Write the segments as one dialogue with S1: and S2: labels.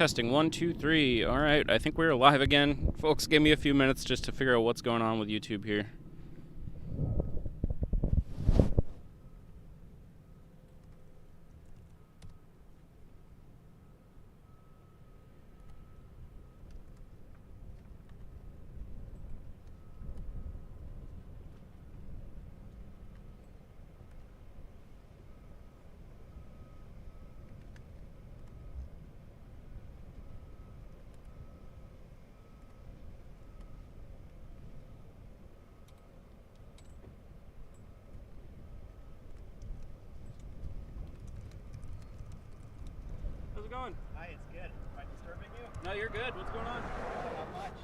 S1: Testing 1, 2, 3. All right, I think we're live again. Folks, give me a few minutes just to figure out what's going on with YouTube here. How's it going?
S2: Hi, it's good. Am I disturbing you?
S1: No, you're good. What's going on?
S2: Not much.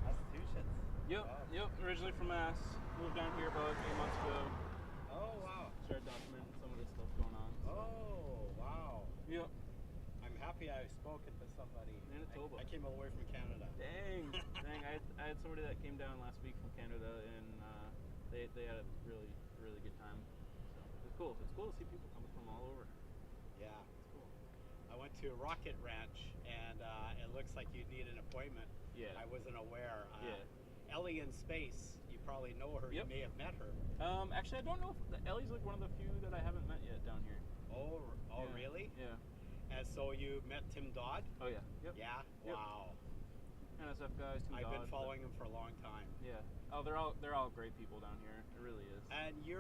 S2: Massachusetts.
S1: Yep,
S2: Wow.
S1: yep. Originally from Mass. Moved down here about 8 months ago.
S2: Oh, wow.
S1: Started documenting some of this stuff going on.
S2: Oh, wow.
S1: Yep.
S2: I'm happy I've spoken to somebody.
S1: Manitoba.
S2: I came all the way from Canada.
S1: Dang. Dang. I had somebody that came down last week from Canada, and they had a really good time. So it's cool. It's cool to see people coming from all over.
S2: Yeah.
S1: It's cool.
S2: I went to Rocket Ranch, and it looks like you need an appointment.
S1: Yeah.
S2: I wasn't aware.
S1: Yeah.
S2: Ellie in Space, you probably know her.
S1: Yep.
S2: You may have met her.
S1: Actually, I don't know if Ellie's like one of the few that I haven't met yet down here.
S2: Oh,
S1: Yeah.
S2: Really?
S1: Yeah.
S2: And so you met Tim Dodd?
S1: Oh yeah. Yep.
S2: Yeah?
S1: Yep.
S2: Wow.
S1: NSF guys.
S2: I've been following him for a long time.
S1: Yeah. Oh, they're all great people down here. It really is.
S2: And you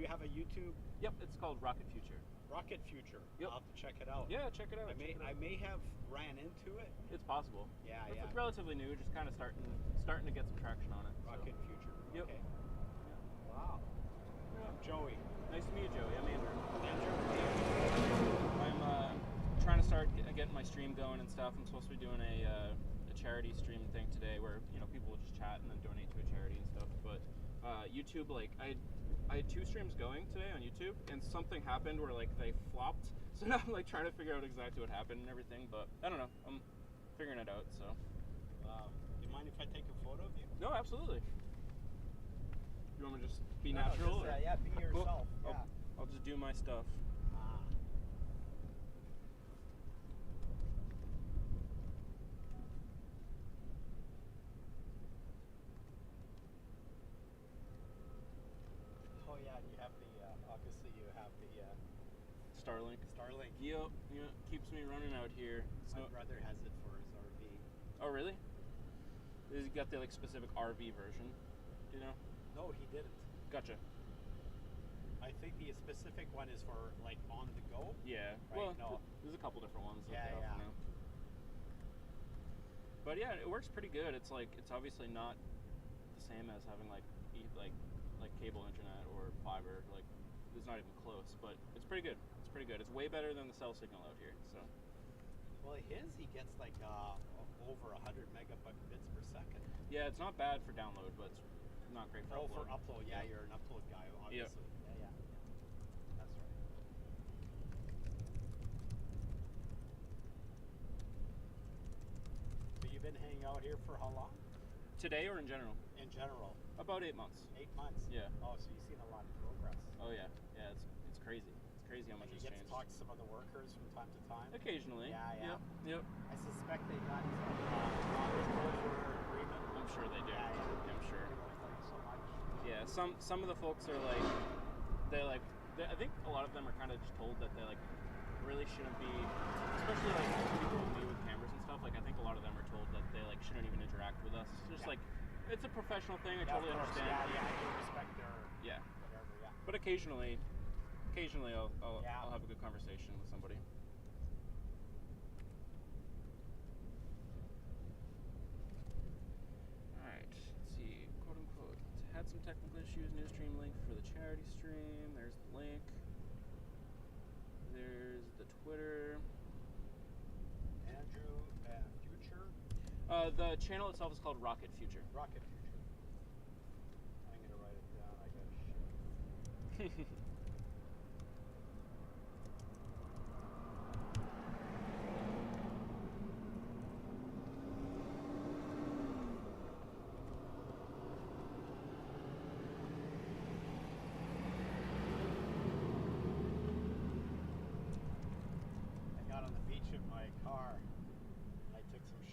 S2: have a YouTube?
S1: Yep. It's called Rocket Future.
S2: Rocket Future.
S1: Yep.
S2: I'll have to check it out.
S1: Yeah, check it out.
S2: I may have ran into it.
S1: It's possible.
S2: Yeah,
S1: it's
S2: yeah.
S1: It's relatively new, just kind of starting to get some traction on it.
S2: Rocket Future.
S1: Yep.
S2: Okay.
S1: Yeah.
S2: Wow.
S1: Yeah.
S2: I'm Joey.
S1: Nice to meet you, Joey. I'm Andrew.
S2: Andrew.
S1: I'm trying to start getting my stream going and stuff. I'm supposed to be doing a charity stream thing today, where people will just chat and then donate to a charity and stuff. But YouTube, like I had 2 streams going today on YouTube, and something happened where like they flopped. So now I'm like trying to figure out exactly what happened and everything. But I don't know. I'm figuring it out. So.
S2: Do you mind if I take a photo of you?
S1: No, absolutely. You want me to just be
S2: No,
S1: natural?
S2: just, yeah, be
S1: Cool.
S2: yourself. Yeah.
S1: I'll just do my stuff.
S2: Oh yeah, and you have the obviously you have the
S1: Starlink.
S2: Starlink.
S1: Yep. Keeps me running out here.
S2: My brother has it for his RV.
S1: Oh really? Has he got the like specific RV version? Do you know?
S2: No, he didn't.
S1: Gotcha.
S2: I think the specific one is for like on the go.
S1: Yeah.
S2: Right?
S1: Well,
S2: No.
S1: there's a couple different ones.
S2: Yeah,
S1: that they
S2: yeah.
S1: offer now. But yeah, it works pretty good. It's like it's obviously not the same as having like cable internet or fiber. Like it's not even close, but it's pretty good. It's pretty good. It's way better than the cell signal out here. So.
S2: Well, he gets like over 100 megabits per second.
S1: Yeah, it's not bad for download, but it's not great for upload.
S2: For upload, yeah, you're an upload guy, obviously. Yeah, yeah. That's right. So you've been hanging out here for how long?
S1: Today or in general?
S2: In general.
S1: About 8 months.
S2: 8 months?
S1: Yeah.
S2: Oh, so you've seen a lot of progress.
S1: Oh yeah, yeah. It's crazy. It's crazy how much
S2: And
S1: has
S2: you get
S1: changed.
S2: to talk to some of the workers from time to time?
S1: Occasionally.
S2: Yeah, yeah.
S1: Yep.
S2: I suspect they got some non-disclosure agreement.
S1: I'm sure they do.
S2: Yeah, yeah.
S1: I'm sure.
S2: Thank you so much.
S1: Yeah. Some of the folks are like, I think a lot of them are kind of just told that they like really shouldn't be, especially like people with me with cameras and stuff. Like I think a lot of them are told that they like shouldn't even interact with us. Just like it's a professional thing. I totally understand.
S2: Yeah, I do respect their whatever. Yeah.
S1: But occasionally I'll have a good conversation with somebody. Alright, let's see, quote unquote. Had some technical issues, new stream link for the charity stream. There's the link. There's the Twitter.
S2: Andrew Future?
S1: The channel itself is called Rocket Future.
S2: Rocket Future. I'm going to write it down. I got shit. I got on the beach at my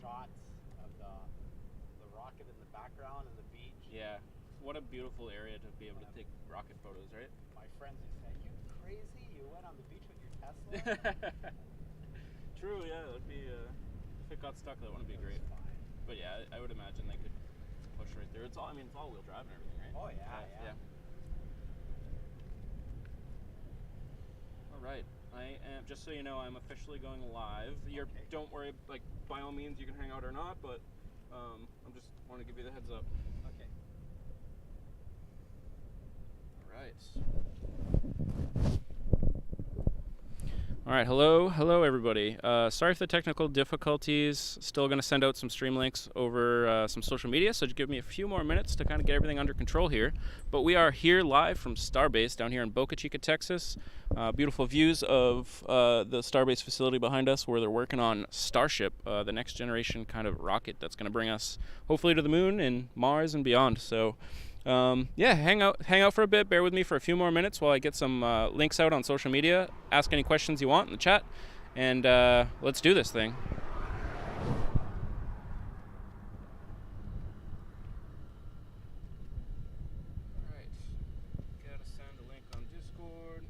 S2: shots of the rocket in the background and the beach.
S1: Yeah. What a beautiful area to be able to take rocket photos, right?
S2: My friends would say, "You crazy? You went on the beach with your Tesla?"
S1: True, yeah. That'd be if it got stuck, that wouldn't be great.
S2: Fine.
S1: But yeah, I would imagine they could push right there. It's all, I mean, it's all-wheel drive and everything, right?
S2: Oh yeah.
S1: All right. I am, just so you know, I'm officially going live.
S2: Okay.
S1: Don't worry, like, by all means, you can hang out or not, but I'm just want to give you the heads up.
S2: Okay.
S1: All right. All right, hello everybody. Sorry for the technical difficulties. Still going to send out some stream links over some social media, so just give me a few more minutes to kind of get everything under control here. But we are here live from Starbase down here in Boca Chica, Texas. Beautiful views of the Starbase facility behind us, where they're working on Starship, the next generation kind of rocket that's going to bring us hopefully to the moon and Mars and beyond. So yeah, hang out for a bit. Bear with me for a few more minutes while I get some links out on social media. Ask any questions you want in the chat, and let's do this thing. All right, gotta send a link on Discord.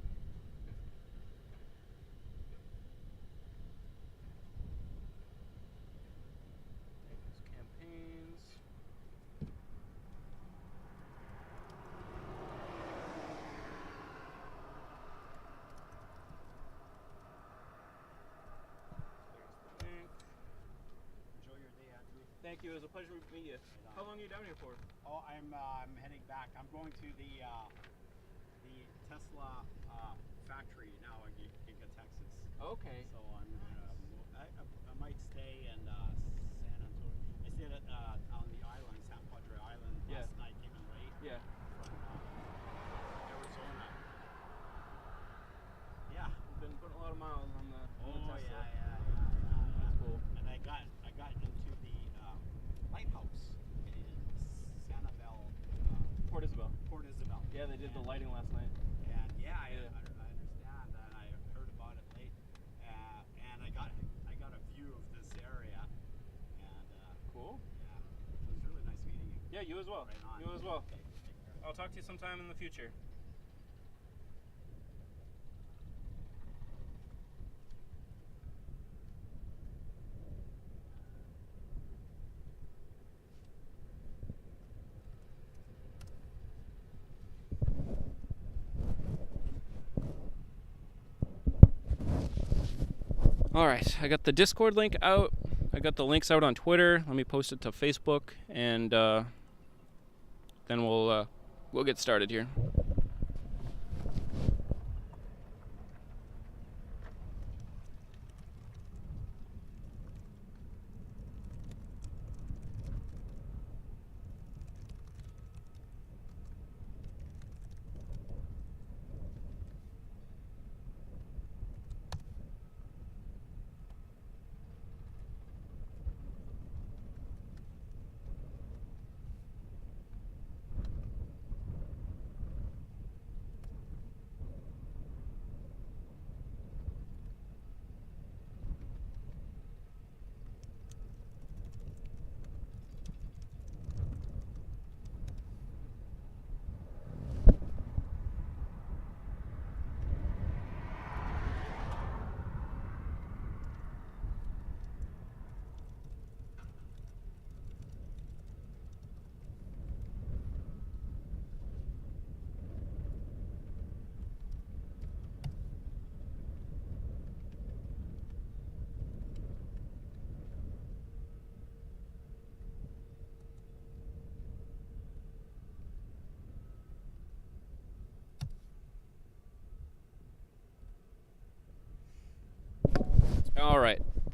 S1: Campaigns.
S2: Enjoy your day, Andrew.
S1: Thank you. It was a pleasure to meet you. How long are you down here for?
S2: Oh, I'm heading back. I'm going to the Tesla factory now in Giga, Texas.
S1: Okay.
S2: So I'm I might stay in San Antonio. I stayed on the island, San Padre Island last night, came in late.
S1: Yeah.
S2: From Arizona. Yeah.
S1: You've been putting a lot of miles on the
S2: Oh
S1: Tesla.
S2: yeah.
S1: That's cool.
S2: And I got into the lighthouse in Sanibel,
S1: Port Isabel.
S2: Port Isabel.
S1: Yeah, they did the lighting last night.
S2: And yeah, I understand, and I heard about it late. And I got a view of this area. And
S1: Cool.
S2: yeah, it was really nice meeting you.
S1: Yeah, you as well.
S2: Right on.
S1: You as well.
S2: Okay, take care.
S1: I'll talk to you sometime in the future. All right, I got the Discord link out. I got the links out on Twitter. Let me post it to Facebook, and then we'll get started here.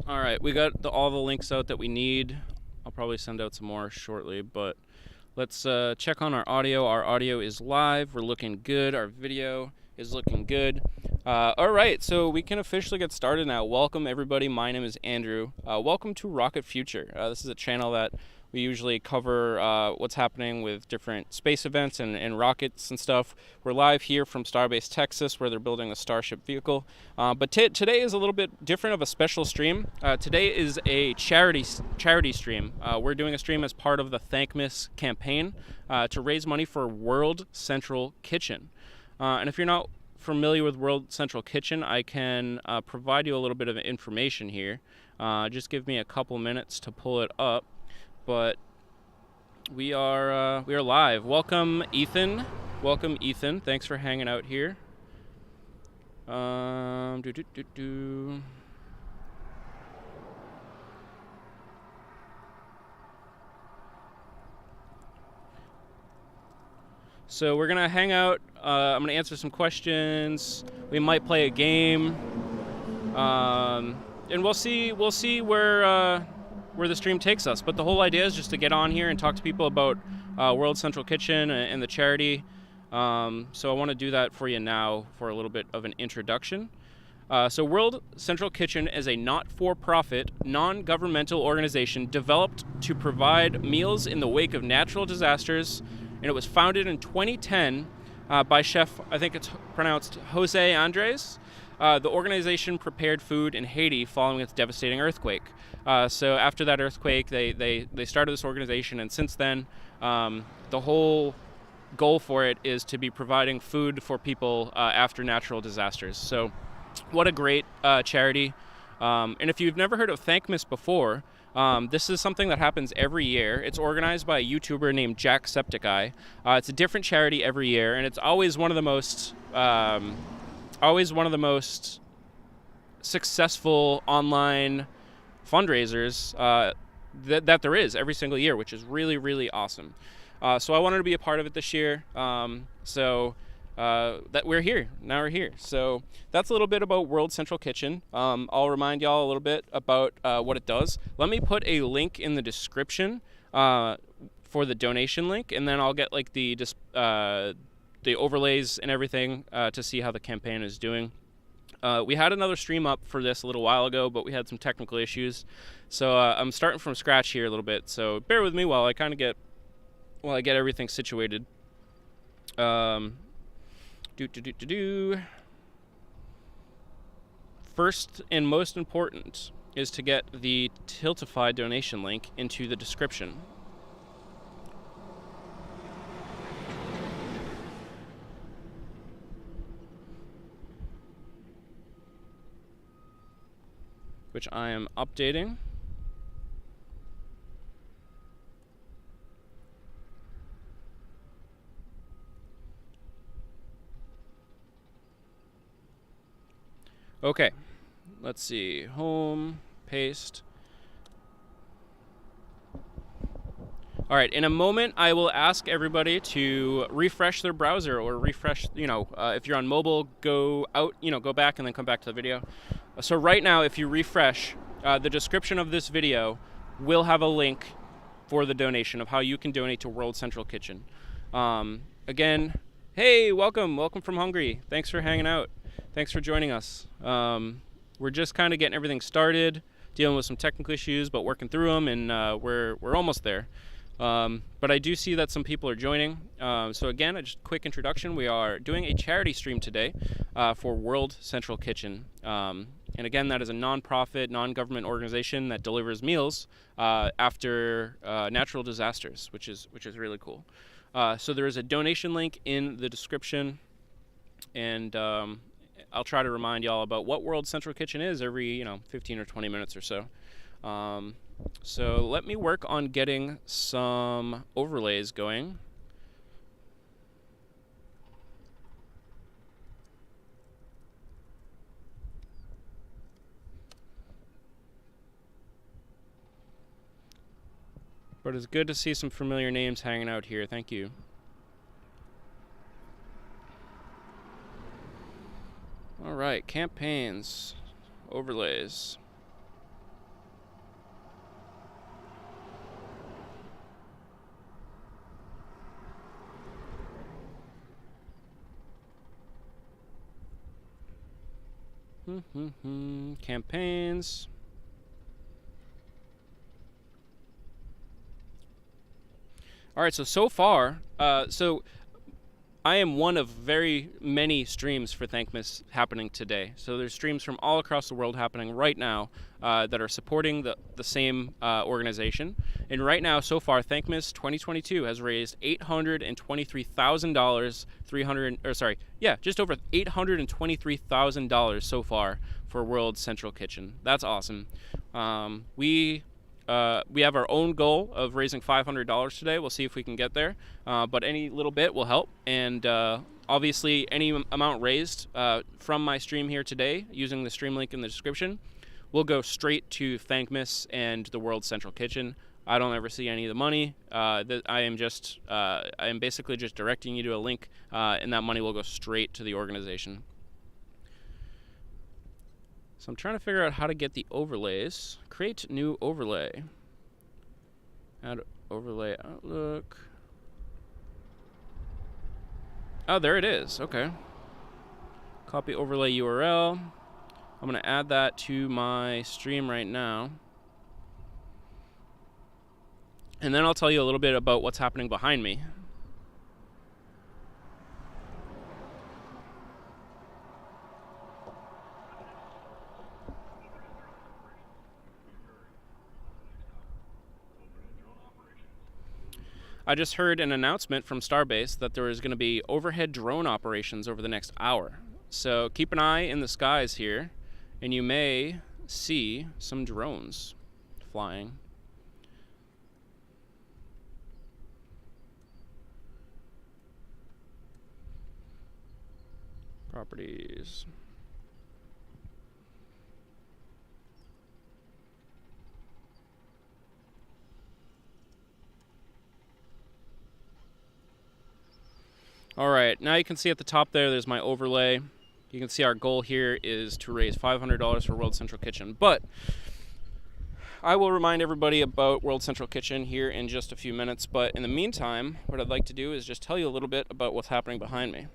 S1: All right. We got all the links out that we need. I'll probably send out some more shortly, but let's check on our audio. Our audio is live. We're looking good. Our video is looking good. All right, so we can officially get started now. Welcome, everybody. My name is Andrew. Welcome to Rocket Future. This is a channel that We usually cover what's happening with different space events and rockets and stuff. We're live here from Starbase, Texas, where they're building the Starship vehicle. But today is a little bit different of a special stream. Today is a charity stream. We're doing a stream as part of the Thankmas campaign to raise money for World Central Kitchen. And if you're not familiar with World Central Kitchen, I can provide you a little bit of information here. Just give me a couple minutes to pull it up. But we are live. Welcome, Ethan. Welcome, Ethan. Thanks for hanging out here. So we're gonna hang out. I'm gonna answer some questions. We might play a game, and we'll see where the stream takes us. But the whole idea is just to get on here and talk to people about World Central Kitchen and the charity. So I want to do that for you now for a little bit of an introduction. So World Central Kitchen is a not-for-profit, non-governmental organization developed to provide meals in the wake of natural disasters, and it was founded in 2010 by chef, I think it's pronounced José Andrés. The organization prepared food in Haiti following its devastating earthquake. So after that earthquake, they started this organization, and since then, the whole goal for it is to be providing food for people after natural disasters. So what a great charity. And if you've never heard of Thankmas before, this is something that happens every year. It's organized by a YouTuber named Jacksepticeye. It's a different charity every year, and it's always one of the most successful online fundraisers that there is every single year, which is really, really awesome. So I wanted to be a part of it this year. That we're here. Now we're here. So that's a little bit about World Central Kitchen. I'll remind y'all a little bit about what it does. Let me put a link in the description for the donation link, and then I'll get like the overlays and everything to see how the campaign is doing. We had another stream up for this a little while ago, but we had some technical issues. So I'm starting from scratch here a little bit. So bear with me while I get everything situated. First and most important is to get the Tiltify donation link into the description. Which I am updating. Okay, let's see, home, paste. All right, in a moment, I will ask everybody to refresh their browser or refresh, if you're on mobile, go out, go back and then come back to the video. So right now, if you refresh, the description of this video will have a link for the donation of how you can donate to World Central Kitchen. Again, hey, welcome from Hungary. Thanks for hanging out. Thanks for joining us. We're just kind of getting everything started, dealing with some technical issues, but working through them, and we're almost there. But I do see that some people are joining. So again, just a quick introduction. We are doing a charity stream today for World Central Kitchen. And again, that is a non-profit, non-government organization that delivers meals after natural disasters, which is really cool. So there is a donation link in the description, and I'll try to remind y'all about what World Central Kitchen is every 15 or 20 minutes or so. So let me work on getting some overlays going. But it's good to see some familiar names hanging out here. Thank you. All right, campaigns, overlays. Campaigns. All right, so far, I am one of very many streams for Thankmas happening today. So there's streams from all across the world happening right now that are supporting the same organization. And right now, so far, Thankmas 2022 has raised $823,000, just over $823,000 so far for World Central Kitchen. That's awesome. We have our own goal of raising $500 today. We'll see if we can get there, but any little bit will help. And obviously, any amount raised from my stream here today, using the stream link in the description, will go straight to Thankmas and the World Central Kitchen. I don't ever see any of the money. I am basically just directing you to a link, and that money will go straight to the organization. So I'm trying to figure out how to get the overlays. Create new overlay. Add overlay Outlook. Oh, there it is. Okay. Copy overlay URL. I'm going to add that to my stream right now. And then I'll tell you a little bit about what's happening behind me. I just heard an announcement from Starbase that there is going to be overhead drone operations over the next hour. So keep an eye in the skies here, and you may see some drones flying. Properties. All right, now you can see at the top there's my overlay. You can see our goal here is to raise $500 for World Central Kitchen. But I will remind everybody about World Central Kitchen here in just a few minutes. But in the meantime, what I'd like to do is just tell you a little bit about what's happening behind me.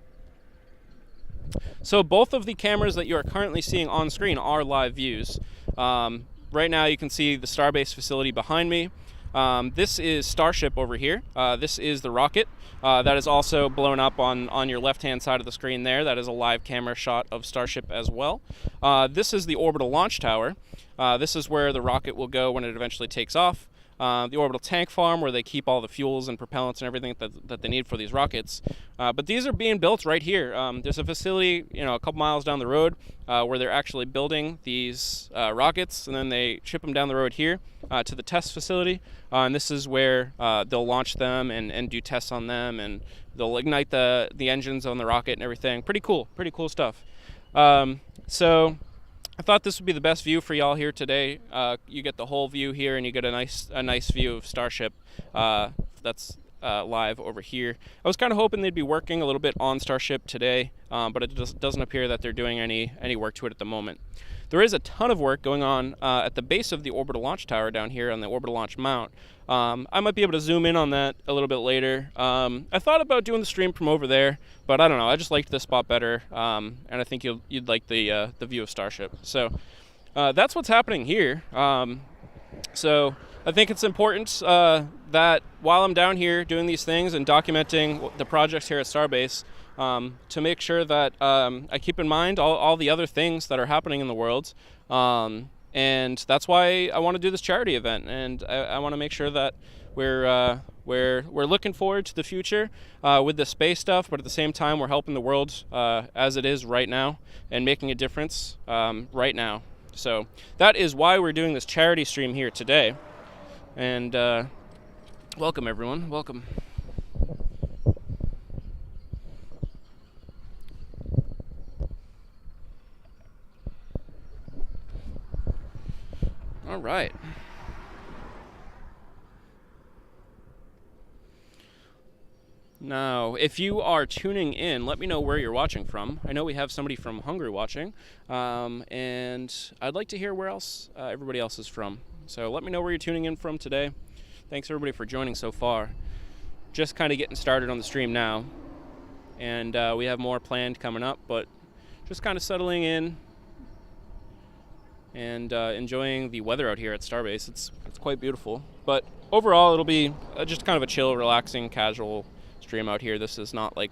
S1: So both of the cameras that you are currently seeing on screen are live views. Right now you can see the Starbase facility behind me. This is Starship over here. This is the rocket. That is also blown up on your left-hand side of the screen there. That is a live camera shot of Starship as well. This is the orbital launch tower. This is where the rocket will go when it eventually takes off. The orbital tank farm where they keep all the fuels and propellants and everything that they need for these rockets. But these are being built right here. There's a facility, a couple miles down the road where they're actually building these rockets, and then they ship them down the road here to the test facility. And this is where they'll launch them and do tests on them, and they'll ignite the engines on the rocket and everything. Pretty cool stuff. So I thought this would be the best view for y'all here today. You get the whole view here, and you get a nice view of Starship that's live over here. I was kind of hoping they'd be working a little bit on Starship today, but it just doesn't appear that they're doing any work to it at the moment. There is a ton of work going on at the base of the orbital launch tower down here on the orbital launch mount. I might be able to zoom in on that a little bit later. I thought about doing the stream from over there, but I don't know. I just liked this spot better, and I think you'd like the view of Starship. So that's what's happening here. So I think it's important that while I'm down here doing these things and documenting the projects here at Starbase, to make sure that I keep in mind all the other things that are happening in the world. And that's why I want to do this charity event, and I want to make sure that we're looking forward to the future with the space stuff, but at the same time we're helping the world as it is right now and making a difference right now. So that is why we're doing this charity stream here today. And welcome everyone, welcome. All right. Now, if you are tuning in, let me know where you're watching from. I know we have somebody from Hungary watching, and I'd like to hear where else everybody else is from. So let me know where you're tuning in from today. Thanks everybody for joining so far. Just kind of getting started on the stream now, and we have more planned coming up, but just kind of settling in and enjoying the weather out here at Starbase. It's quite beautiful. But overall, it'll be just kind of a chill, relaxing, casual stream out here. This is not like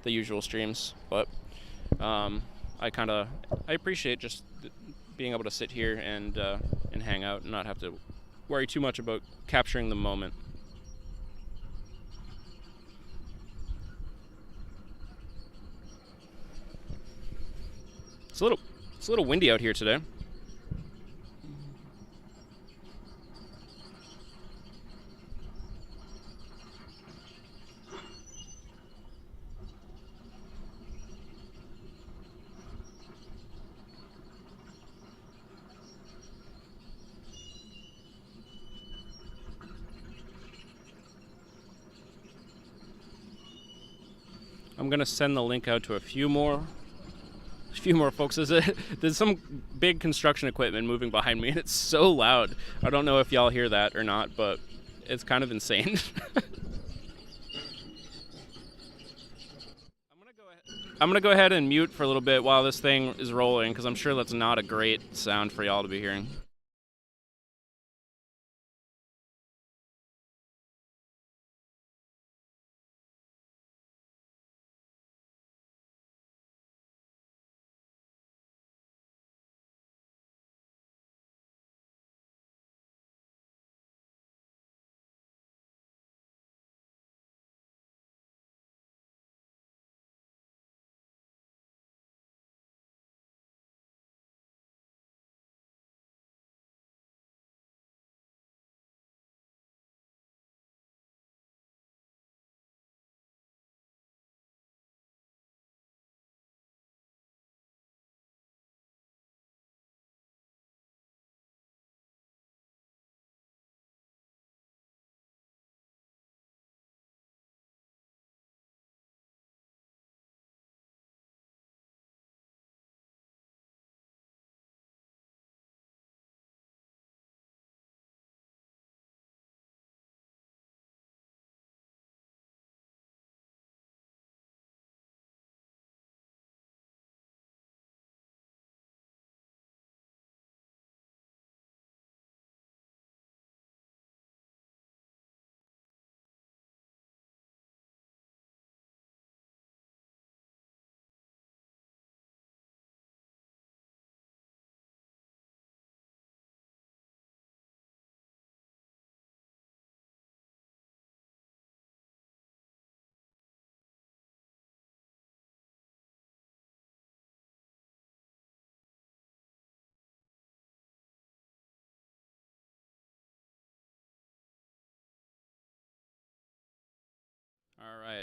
S1: the usual streams, but I appreciate just being able to sit here and hang out and not have to worry too much about capturing the moment. It's a little windy out here today. I'm gonna send the link out to a few more folks. There's some big construction equipment moving behind me, and it's so loud. I don't know if y'all hear that or not, but it's kind of insane. I'm gonna go ahead and mute for a little bit while this thing is rolling, because I'm sure that's not a great sound for y'all to be hearing.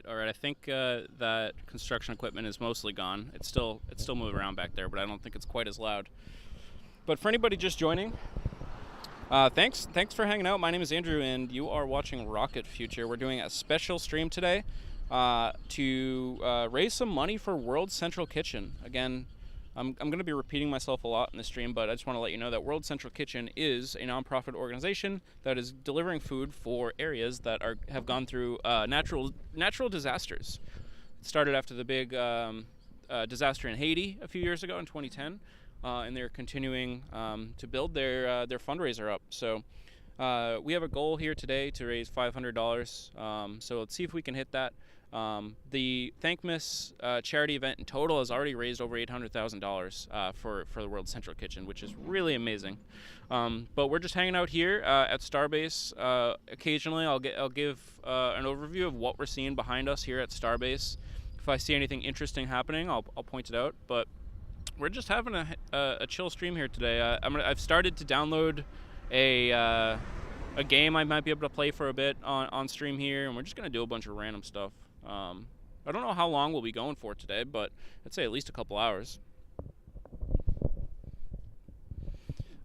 S1: All right. I think that construction equipment is mostly gone. It's still moving around back there, but I don't think it's quite as loud. But for anybody just joining, thanks for hanging out. My name is Andrew, and you are watching Rocket Future. We're doing a special stream today to raise some money for World Central Kitchen. Again, I'm going to be repeating myself a lot in the stream, but I just want to let you know that World Central Kitchen is a nonprofit organization that is delivering food for areas that have gone through natural disasters. It started after the big disaster in Haiti a few years ago in 2010, and they're continuing to build their fundraiser up. So we have a goal here today to raise $500. So let's see if we can hit that. The Thankmas charity event in total has already raised over $800,000 for the World Central Kitchen, which is really amazing. But we're just hanging out here at Starbase. Occasionally, I'll give an overview of what we're seeing behind us here at Starbase. If I see anything interesting happening, I'll point it out. But we're just having a chill stream here today. I've started to download a game I might be able to play for a bit on stream here, and we're just gonna do a bunch of random stuff. I don't know how long we'll be going for today, but I'd say at least a couple hours.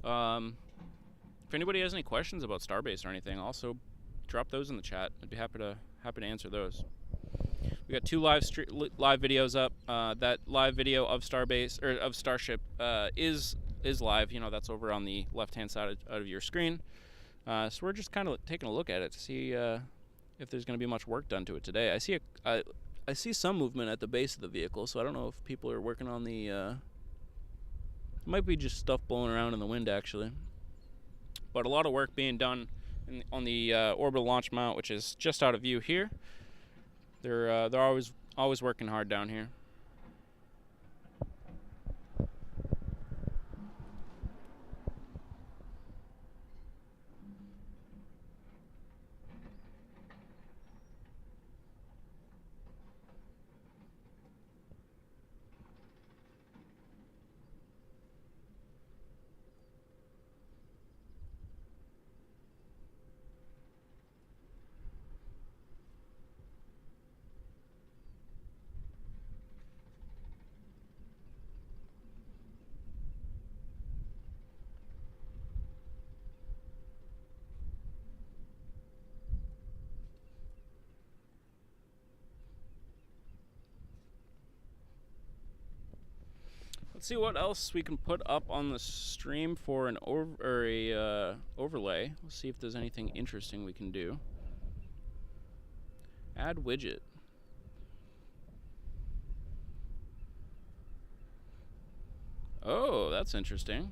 S1: If anybody has any questions about Starbase or anything, also drop those in the chat. I'd be happy to answer those. We got 2 live videos up. That live video of Starbase or of Starship is live. You know, that's over on the left-hand side of your screen. So we're just kind of taking a look at it to see if there's going to be much work done to it today. I see some movement at the base of the vehicle, so I don't know if people are working on the. It might be just stuff blowing around in the wind, actually. But a lot of work being done on the orbital launch mount, which is just out of view here. They're always working hard down here. Let's see what else we can put up on the stream for an overlay. We'll see if there's anything interesting we can do. Add widget. Oh, that's interesting.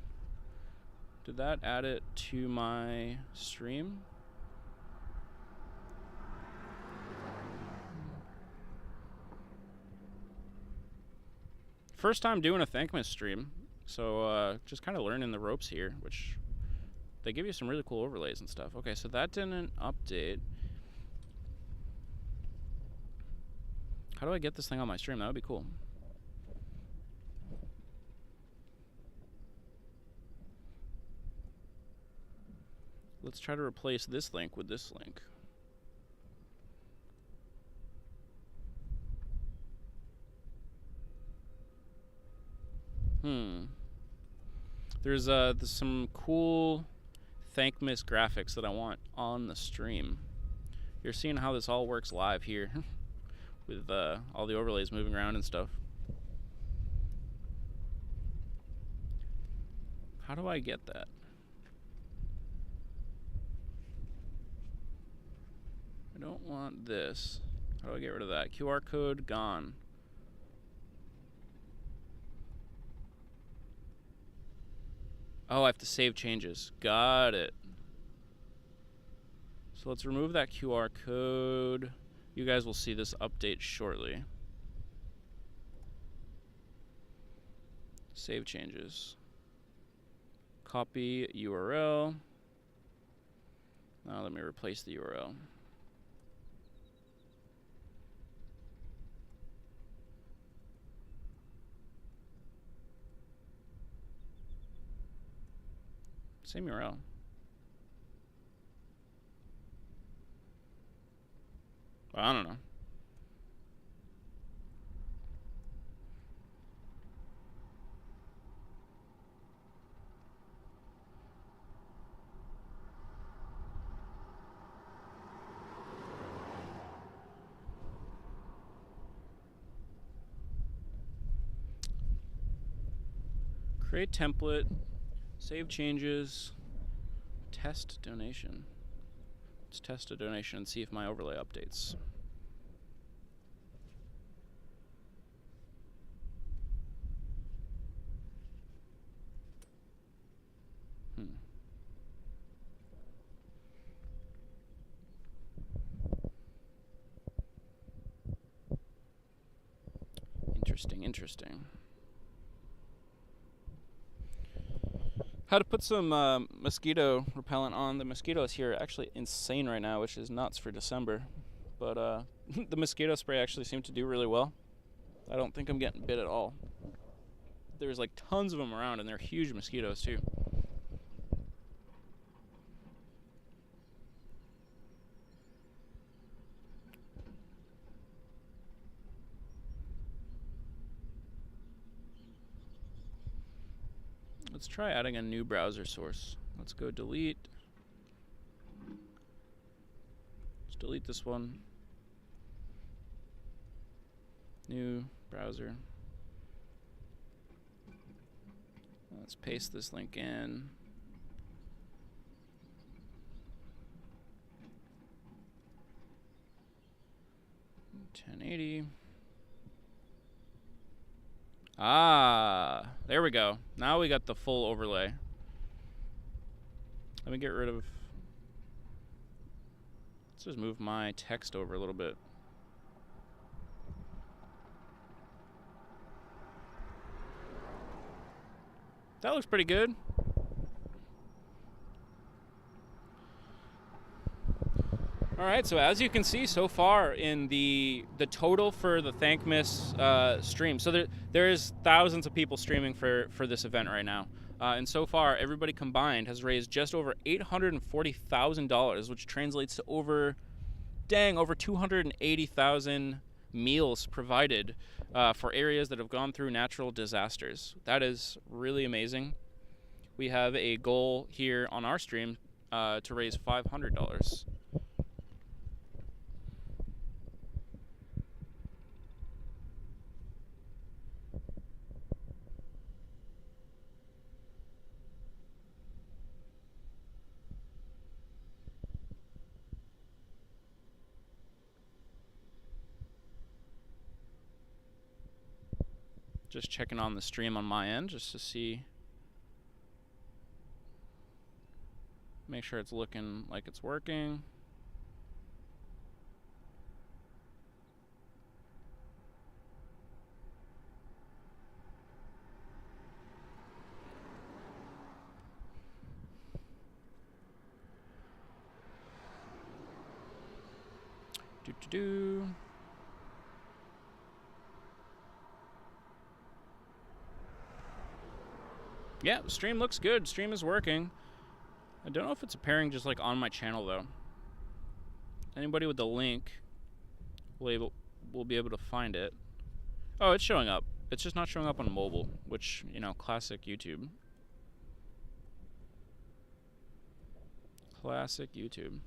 S1: Did that add it to my stream? First time doing a Thankmas stream, so just kind of learning the ropes here, which they give you some really cool overlays and stuff. Okay, so that didn't update. How do I get this thing on my stream? That would be cool. Let's try to replace this link with this link. There's some cool Thankmas graphics that I want on the stream. You're seeing how this all works live here with all the overlays moving around and stuff. How do I get that? I don't want this. How do I get rid of that? QR code gone. Oh, I have to save changes. Got it. So let's remove that QR code. You guys will see this update shortly. Save changes. Copy URL. Now let me replace the URL. Same URL. I don't know. Create template, save changes, test donation. Let's test a donation and see if my overlay updates. Interesting. How to put some mosquito repellent on. The mosquitoes here are actually insane right now, which is nuts for December. But the mosquito spray actually seemed to do really well. I don't think I'm getting bit at all. There's like tons of them around, and they're huge mosquitoes too. Let's try adding a new browser source. Let's go delete. Let's delete this one. New browser. Let's paste this link in. $10.80. Ah, there we go. Now we got the full overlay. Let me get rid of Let's just move my text over a little bit. That looks pretty good. All right, so as you can see so far in the total for the Thankmas stream, so there is thousands of people streaming for this event right now. And so far, everybody combined has raised just over $840,000, which translates to over 280,000 meals provided for areas that have gone through natural disasters. That is really amazing. We have a goal here on our stream to raise $500. Just checking on the stream on my end just to see, make sure it's looking like it's working. Do-do-do. Yeah, the stream looks good. Stream is working. I don't know if it's appearing just like on my channel though. Anybody with the link will be able to find it. Oh, it's showing up. It's just not showing up on mobile, which, you know, classic YouTube. Classic YouTube.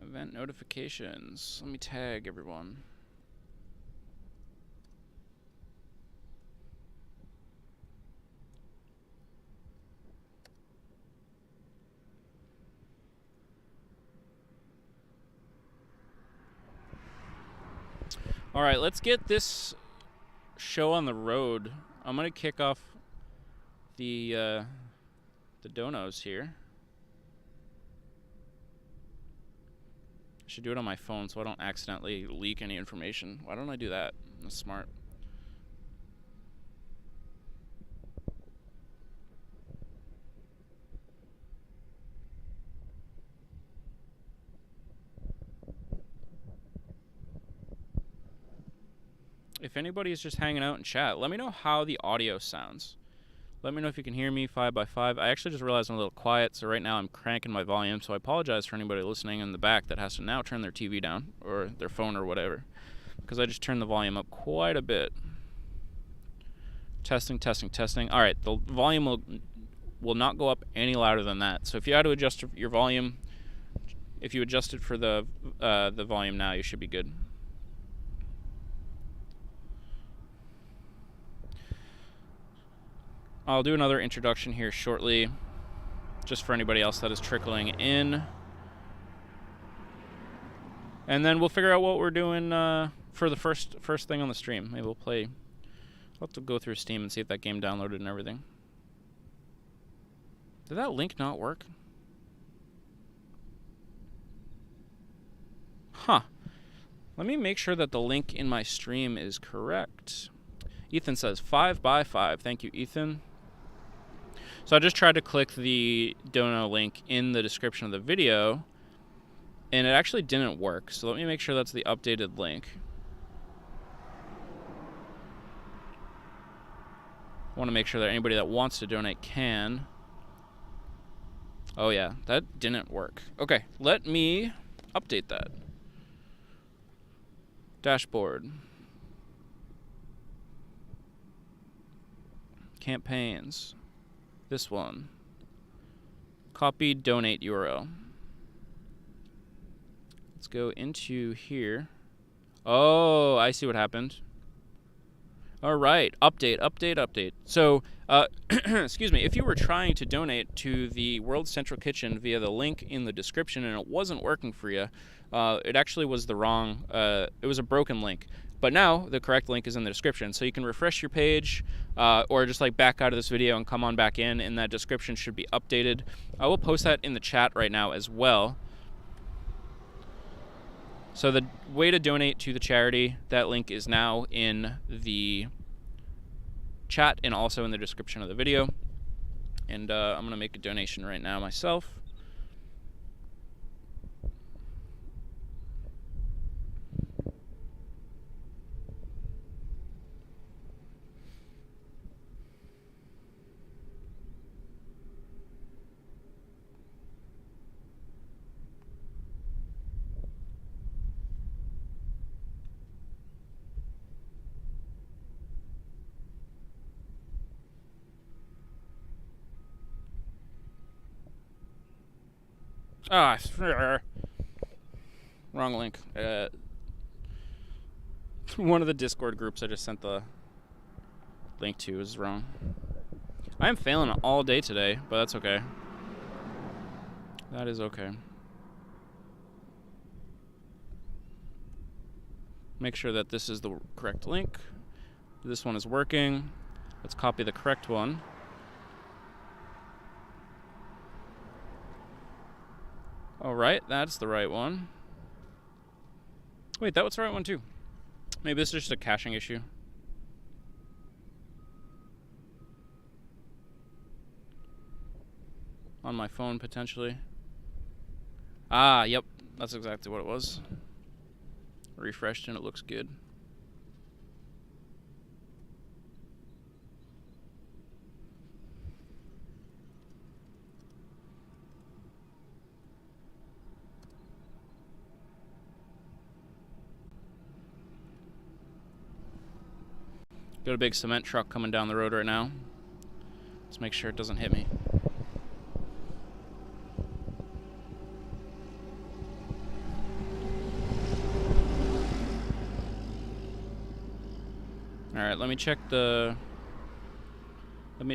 S1: Event notifications. Let me tag everyone. All right, let's get this show on the road. I'm gonna kick off the donos here. I should do it on my phone so I don't accidentally leak any information. Why don't I do that? That's smart. If anybody is just hanging out in chat, let me know how the audio sounds. Let me know if you can hear me 5x5. I actually just realized I'm a little quiet, so right now I'm cranking my volume, so I apologize for anybody listening in the back that has to now turn their TV down, or their phone or whatever, because I just turned the volume up quite a bit. Testing, testing, testing. All right, the volume will not go up any louder than that. So if you had to adjust your volume, if you adjust it for the volume now, you should be good. I'll do another introduction here shortly, just for anybody else that is trickling in. And then we'll figure out what we're doing for the first thing on the stream. Maybe we'll play. I'll have to go through Steam and see if that game downloaded and everything. Did that link not work? Huh. Let me make sure that the link in my stream is correct. Ethan says 5x5. Thank you, Ethan. So I just tried to click the dono link in the description of the video, and it actually didn't work. So let me make sure that's the updated link. I want to make sure that anybody that wants to donate can. Oh yeah, that didn't work. Okay, let me update that. Dashboard. Campaigns. This one. Copy donate URL. Let's go into here. Oh, I see what happened. All right, update. So, excuse me, if you were trying to donate to the World Central Kitchen via the link in the description and it wasn't working for you, it actually was the wrong, it was a broken link. But now the correct link is in the description, so you can refresh your page or just like back out of this video and come on back in, and that description should be updated. I will post that in the chat right now as well. So the way to donate to the charity, that link is now in the chat and also in the description of the video. And I'm going to make a donation right now myself. Wrong link. One of the Discord groups I just sent the link to is wrong. I am failing all day today, but that's okay. That is okay. Make sure that this is the correct link. This one is working. Let's copy the correct one. Alright, that's the right one. Wait, that was the right one too. Maybe this is just a caching issue. On my phone, potentially. Ah, yep. That's exactly what it was. Refreshed and it looks good. Got a big cement truck coming down the road right now. Let's make sure it doesn't hit me. Alright, let me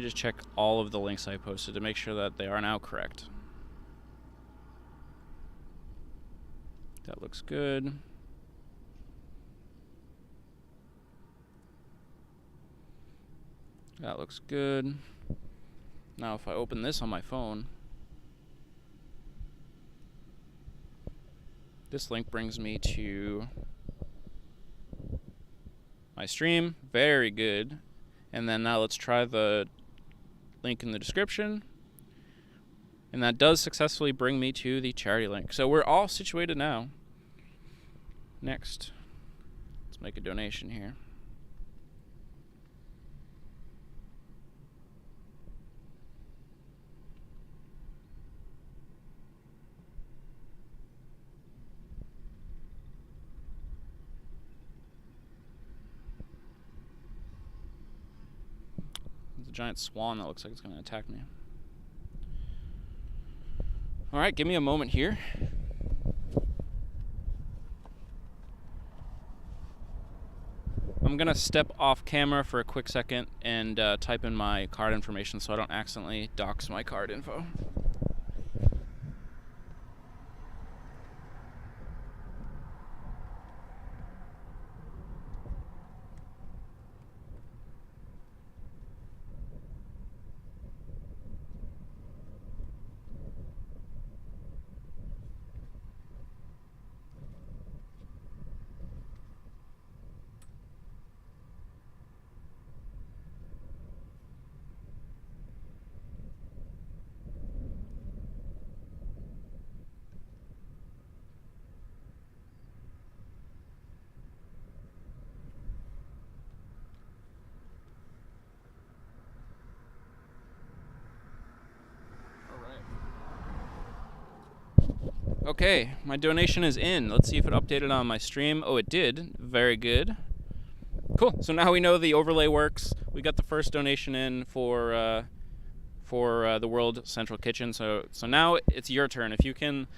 S1: just check all of the links I posted to make sure that they are now correct. That looks good. That looks good. Now if I open this on my phone, this link brings me to my stream. Very good. And then now let's try the link in the description. And that does successfully bring me to the charity link. So we're all situated now. Next, let's make a donation here. A giant swan that looks like it's going to attack me. Alright, give me a moment here. I'm going to step off camera for a quick second and type in my card information so I don't accidentally dox my card info. Okay, my donation is in. Let's see if it updated on my stream. Oh, it did. Very good. Cool. So now we know the overlay works. We got the first donation in for the World Central Kitchen. So now it's your turn. If you can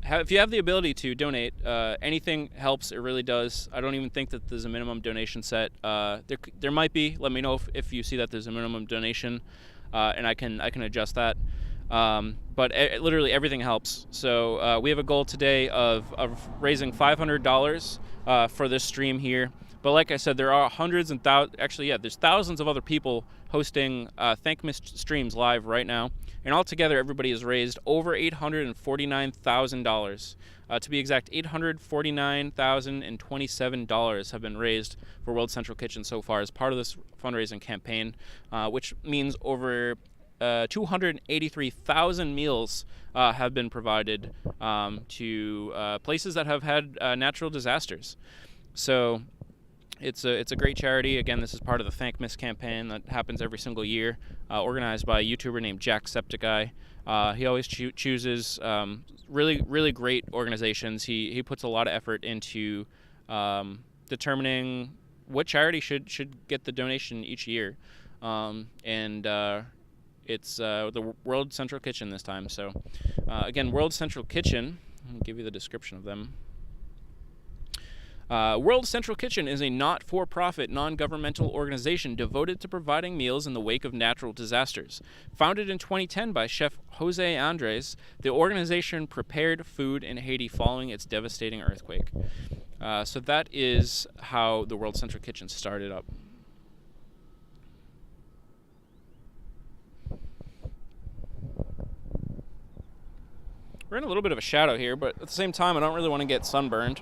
S1: if you have the ability to donate, anything helps. It really does. I don't even think that there's a minimum donation set. There might be. Let me know if you see that there's a minimum donation, and I can adjust that. But literally everything helps. So we have a goal today of raising $500 for this stream here. But like I said, there are hundreds and there's thousands of other people hosting Thankmas streams live right now. And altogether, everybody has raised over $849,000. To be exact, $849,027 have been raised for World Central Kitchen so far as part of this fundraising campaign, which means over 283,000 meals have been provided to places that have had natural disasters. So it's a great charity. Again, this is part of the Thankmas campaign that happens every single year, organized by a YouTuber named Jacksepticeye. He always chooses really great organizations. He puts a lot of effort into determining what charity should get the donation each year, and it's the World Central Kitchen this time. So again, World Central Kitchen, I'll give you the description of them. World Central Kitchen is a not-for-profit, non-governmental organization devoted to providing meals in the wake of natural disasters. Founded in 2010 by Chef José Andrés, the organization prepared food in Haiti following its devastating earthquake. So that is how the World Central Kitchen started up. We're in a little bit of a shadow here, but at the same time, I don't really want to get sunburned.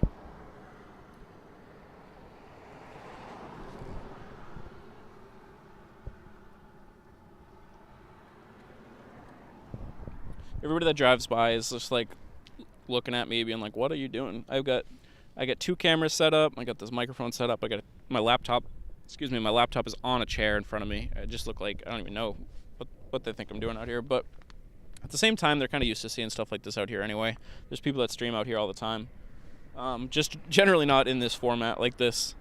S1: Everybody that drives by is just like looking at me, being like, "What are you doing?" I got 2 cameras set up. I got this microphone set up. I got my laptop. My laptop is on a chair in front of me. I just look like I don't even know what they think I'm doing out here. But at the same time, they're kind of used to seeing stuff like this out here anyway. There's people that stream out here all the time. Just generally not in this format like this.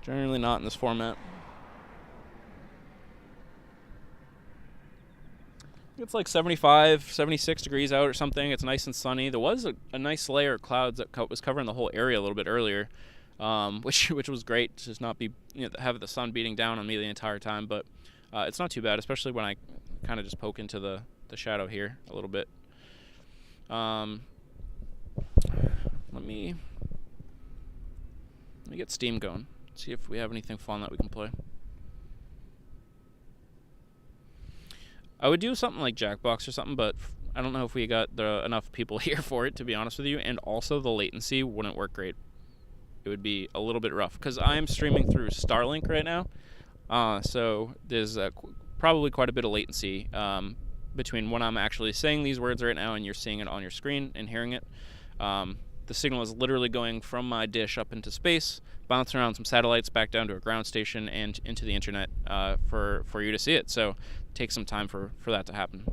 S1: Generally not in this format. It's like 75, 76 degrees out or something. It's nice and sunny. There was a nice layer of clouds that was covering the whole area a little bit earlier, which was great to just not be have the sun beating down on me the entire time. But it's not too bad, especially when I kind of just poke into the shadow here a little bit. Let me get Steam going. See if we have anything fun that we can play. I would do something like Jackbox or something, but I don't know if we got enough people here for it, to be honest with you. And also the latency wouldn't work great. It would be a little bit rough because I'm streaming through Starlink right now. So there's probably quite a bit of latency between when I'm actually saying these words right now and you're seeing it on your screen and hearing it. The signal is literally going from my dish up into space, bouncing around some satellites back down to a ground station and into the internet for you to see it. So it takes some time for that to happen.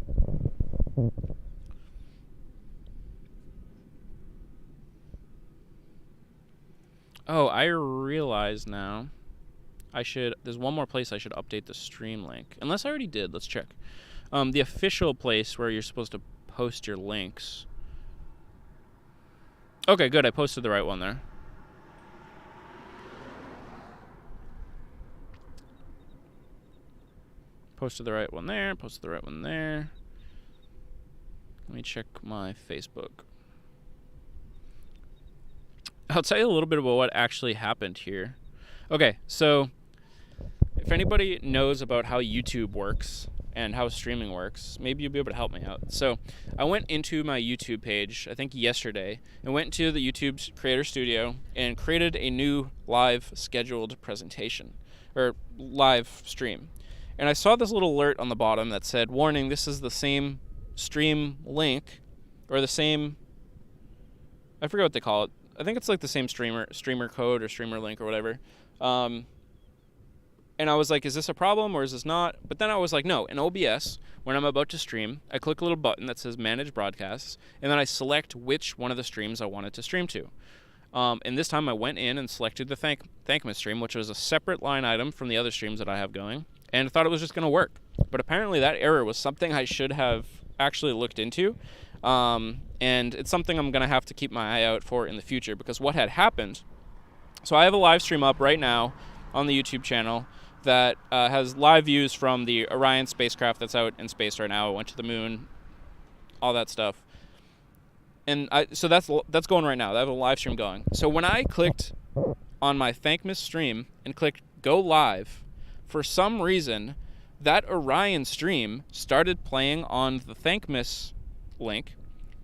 S1: Oh, I realize now there's one more place I should update the stream link. Unless I already did, let's check. The official place where you're supposed to post your links. Okay, good, I posted the right one there. Posted the right one there, posted the right one there. Let me check my Facebook. I'll tell you a little bit about what actually happened here. Okay, so if anybody knows about how YouTube works and how streaming works, maybe you'll be able to help me out. So I went into my YouTube page, I think yesterday, and went to the YouTube Creator Studio and created a new live scheduled presentation, or live stream. And I saw this little alert on the bottom that said, warning, this is the same stream link, or the same, I forget what they call it. I think it's like the same streamer code or streamer link or whatever. And I was like, is this a problem or is this not? But then I was like, no, in OBS, when I'm about to stream, I click a little button that says Manage Broadcasts, and then I select which one of the streams I wanted to stream to. And this time I went in and selected the Thankmas stream, which was a separate line item from the other streams that I have going, and I thought it was just going to work. But apparently that error was something I should have actually looked into. And it's something I'm going to have to keep my eye out for in the future, because what had happened, so I have a live stream up right now on the YouTube channel that has live views from the Orion spacecraft that's out in space right now. It went to the moon, all that stuff. And so that's going right now. I have a live stream going. So when I clicked on my Thankmas stream and clicked go live, for some reason that Orion stream started playing on the Thankmas link,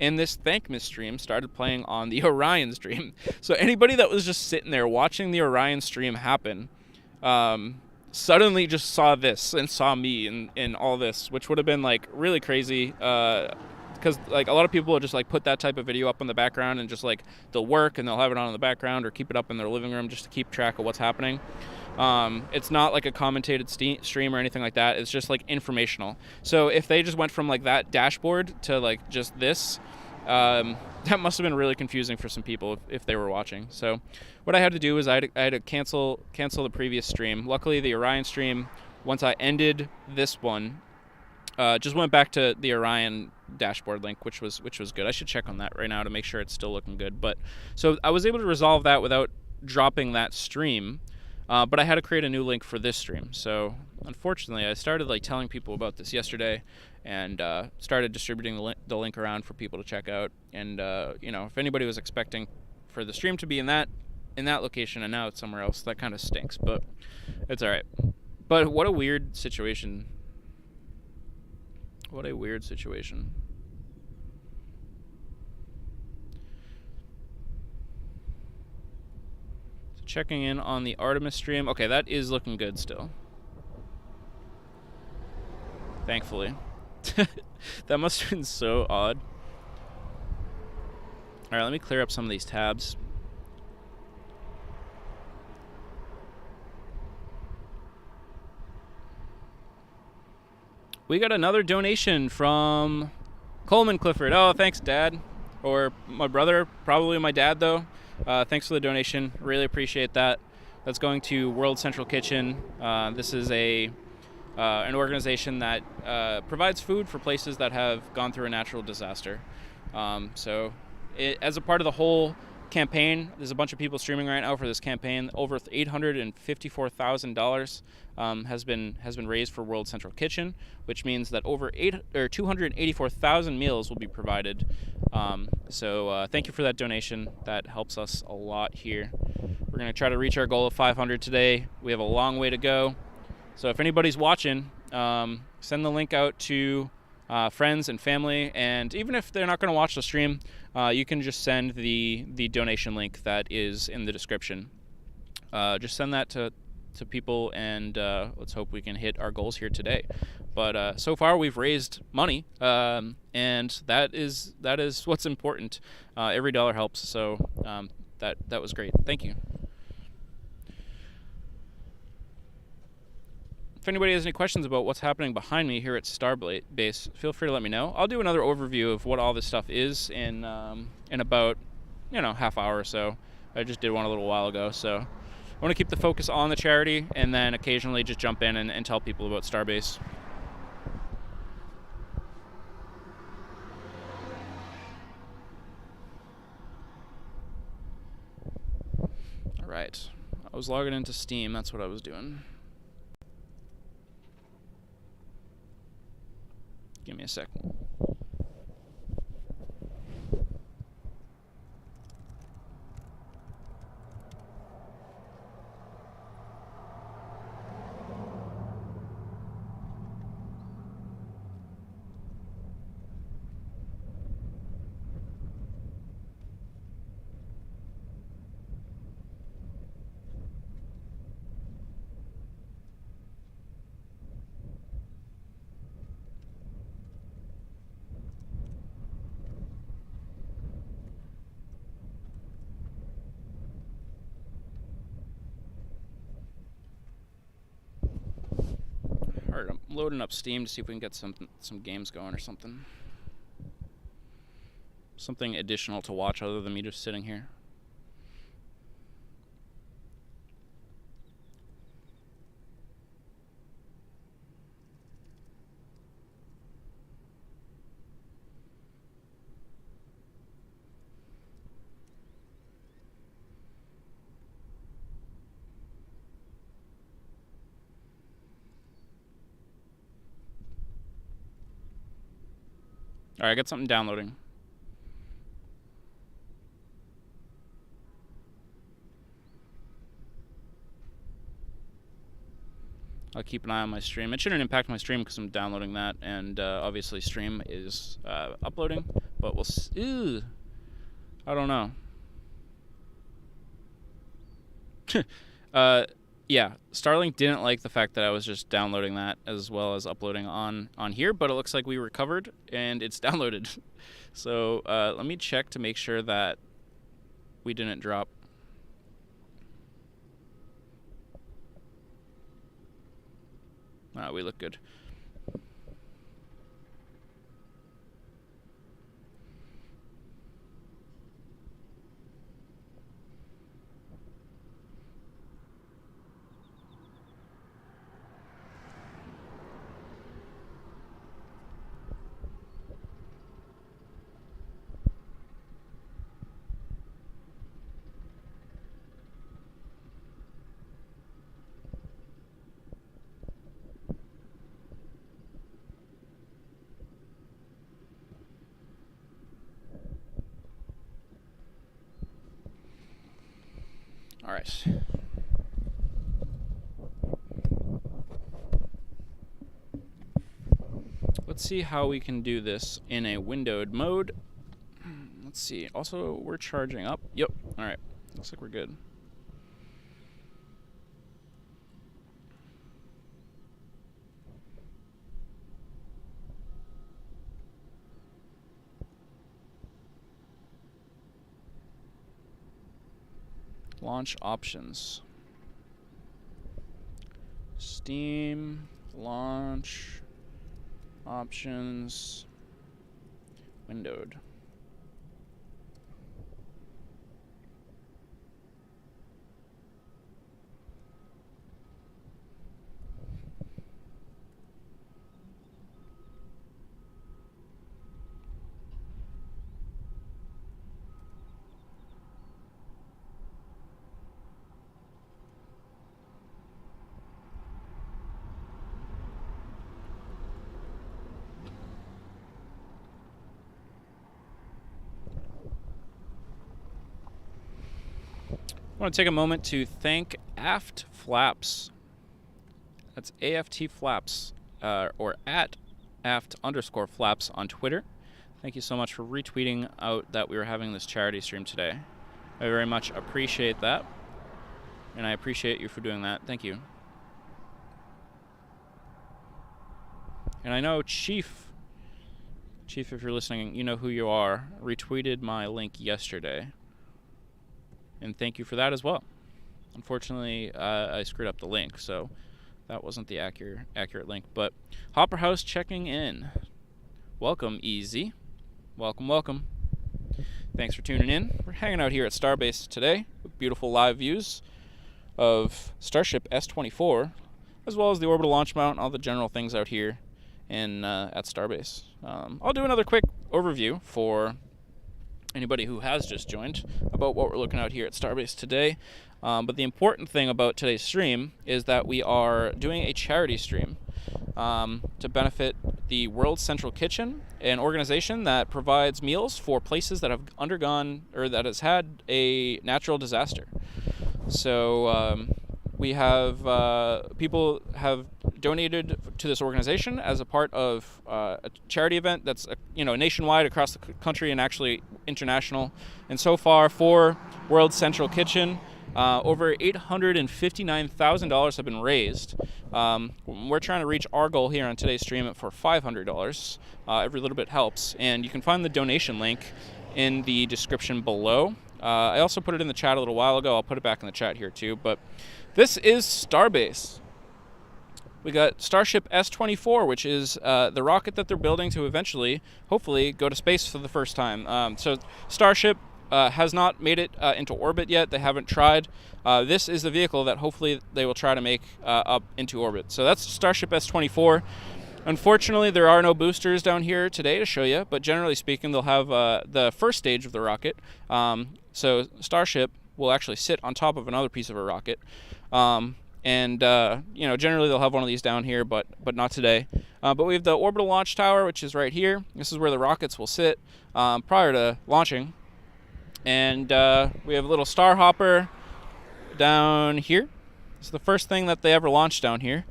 S1: and this Thankmas stream started playing on the Orion stream. So anybody that was just sitting there watching the Orion stream happen suddenly just saw this and saw me in all this, which would have been like really crazy, because like a lot of people will just like put that type of video up in the background and just like they'll work and they'll have it on in the background or keep it up in their living room just to keep track of what's happening. It's not like a commentated stream or anything like that. It's just like informational. So if they just went from like that dashboard to like just this, that must have been really confusing for some people if they were watching. So what I had to do is I had to cancel the previous stream. Luckily, the Orion stream, once I ended this one, just went back to the Orion dashboard link, which was good. I should check on that right now to make sure it's still looking good. But so I was able to resolve that without dropping that stream. But I had to create a new link for this stream. So unfortunately, I started like telling people about this yesterday, and started distributing the link around for people to check out. And if anybody was expecting for the stream to be in that location and now it's somewhere else, that kind of stinks. But it's all right. But what a weird situation. What a weird situation. Checking in on the Artemis stream. Okay, that is looking good still. Thankfully. That must have been so odd. Alright, let me clear up some of these tabs. We got another donation from Coleman Clifford. Oh, thanks, Dad. Or my brother, probably my dad, though. Thanks for the donation. Really appreciate that. That's going to World Central Kitchen. This is an organization that provides food for places that have gone through a natural disaster. As a part of the whole campaign, there's a bunch of people streaming right now for this campaign. Over $854,000 has been raised for World Central Kitchen, which means that over 284,000 meals will be provided. Thank you for that donation. That helps us a lot here. We're going to try to reach our goal of 500 today. We have a long way to go. So if anybody's watching, send the link out to friends and family, and even if they're not going to watch the stream, you can just send the donation link that is in the description. Just send that to people, and let's hope we can hit our goals here today. But so far we've raised money, and that is what's important. Every dollar helps, so that was great. Thank you. If anybody has any questions about what's happening behind me here at Starbase, feel free to let me know. I'll do another overview of what all this stuff is in about half hour or so. I just did one a little while ago, so I want to keep the focus on the charity and then occasionally just jump in and tell people about Starbase. All right, I was logging into Steam. That's what I was doing. Give me a second. Alright, I'm loading up Steam to see if we can get some games going or something. Something additional to watch other than me just sitting here. All right, I got something downloading. I'll keep an eye on my stream. It shouldn't impact my stream because I'm downloading that, and obviously stream is uploading, but we'll see. I don't know. Yeah, Starlink didn't like the fact that I was just downloading that as well as uploading on here, but it looks like we recovered and it's downloaded. So let me check to make sure that we didn't drop. We look good. All right. Let's see how we can do this in a windowed mode. Let's see. Also, we're charging up. Yep. All right. Looks like we're good. Launch options. Steam, launch, options, windowed. I want to take a moment to thank Aft Flaps. That's AFT Flaps, or at @aft_flaps on Twitter. Thank you so much for retweeting out that we were having this charity stream today. I very much appreciate that, and I appreciate you for doing that. Thank you. And I know Chief, if you're listening, you know who you are, retweeted my link yesterday. And thank you for that as well. Unfortunately, I screwed up the link, so that wasn't the accurate link. But Hopper House checking in. Welcome, Easy. Welcome. Thanks for tuning in. We're hanging out here at Starbase today with beautiful live views of Starship S-24, as well as the orbital launch mount and all the general things out here at Starbase. I'll do another quick overview for anybody who has just joined about what we're looking at here at Starbase today. But the important thing about today's stream is that we are doing a charity stream to benefit the World Central Kitchen, an organization that provides meals for places that have undergone or that has had a natural disaster. So we have people have donated to this organization as a part of a charity event that's nationwide across the country and actually international. And so far for World Central Kitchen, over $859,000 have been raised. We're trying to reach our goal here on today's stream for $500. Every little bit helps, and you can find the donation link in the description below. I also put it in the chat a little while ago. I'll put it back in the chat here too. But this is Starbase. We got Starship S-24, which is the rocket that they're building to eventually, hopefully, go to space for the first time. So Starship has not made it into orbit yet. They haven't tried. This is the vehicle that hopefully they will try to make up into orbit. So that's Starship S-24. Unfortunately, there are no boosters down here today to show you, but generally speaking, they'll have the first stage of the rocket. So Starship will actually sit on top of another piece of a rocket. And generally they'll have one of these down here, but not today. But we have the orbital launch tower, which is right here. This is where the rockets will sit prior to launching. And we have a little star hopper down here. It's the first thing that they ever launched down here.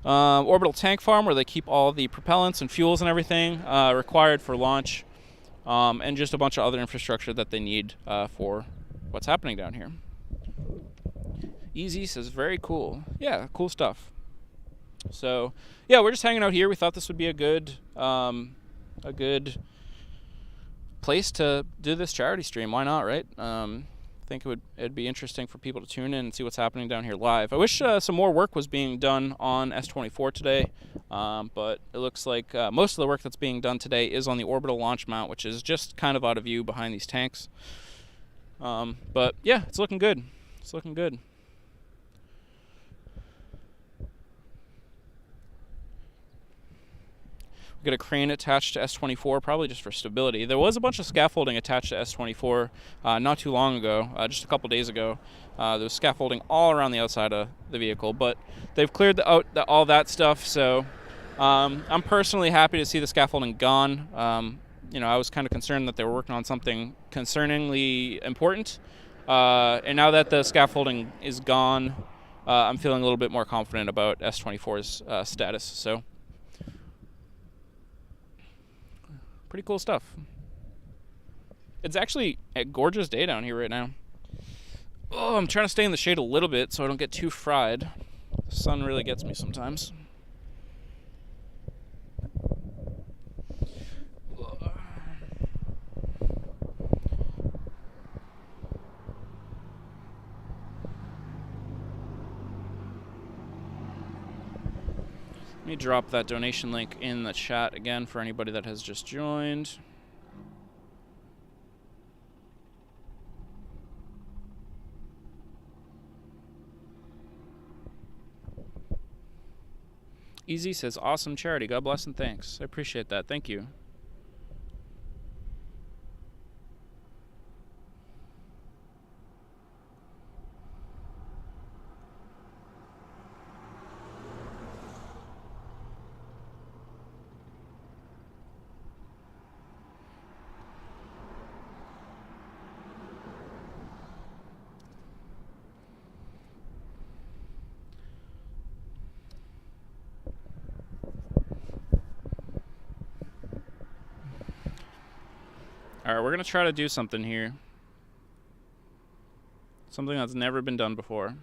S1: Orbital tank farm, where they keep all the propellants and fuels and everything required for launch, and just a bunch of other infrastructure that they need for what's happening down here. Easy says very cool. Yeah, cool stuff. So yeah, we're just hanging out here. We thought this would be a good place to do this charity stream. Why not, right? I think it'd be interesting for people to tune in and see what's happening down here live. I wish some more work was being done on S24 today, but it looks like most of the work that's being done today is on the orbital launch mount, which is just kind of out of view behind these tanks. But yeah, it's looking good. It's looking good. Get a crane attached to S24, probably just for stability. There was a bunch of scaffolding attached to S24 not too long ago, just a couple days ago. There was scaffolding all around the outside of the vehicle, but they've cleared out all that stuff, so I'm personally happy to see the scaffolding gone. I was kind of concerned that they were working on something concerningly important, and now that the scaffolding is gone, I'm feeling a little bit more confident about S24's status, so pretty cool stuff. It's actually a gorgeous day down here right now. Oh, I'm trying to stay in the shade a little bit so I don't get too fried. The sun really gets me sometimes. Let me drop that donation link in the chat again for anybody that has just joined. Easy says, awesome charity. God bless and thanks. I appreciate that. Thank you. Alright, we're going to try to do something here. Something that's never been done before.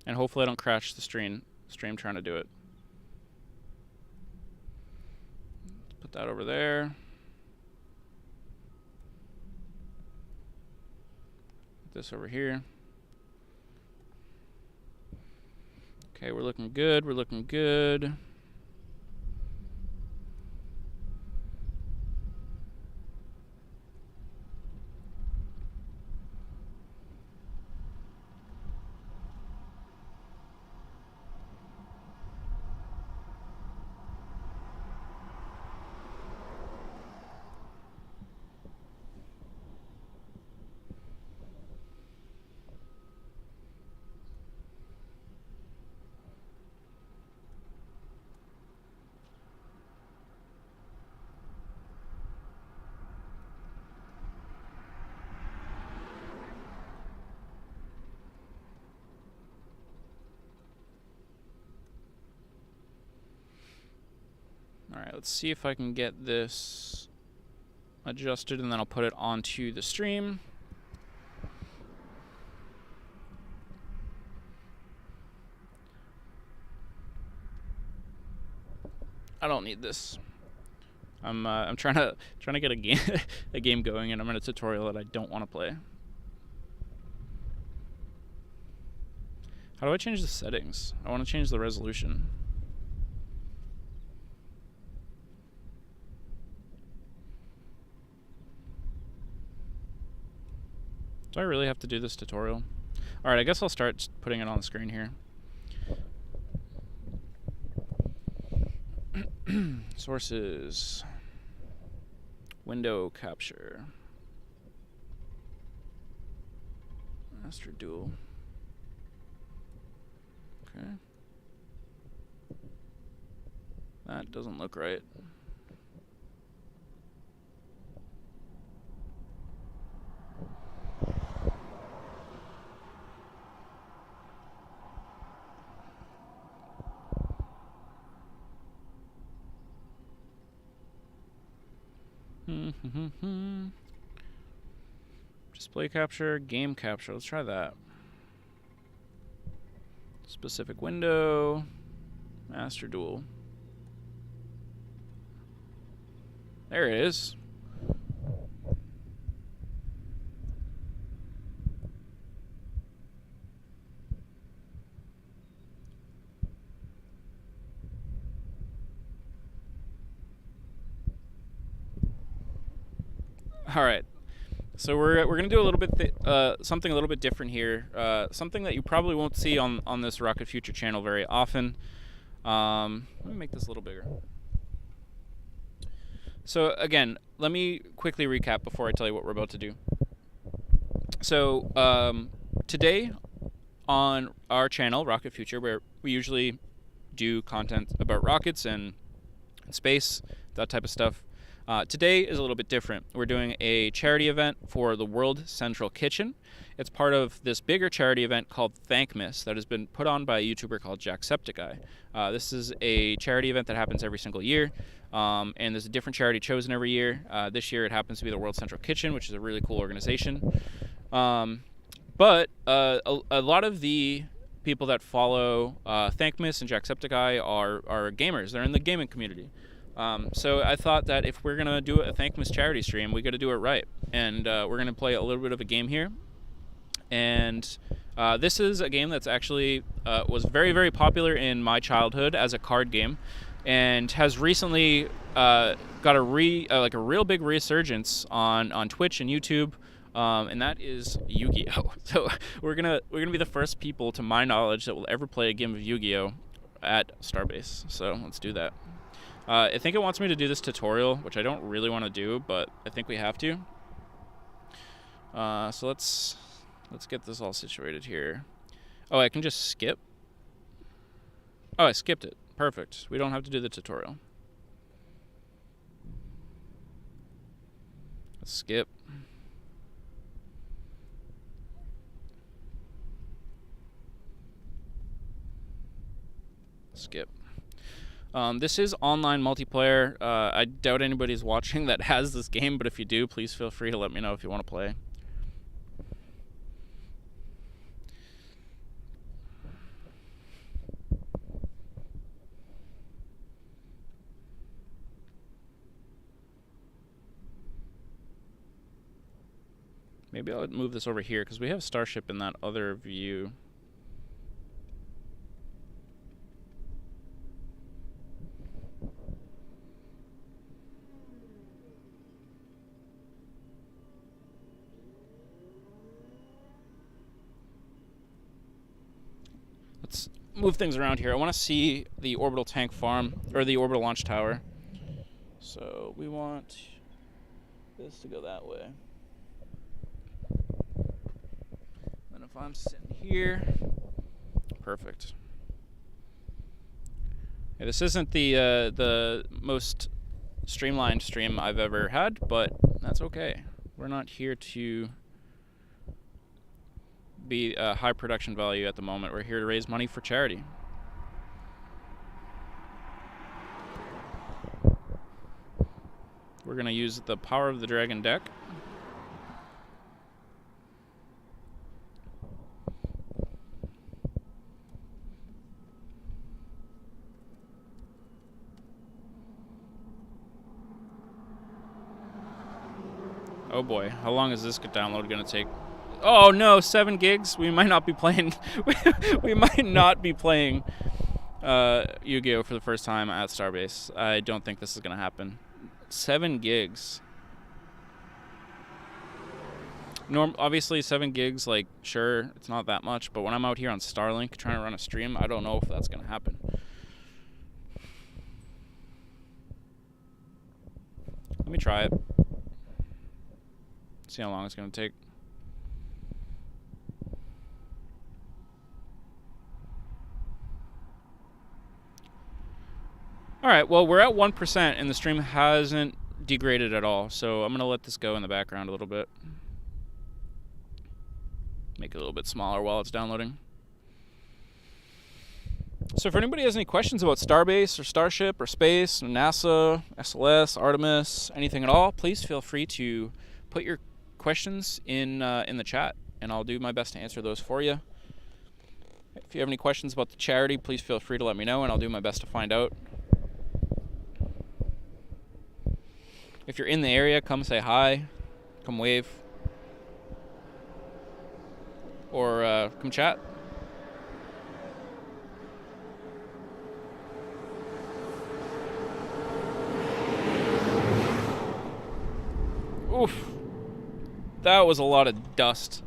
S1: And hopefully I don't crash the stream trying to do it. Let's put that over there. Put this over here. Okay, we're looking good. We're looking good. Alright, let's see if I can get this adjusted and then I'll put it onto the stream. I don't need this. I'm trying to get a game going, and I'm in a tutorial that I don't want to play. How do I change the settings? I want to change the resolution. Do I really have to do this tutorial? Alright, I guess I'll start putting it on the screen here. Sources. Window capture. Master duel. Okay. That doesn't look right. Display capture, game capture. Let's try that. Specific window, master duel. There it is. All right. So we're gonna do a little bit something a little bit different here. Something that you probably won't see on this Rocket Future channel very often. Let me make this a little bigger. So again, let me quickly recap before I tell you what we're about to do. So today on our channel, Rocket Future, where we usually do content about rockets and space, that type of stuff. Today is a little bit different. We're doing a charity event for the World Central Kitchen. It's part of this bigger charity event called Thankmas that has been put on by a YouTuber called Jacksepticeye. This is a charity event that happens every single year, and there's a different charity chosen every year. This year it happens to be the World Central Kitchen, which is a really cool organization. But a lot of the people that follow Thankmas and Jacksepticeye are gamers. They're in the gaming community. So I thought that if we're gonna do a Thankmas charity stream, we got to do it right, and we're gonna play a little bit of a game here. And this is a game that's actually was very, very popular in my childhood as a card game, and has recently got a real big resurgence on Twitch and YouTube, and that is Yu-Gi-Oh. So we're gonna be the first people, to my knowledge, that will ever play a game of Yu-Gi-Oh at Starbase. So let's do that. I think it wants me to do this tutorial, which I don't really want to do, but I think we have to. So let's get this all situated here. Oh, I can just skip? Oh, I skipped it. Perfect. We don't have to do the tutorial. Let's skip. Skip. This is online multiplayer. I doubt anybody's watching that has this game, but if you do, please feel free to let me know if you want to play. Maybe I'll move this over here because we have Starship in that other view. Let's move things around here. I want to see the orbital tank farm, or the orbital launch tower. So we want this to go that way. Then if I'm sitting here, perfect. Yeah, this isn't the most streamlined stream I've ever had, but that's okay. We're not here to be a high production value at the moment. We're here to raise money for charity. We're going to use the Power of the Dragon deck. Oh boy, how long is this download going to take? Oh no, 7 gigs? We might not be playing we might not be playing Yu-Gi-Oh for the first time at Starbase. I don't think this is going to happen. 7 gigs. Obviously 7 gigs, like, sure, it's not that much, but when I'm out here on Starlink trying to run a stream, I don't know if that's going to happen. Let me try it. See how long it's going to take. All right, well, we're at 1%, and the stream hasn't degraded at all, so I'm going to let this go in the background a little bit. Make it a little bit smaller while it's downloading. So if anybody has any questions about Starbase or Starship or space, NASA, SLS, Artemis, anything at all, please feel free to put your questions in the chat, and I'll do my best to answer those for you. If you have any questions about the charity, please feel free to let me know, and I'll do my best to find out. If you're in the area, come say hi, come wave, or come chat. Oof, that was a lot of dust.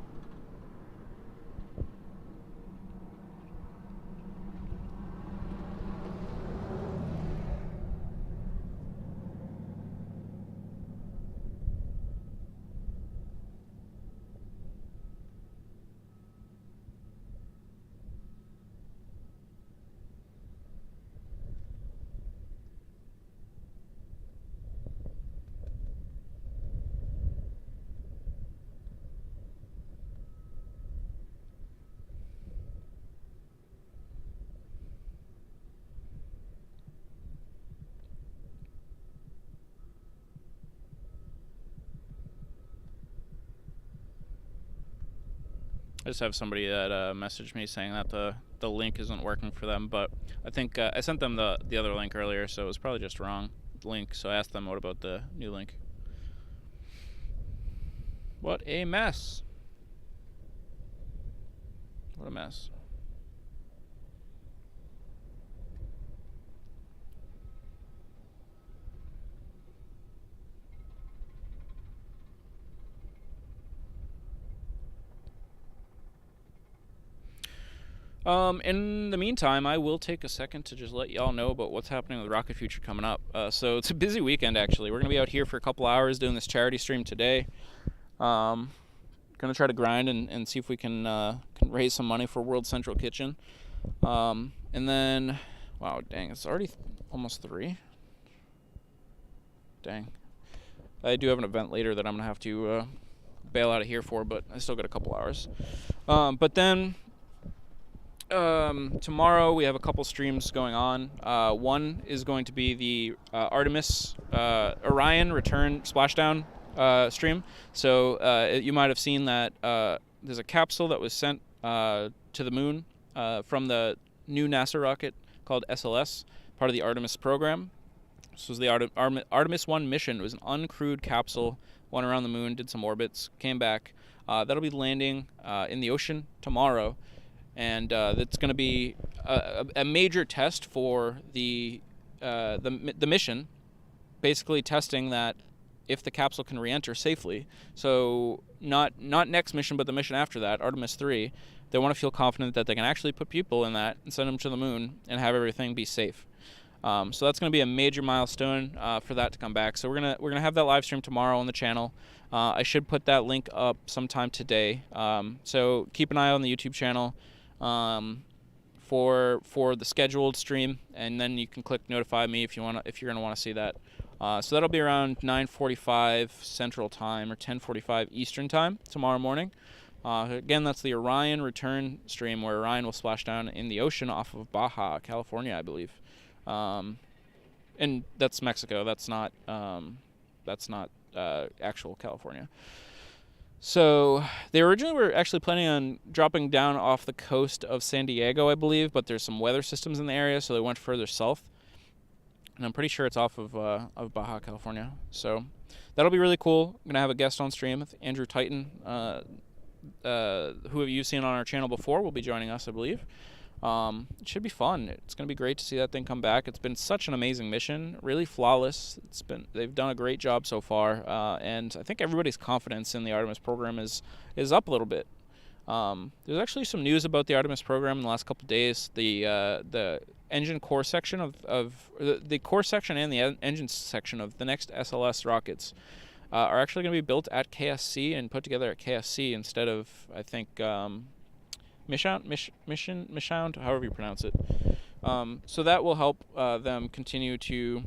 S1: I just have somebody that messaged me saying that the link isn't working for them, but I think I sent them the other link earlier, so it was probably just wrong link. So I asked them, what about the new link? What a mess. What a mess. In the meantime, I will take a second to just let y'all know about what's happening with Rocket Future coming up. So it's a busy weekend, actually. We're going to be out here for a couple hours doing this charity stream today. Going to try to grind and see if we can raise some money for World Central Kitchen. And then, wow, dang, it's already almost 3. Dang. I do have an event later that I'm going to have to bail out of here for, but I still got a couple hours. But then tomorrow we have a couple streams going on. One is going to be the Artemis Orion return splashdown stream. So you might have seen that there's a capsule that was sent to the moon from the new NASA rocket called SLS, part of the Artemis program. This was the Artemis 1 mission. It was an uncrewed capsule, went around the moon, did some orbits, came back. That'll be landing in the ocean tomorrow. And it's going to be a major test for the mission, basically testing that if the capsule can re-enter safely. So not next mission, but the mission after that, Artemis 3, they want to feel confident that they can actually put people in that and send them to the moon and have everything be safe. So that's going to be a major milestone for that to come back. So we're gonna have that live stream tomorrow on the channel. I should put that link up sometime today. So keep an eye on the YouTube channel for the scheduled stream, and then you can click notify me if you're gonna want to see that. So that'll be around 9:45 Central Time or 10:45 Eastern Time tomorrow morning. Again, that's the Orion return stream where Orion will splash down in the ocean off of Baja, California, I believe. And that's Mexico. That's not actual California. So they originally were actually planning on dropping down off the coast of San Diego, I believe, but there's some weather systems in the area, so they went further south. And I'm pretty sure it's off of Baja, California. So that'll be really cool. I'm going to have a guest on stream with Andrew Titan, who you've seen on our channel before, will be joining us, I believe. It should be fun. It's going to be great to see that thing come back. It's been such an amazing mission, really flawless. They've done a great job so far, and I think everybody's confidence in the Artemis program is up a little bit. There's actually some news about the Artemis program in the last couple of days. The engine core section of the core section and the engine section of the next SLS rockets are actually going to be built at KSC and put together at KSC instead of, I think, Mission, however you pronounce it. So that will help them continue to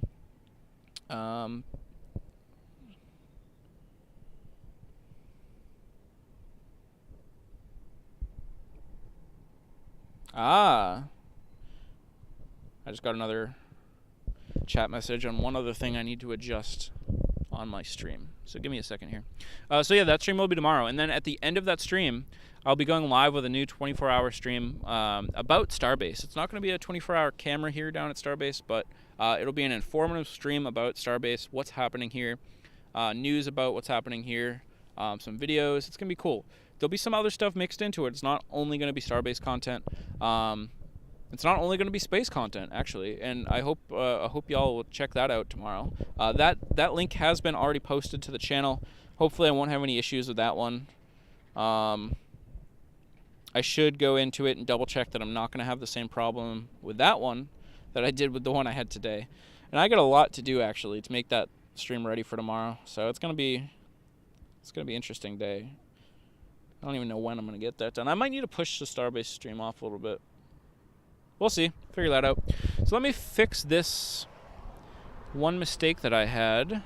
S1: I just got another chat message on one other thing I need to adjust on my stream. So give me a second here. So yeah, that stream will be tomorrow. And then at the end of that stream, I'll be going live with a new 24-hour stream about Starbase. It's not going to be a 24-hour camera here down at Starbase, but it'll be an informative stream about Starbase, what's happening here, news about what's happening here, some videos. It's going to be cool. There'll be some other stuff mixed into it. It's not only going to be Starbase content. It's not only going to be space content, actually, and I hope y'all will check that out tomorrow. That link has been already posted to the channel. Hopefully, I won't have any issues with that one. I should go into it and double check that I'm not going to have the same problem with that one that I did with the one I had today. And I got a lot to do actually to make that stream ready for tomorrow. So it's gonna be an interesting day. I don't even know when I'm gonna get that done. I might need to push the Starbase stream off a little bit. We'll see. Figure that out. So let me fix this one mistake that I had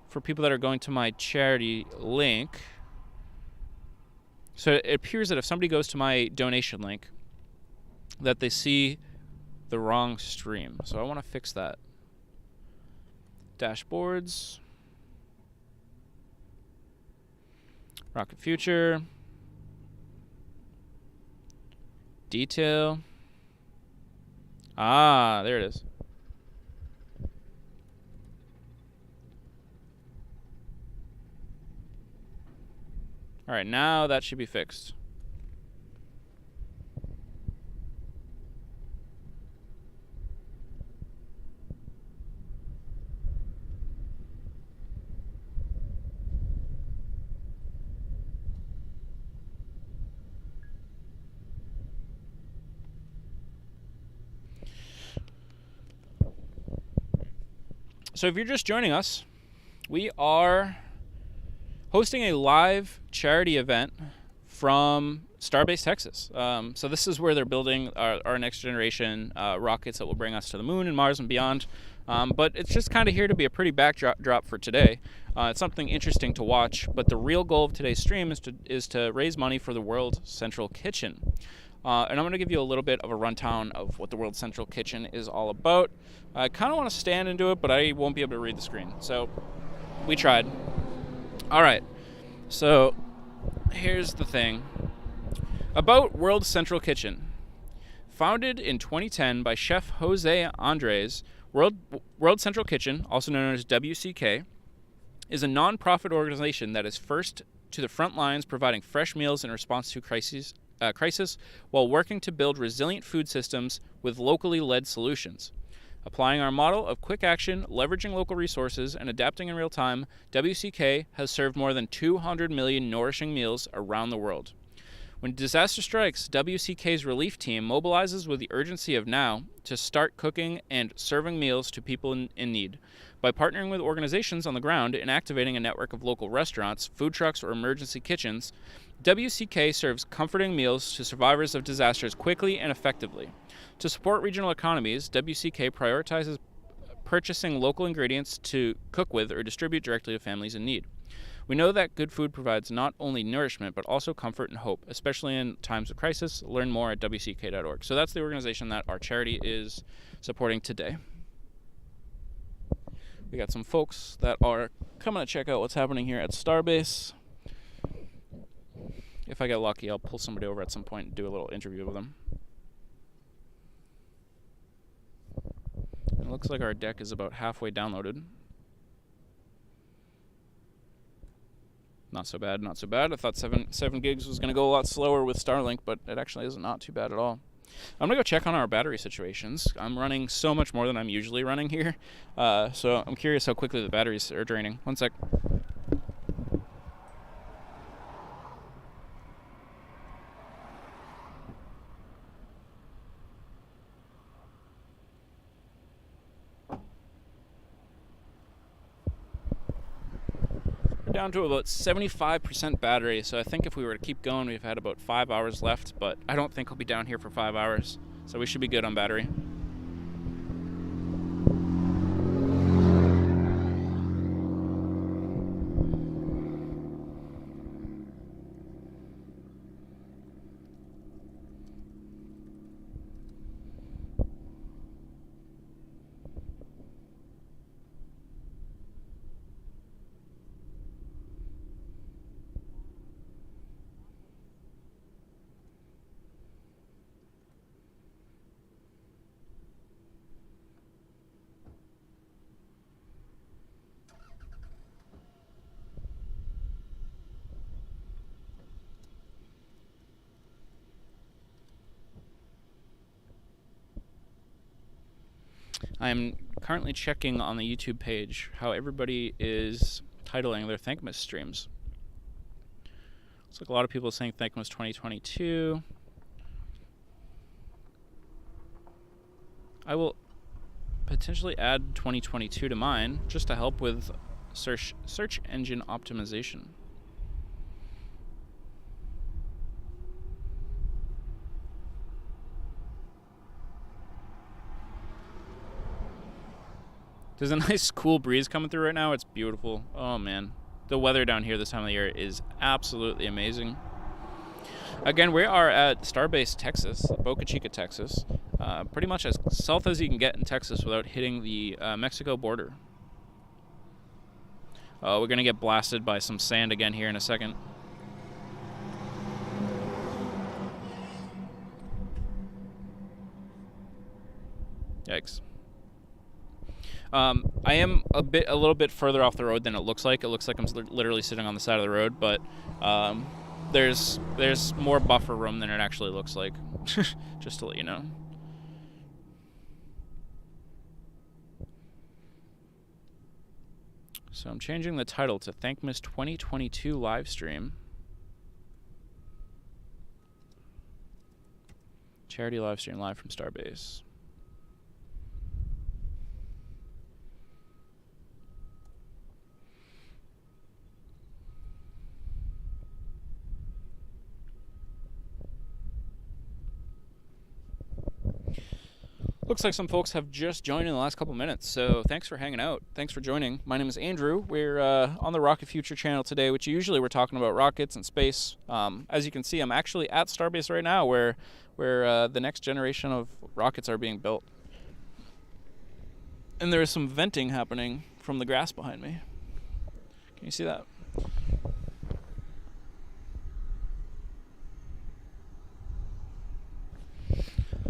S1: for people that are going to my charity link. So it appears that if somebody goes to my donation link, that they see the wrong stream. So I want to fix that. Dashboards. Rocket Future. Detail. Ah, there it is. All right, now that should be fixed. So if you're just joining us, we are hosting a live charity event from Starbase, Texas. So this is where they're building our next generation rockets that will bring us to the moon and Mars and beyond. But it's just kind of here to be a pretty backdrop for today. It's something interesting to watch, but the real goal of today's stream is to raise money for the World Central Kitchen. And I'm going to give you a little bit of a rundown of what the World Central Kitchen is all about. I kind of want to stand and do it, but I won't be able to read the screen. So we tried. All right. So here's the thing. About World Central Kitchen. Founded in 2010 by Chef José Andrés, World Central Kitchen, also known as WCK, is a non-profit organization that is first to the front lines providing fresh meals in response to crisis while working to build resilient food systems with locally led solutions. Applying our model of quick action, leveraging local resources, and adapting in real time, WCK has served more than 200 million nourishing meals around the world. When disaster strikes, WCK's relief team mobilizes with the urgency of now to start cooking and serving meals to people in need. By partnering with organizations on the ground and activating a network of local restaurants, food trucks, or emergency kitchens, WCK serves comforting meals to survivors of disasters quickly and effectively. To support regional economies, WCK prioritizes purchasing local ingredients to cook with or distribute directly to families in need. We know that good food provides not only nourishment, but also comfort and hope, especially in times of crisis. Learn more at WCK.org. So that's the organization that our charity is supporting today. We got some folks that are coming to check out what's happening here at Starbase. If I get lucky, I'll pull somebody over at some point and do a little interview with them. And it looks like our deck is about halfway downloaded. Not so bad, not so bad. I thought 7 gigs was going to go a lot slower with Starlink, but it actually is not too bad at all. I'm going to go check on our battery situations. I'm running so much more than I'm usually running here, so I'm curious how quickly the batteries are draining. One sec. Down to about 75% battery, so I think if we were to keep going, we've had about 5 hours left, but I don't think I'll be down here for 5 hours. So we should be good on battery. I am currently checking on the YouTube page how everybody is titling their Thankmas streams. Looks like a lot of people are saying Thankmas 2022. I will potentially add 2022 to mine just to help with search engine optimization. There's a nice cool breeze coming through right now. It's beautiful. Oh man, the weather down here this time of the year is absolutely amazing. Again, we are at Starbase, Texas, Boca Chica, Texas. Pretty much as south as you can get in Texas without hitting the Mexico border. We're gonna get blasted by some sand again here in a second. Yikes. I am a little bit further off the road than it looks like. It looks like I'm literally sitting on the side of the road, but there's more buffer room than it actually looks like. Just to let you know. So I'm changing the title to Thankmas 2022 live stream. Charity live stream live from Starbase. Looks like some folks have just joined in the last couple minutes, so thanks for hanging out. Thanks for joining. My name is Andrew. We're on the Rocket Future channel today, which usually we're talking about rockets and space. As you can see, I'm actually at Starbase right now, where the next generation of rockets are being built. And there is some venting happening from the grass behind me. Can you see that?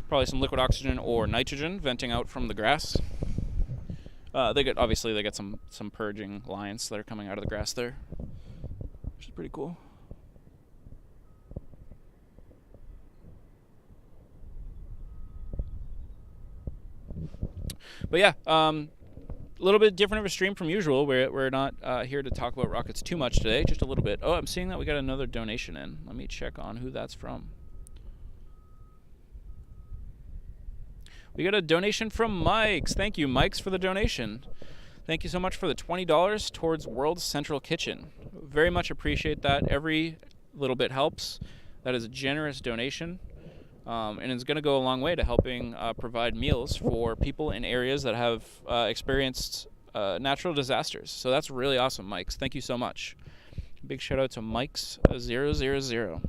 S1: Probably some liquid oxygen or nitrogen venting out from the grass. They get some purging lines that are coming out of the grass there, which is pretty cool. But yeah, a little bit different of a stream from usual. We're not here to talk about rockets too much today, just a little bit. Oh, I'm seeing that we got another donation in. Let me check on who that's from. We got a donation from Mike's. Thank you, Mike's, for the donation. Thank you so much for the $20 towards World Central Kitchen. Very much appreciate that. Every little bit helps. That is a generous donation, and it's going to go a long way to helping provide meals for people in areas that have experienced natural disasters. So that's really awesome, Mike's. Thank you so much. Big shout out to Mike's 000.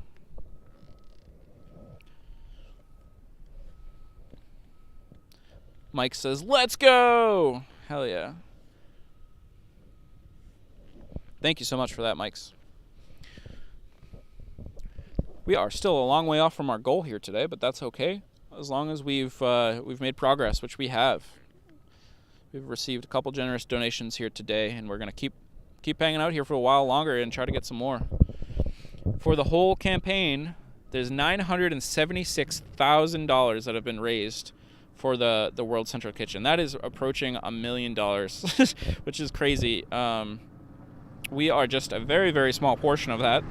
S1: Mike says, "Let's go!" Hell yeah. Thank you so much for that, Mike's. We are still a long way off from our goal here today, but that's okay. As long as we've made progress, which we have. We've received a couple generous donations here today, and we're going to keep hanging out here for a while longer and try to get some more. For the whole campaign, there's $976,000 that have been raised for the World Central Kitchen. That is approaching $1 million, which is crazy. We are just a very, very small portion of that,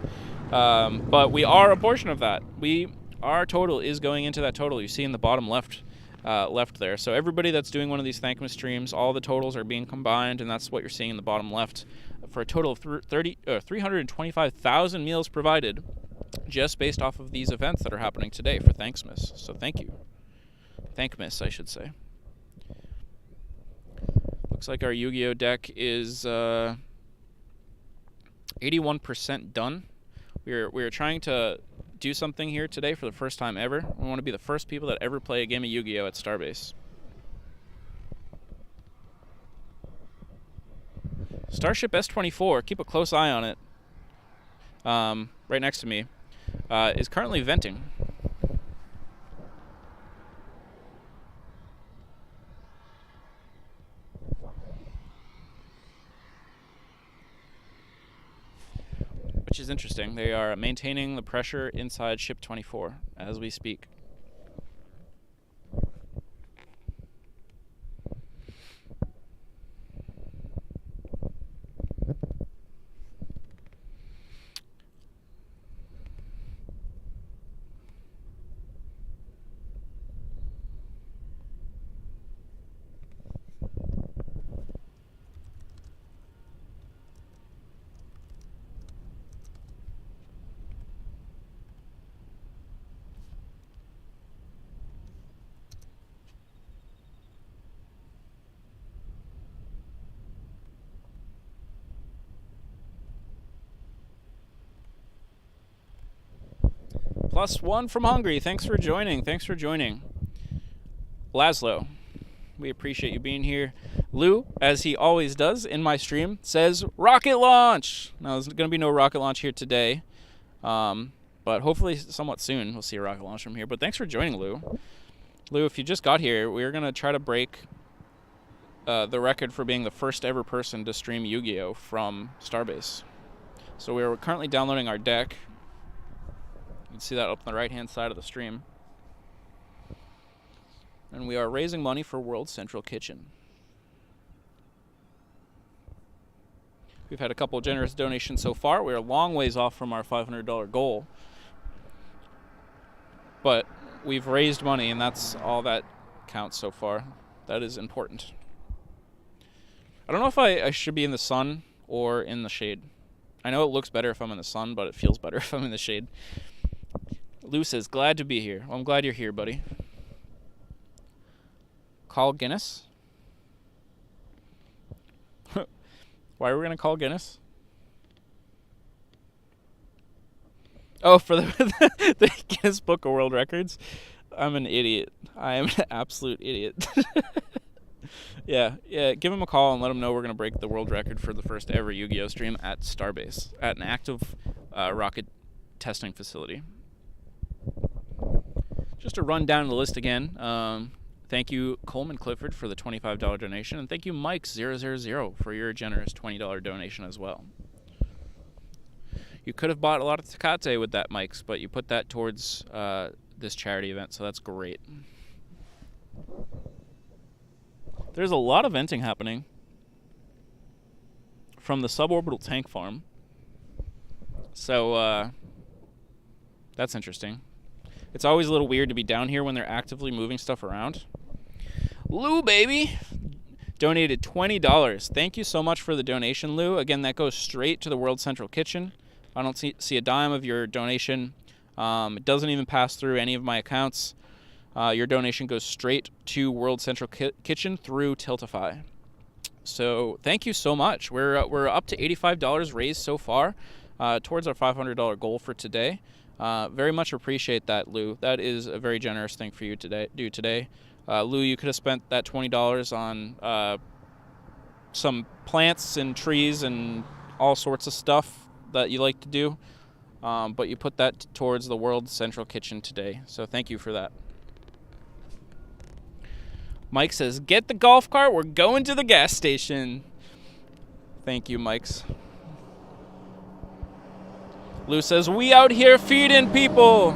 S1: but we are a portion of that. Our total is going into that total you see in the bottom left there. So everybody that's doing one of these Thankmas streams, all the totals are being combined, and that's what you're seeing in the bottom left, for a total of 325,000 meals provided, just based off of these events that are happening today for Thankmas. So thank you. Thankmas, I should say. Looks like our Yu-Gi-Oh deck is 81% done. We're trying to do something here today for the first time ever. We want to be the first people that ever play a game of Yu-Gi-Oh at Starbase. Starship S-24, keep a close eye on it. Right next to me, is currently venting. Which is interesting. They are maintaining the pressure inside Ship 24 as we speak. +1 from Hungary. Thanks for joining. Laszlo, we appreciate you being here. Lou, as he always does in my stream, says rocket launch. Now, there's going to be no rocket launch here today, but hopefully somewhat soon we'll see a rocket launch from here. But thanks for joining, Lou. Lou, if you just got here, we're going to try to break the record for being the first ever person to stream Yu-Gi-Oh from Starbase. So we're currently downloading our deck. You can see that up on the right-hand side of the stream. And we are raising money for World Central Kitchen. We've had a couple of generous donations so far. We're a long ways off from our $500 goal. But we've raised money, and that's all that counts so far. That is important. I don't know if I should be in the sun or in the shade. I know it looks better if I'm in the sun, but it feels better if I'm in the shade. Lou says, glad to be here. Well, I'm glad you're here, buddy. Call Guinness? Why are we going to call Guinness? Oh, for the Guinness Book of World Records? I'm an idiot. I am an absolute idiot. Yeah, give him a call and let him know we're going to break the world record for the first ever Yu-Gi-Oh stream at Starbase, at an active rocket testing facility. Just to run down the list again, thank you, Coleman Clifford, for the $25 donation, and thank you, Mike000, for your generous $20 donation as well. You could have bought a lot of Tecate with that, Mike's, but you put that towards this charity event, so that's great. There's a lot of venting happening from the suborbital tank farm, so that's interesting. It's always a little weird to be down here when they're actively moving stuff around. Lou, baby, donated $20. Thank you so much for the donation, Lou. Again, that goes straight to the World Central Kitchen. I don't see a dime of your donation. It doesn't even pass through any of my accounts. Your donation goes straight to World Central Kitchen through Tiltify. So thank you so much. We're up to $85 raised so far towards our $500 goal for today. Very much appreciate that, Lou. That is a very generous thing for you to do today. Lou, you could have spent that $20 on some plants and trees and all sorts of stuff that you like to do, but you put that towards the World Central Kitchen today. So thank you for that. Mike says, get the golf cart, we're going to the gas station. Thank you, Mike's. Lou says, we out here feeding people.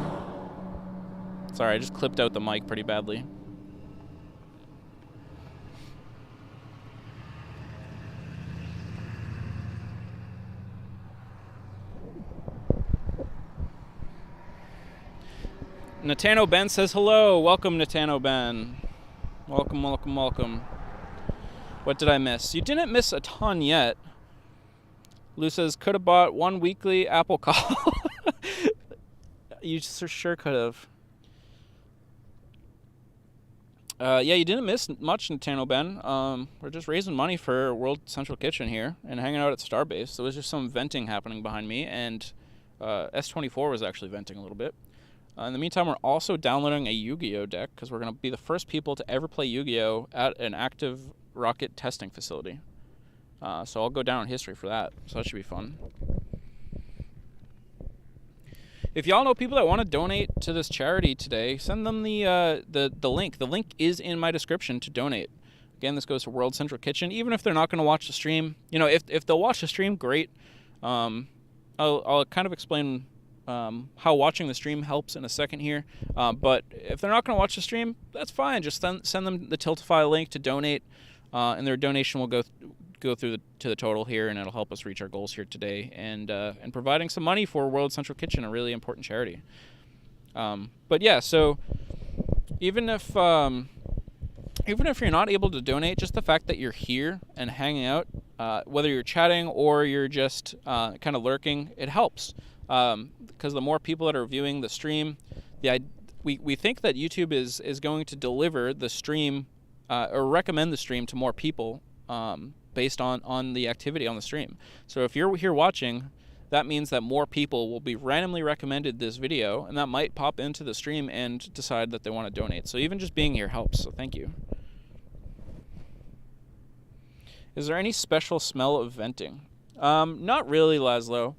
S1: Sorry, I just clipped out the mic pretty badly. Natano Ben says hello. Welcome, Natano Ben. Welcome, welcome, welcome. What did I miss? You didn't miss a ton yet. Lou says, could have bought one weekly Apple call. You sure could have. Yeah, you didn't miss much, Natano Ben. We're just raising money for World Central Kitchen here and hanging out at Starbase. So there was just some venting happening behind me, and S24 was actually venting a little bit. In the meantime, we're also downloading a Yu-Gi-Oh deck because we're going to be the first people to ever play Yu-Gi-Oh at an active rocket testing facility. So I'll go down in history for that. So that should be fun. If y'all know people that want to donate to this charity today, send them the link. The link is in my description to donate. Again, this goes to World Central Kitchen. Even if they're not going to watch the stream, if they'll watch the stream, great. I'll kind of explain how watching the stream helps in a second here. But if they're not going to watch the stream, that's fine. Just send them the Tiltify link to donate, and their donation will go through to the total here, and it'll help us reach our goals here today, and providing some money for World Central Kitchen, a really important charity. But yeah, so even if you're not able to donate, just the fact that you're here and hanging out, whether you're chatting or you're just kind of lurking, it helps, because the more people that are viewing the stream, we think that YouTube is going to deliver the stream or recommend the stream to more people based on the activity on the stream. So if you're here watching, that means that more people will be randomly recommended this video, and that might pop into the stream and decide that they want to donate. So even just being here helps, so thank you. Is there any special smell of venting? Not really, Laszlo.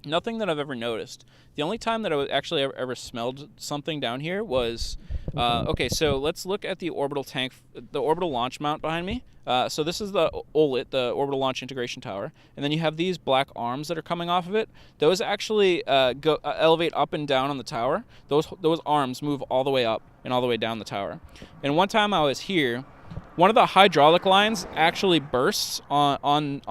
S1: Nothing that I've ever noticed. The only time that I actually ever smelled something down here was, okay, so let's look at the orbital tank, the orbital launch mount behind me. So this is the OLIT, the Orbital Launch Integration Tower, and then you have these black arms that are coming off of it. Those actually elevate up and down on the tower. Those arms move all the way up and all the way down the tower. And one time I was here, one of the hydraulic lines actually bursts on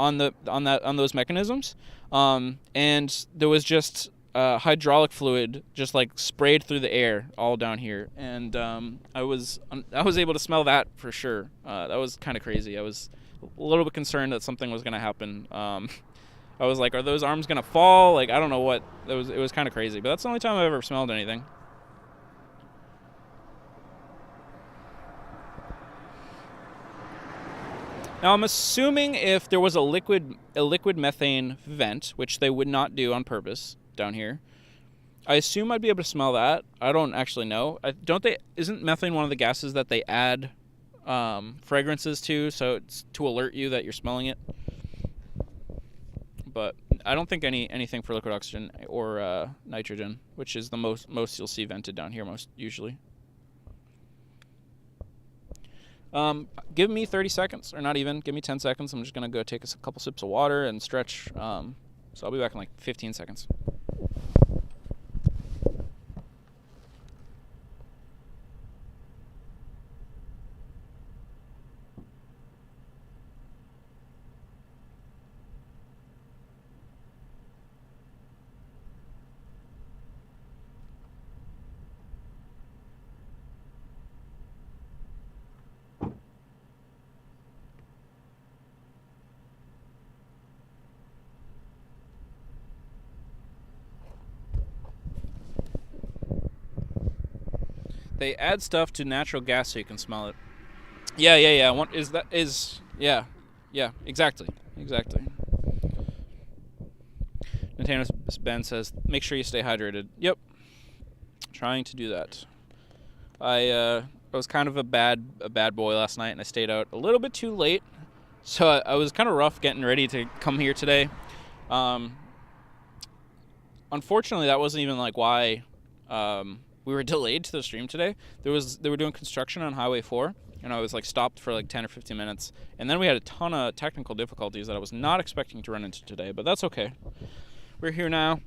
S1: those mechanisms, and there was just hydraulic fluid just like sprayed through the air all down here, and I was able to smell that for sure. That was kind of crazy. I was a little bit concerned that something was going to happen. I was like, are those arms going to fall? Like, I don't know what. It was kind of crazy, but that's the only time I've ever smelled anything. Now, I'm assuming if there was a liquid methane vent, which they would not do on purpose down here, I assume I'd be able to smell that. I don't actually know. Isn't methane one of the gases that they add fragrances to, so it's to alert you that you're smelling it? But I don't think anything for liquid oxygen or nitrogen, which is the most you'll see vented down here most usually. Give me 30 seconds, or not even, give me 10 seconds. I'm just going to go take a couple sips of water and stretch. So I'll be back in like 15 seconds. They add stuff to natural gas so you can smell it. Yeah. Yeah, exactly. Natano Ben says, make sure you stay hydrated. Yep. Trying to do that. I was kind of a bad boy last night, and I stayed out a little bit too late. So I was kind of rough getting ready to come here today. Unfortunately, that wasn't even like why we were delayed to the stream today. They were doing construction on Highway 4, and I was like stopped for like 10 or 15 minutes. And then we had a ton of technical difficulties that I was not expecting to run into today, but that's okay. We're here now,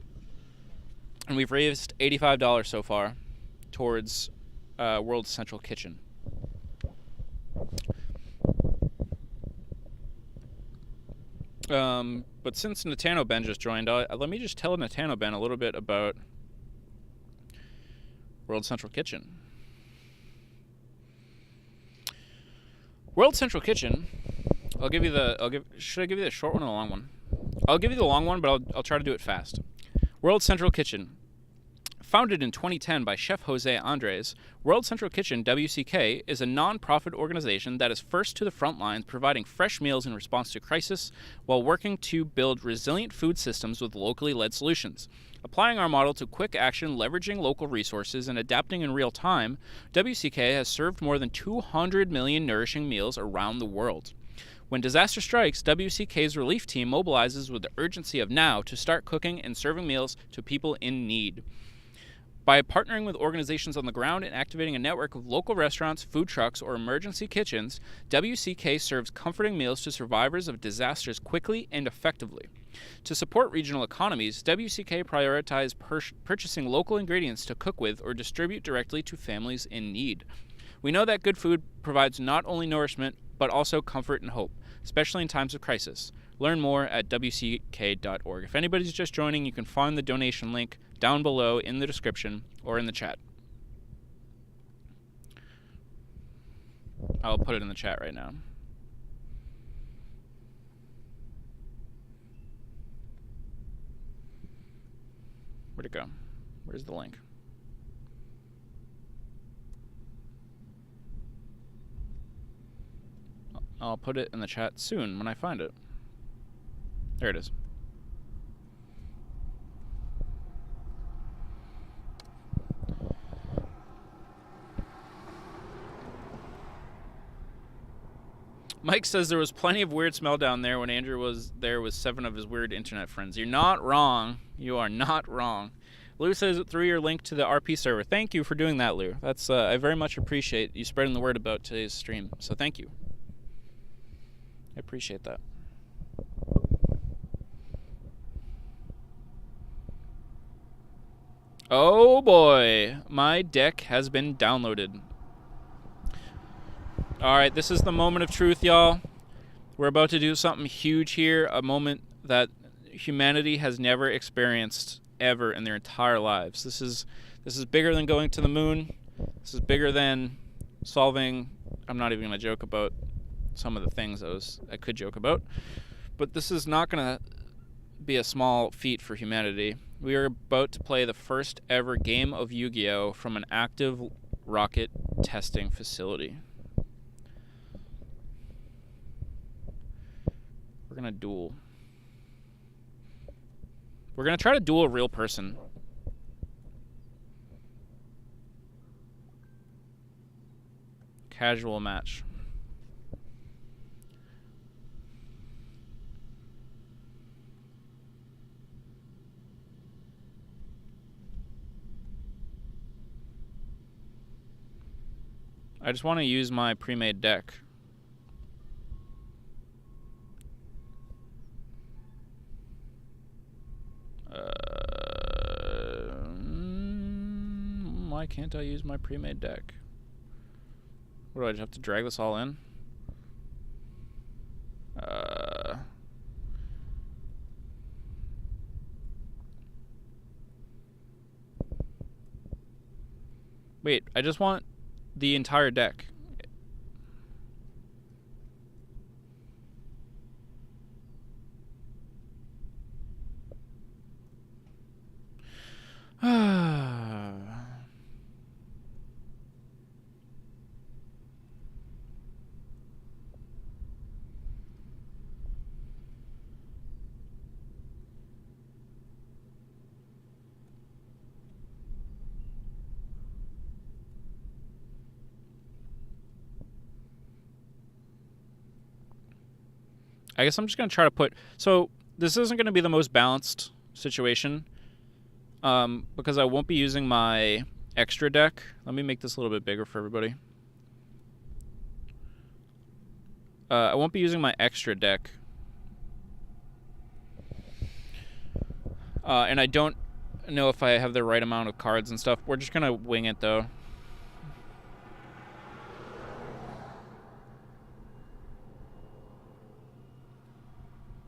S1: and we've raised $85 so far towards World Central Kitchen. But since Natano Ben just joined, let me just tell Natano Ben a little bit about World Central Kitchen. World Central Kitchen. Should I give you the short one or the long one? I'll give you the long one, but I'll try to do it fast. World Central Kitchen. Founded in 2010 by Chef José Andrés, World Central Kitchen WCK is a non-profit organization that is first to the front lines providing fresh meals in response to crisis while working to build resilient food systems with locally led solutions. Applying our model to quick action, leveraging local resources, and adapting in real time, WCK has served more than 200 million nourishing meals around the world. When disaster strikes, WCK's relief team mobilizes with the urgency of now to start cooking and serving meals to people in need. By partnering with organizations on the ground and activating a network of local restaurants, food trucks, or emergency kitchens, WCK serves comforting meals to survivors of disasters quickly and effectively. To support regional economies, WCK prioritizes purchasing local ingredients to cook with or distribute directly to families in need. We know that good food provides not only nourishment, but also comfort and hope, especially in times of crisis. Learn more at wck.org. If anybody's just joining, you can find the donation link down below in the description or in the chat. I'll put it in the chat right now. Where'd it go? Where's the link? I'll put it in the chat soon when I find it. There it is. Mike says there was plenty of weird smell down there when Andrew was there with 7 of his weird internet friends. You're not wrong. You are not wrong. Lou says it through your link to the RP server. Thank you for doing that, Lou. That's I very much appreciate you spreading the word about today's stream. So thank you. I appreciate that. Oh boy, my deck has been downloaded. Alright, this is the moment of truth, y'all. We're about to do something huge here, a moment that humanity has never experienced ever in their entire lives. This is bigger than going to the moon. This is bigger than solving, I'm not even going to joke about some of the things I could joke about, but this is not going to be a small feat for humanity. We are about to play the first ever game of Yu-Gi-Oh! From an active rocket testing facility. We're going to duel. We're going to try to duel a real person. Casual match. I just want to use my pre-made deck. Why can't I use my pre-made deck? What do I just have to drag this all in? Wait, I just want the entire deck. I guess I'm just going to try to put... So, this isn't going to be the most balanced situation. Because I won't be using my extra deck. Let me make this a little bit bigger for everybody. I won't be using my extra deck. And I don't know if I have the right amount of cards and stuff. We're just going to wing it, though.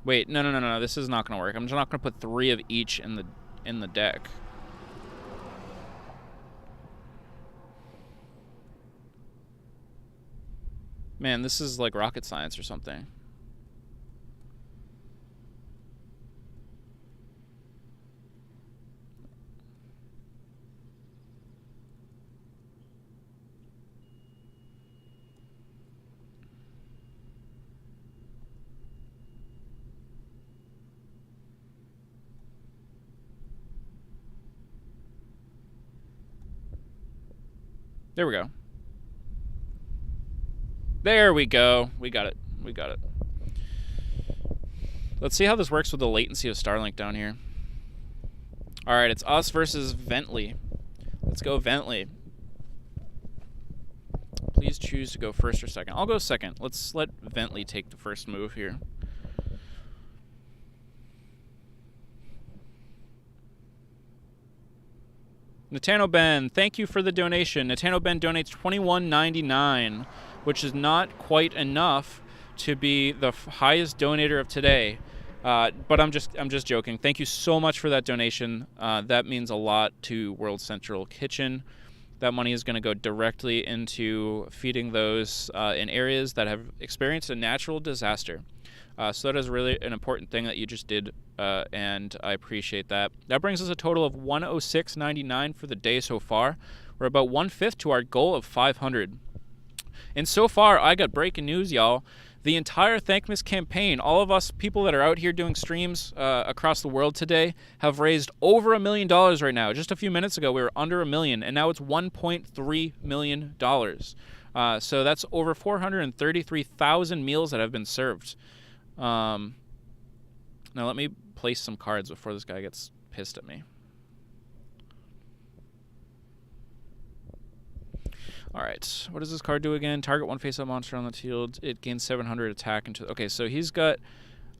S1: Wait, no. This is not going to work. I'm just not going to put 3 of each in the deck. Man, this is like rocket science or something. There we go. There we go. We got it. We got it. Let's see how this works with the latency of Starlink down here. All right, it's us versus Vently. Let's go Vently. Please choose to go first or second. I'll go second. Let's let Vently take the first move here. Natano Ben, thank you for the donation. Natano Ben donates $21.99, which is not quite enough to be the highest donator of today. But I'm just joking. Thank you so much for that donation. That means a lot to World Central Kitchen. That money is going to go directly into feeding those in areas that have experienced a natural disaster. So that is really an important thing that you just did, and I appreciate that. That brings us a total of $106.99 for the day so far. We're about 1/5 to our goal of 500. And so far, I got breaking news, y'all. The entire Thankmas campaign, all of us people that are out here doing streams across the world today, have raised over $1 million right now. Just a few minutes ago, we were under $1 million, and now it's $1.3 million. So that's over 433,000 meals that have been served. Now let me place some cards before this guy gets pissed at me. Alright, what does this card do again? Target one face-up monster on the field. It gains 700 attack. Okay, so he's got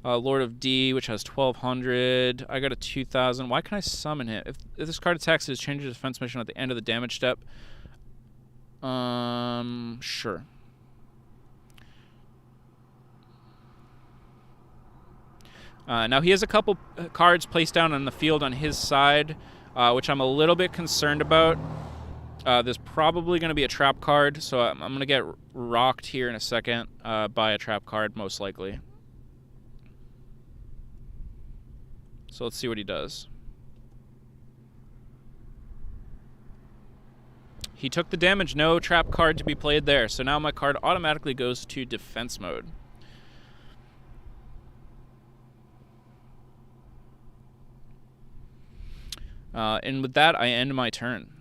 S1: Lord of D, which has 1,200. I got a 2,000. Why can I summon him? If this card attacks, it changes defense mission at the end of the damage step. Sure. Now he has a couple cards placed down on the field on his side, which I'm a little bit concerned about. There's probably going to be a trap card, so I'm going to get rocked here in a second by a trap card, most likely. So let's see what he does. He took the damage, no trap card to be played there, so now my card automatically goes to defense mode. And with that, I end my turn.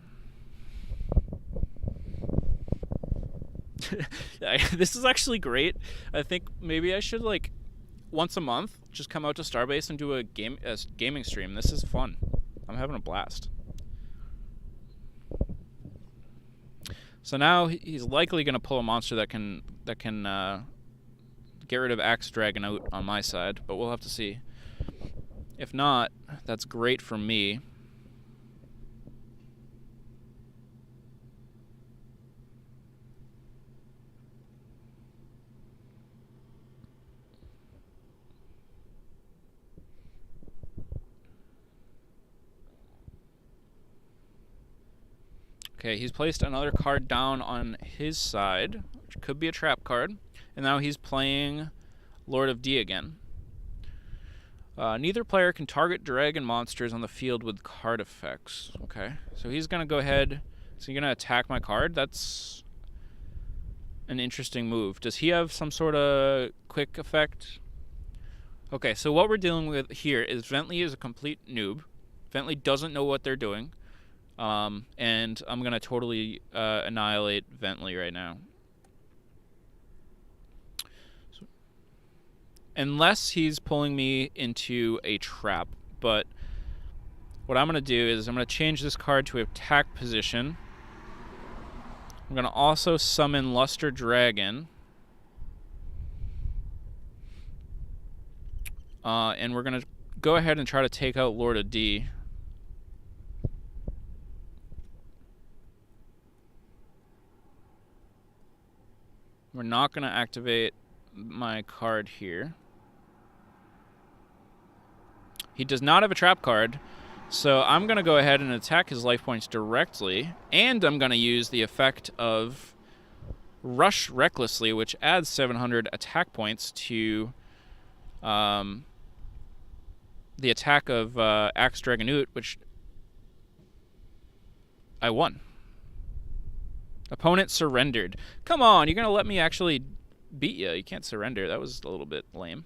S1: This is actually great. I think maybe I should, like, once a month, just come out to Starbase and do a gaming stream. This is fun. I'm having a blast. So now he's likely going to pull a monster that can get rid of Axe Dragon out on my side, but we'll have to see. If not, that's great for me. Okay, he's placed another card down on his side, which could be a trap card, and now he's playing Lord of D again. Neither player can target dragon monsters on the field with card effects. Okay, so he's going to go ahead. So you're going to attack my card? That's an interesting move. Does he have some sort of quick effect? Okay, so what we're dealing with here is Vently is a complete noob. Vently doesn't know what they're doing. And I'm going to totally annihilate Vently right now. So, unless he's pulling me into a trap. But what I'm going to do is I'm going to change this card to attack position. I'm going to also summon Luster Dragon. And we're going to go ahead and try to take out Lord of D. We're not going to activate my card here. He does not have a trap card, so I'm going to go ahead and attack his life points directly, and I'm going to use the effect of Rush Recklessly, which adds 700 attack points to the attack of Axe Dragonoot, which I won. Opponent surrendered. Come on, you're going to let me actually beat you. You can't surrender. That was a little bit lame.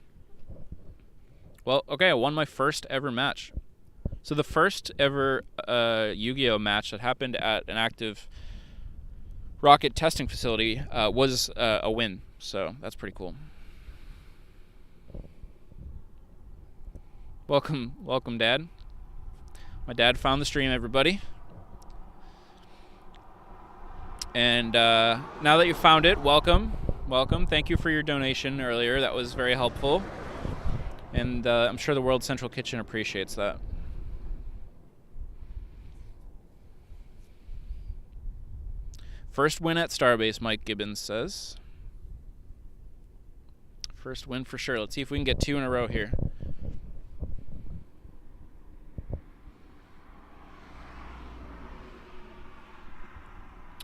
S1: Well, okay, I won my first ever match. So the first ever Yu-Gi-Oh match that happened at an active rocket testing facility was a win. So that's pretty cool. Welcome, Dad. My dad found the stream, everybody. And now that you found it, welcome. Thank you for your donation earlier. That was very helpful. And I'm sure the World Central Kitchen appreciates that. First win at Starbase, Mike Gibbons says. First win for sure. Let's see if we can get 2 in a row here.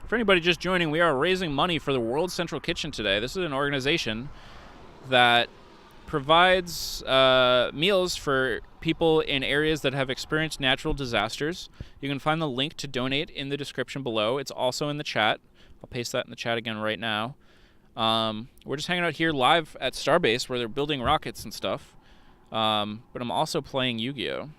S1: For anybody just joining, we are raising money for the World Central Kitchen today. This is an organization that provides meals for people in areas that have experienced natural disasters. You can find the link to donate in the description below. It's also in the chat. I'll paste that in the chat again right now. We're just hanging out here live at Starbase where they're building rockets and stuff. But I'm also playing Yu-Gi-Oh!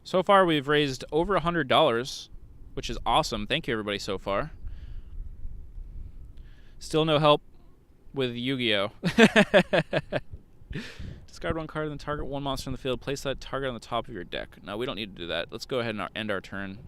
S1: So far, we've raised over $100, which is awesome. Thank you, everybody, so far. Still no help with Yu-Gi-Oh! Discard 1 card and then target 1 monster in the field. Place that target on the top of your deck. No, we don't need to do that. Let's go ahead and end our turn.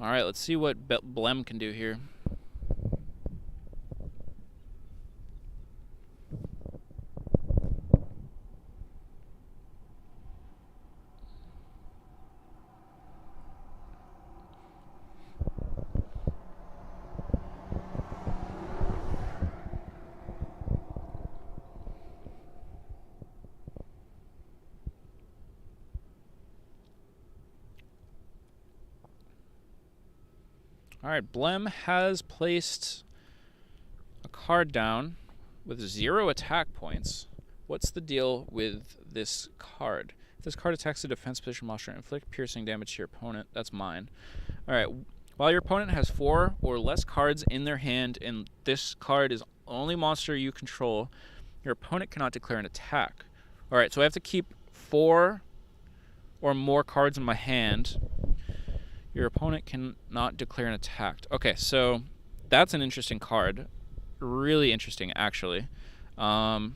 S1: Alright, let's see what Blem can do here. Alright, Blem has placed a card down with 0 attack points. What's the deal with this card? If this card attacks a defense position monster, inflict piercing damage to your opponent. That's mine. Alright, while your opponent has 4 or less cards in their hand and this card is only monster you control, your opponent cannot declare an attack. Alright, so I have to keep 4 or more cards in my hand. Your opponent cannot declare an attack. Okay, so that's an interesting card. Really interesting, actually. However,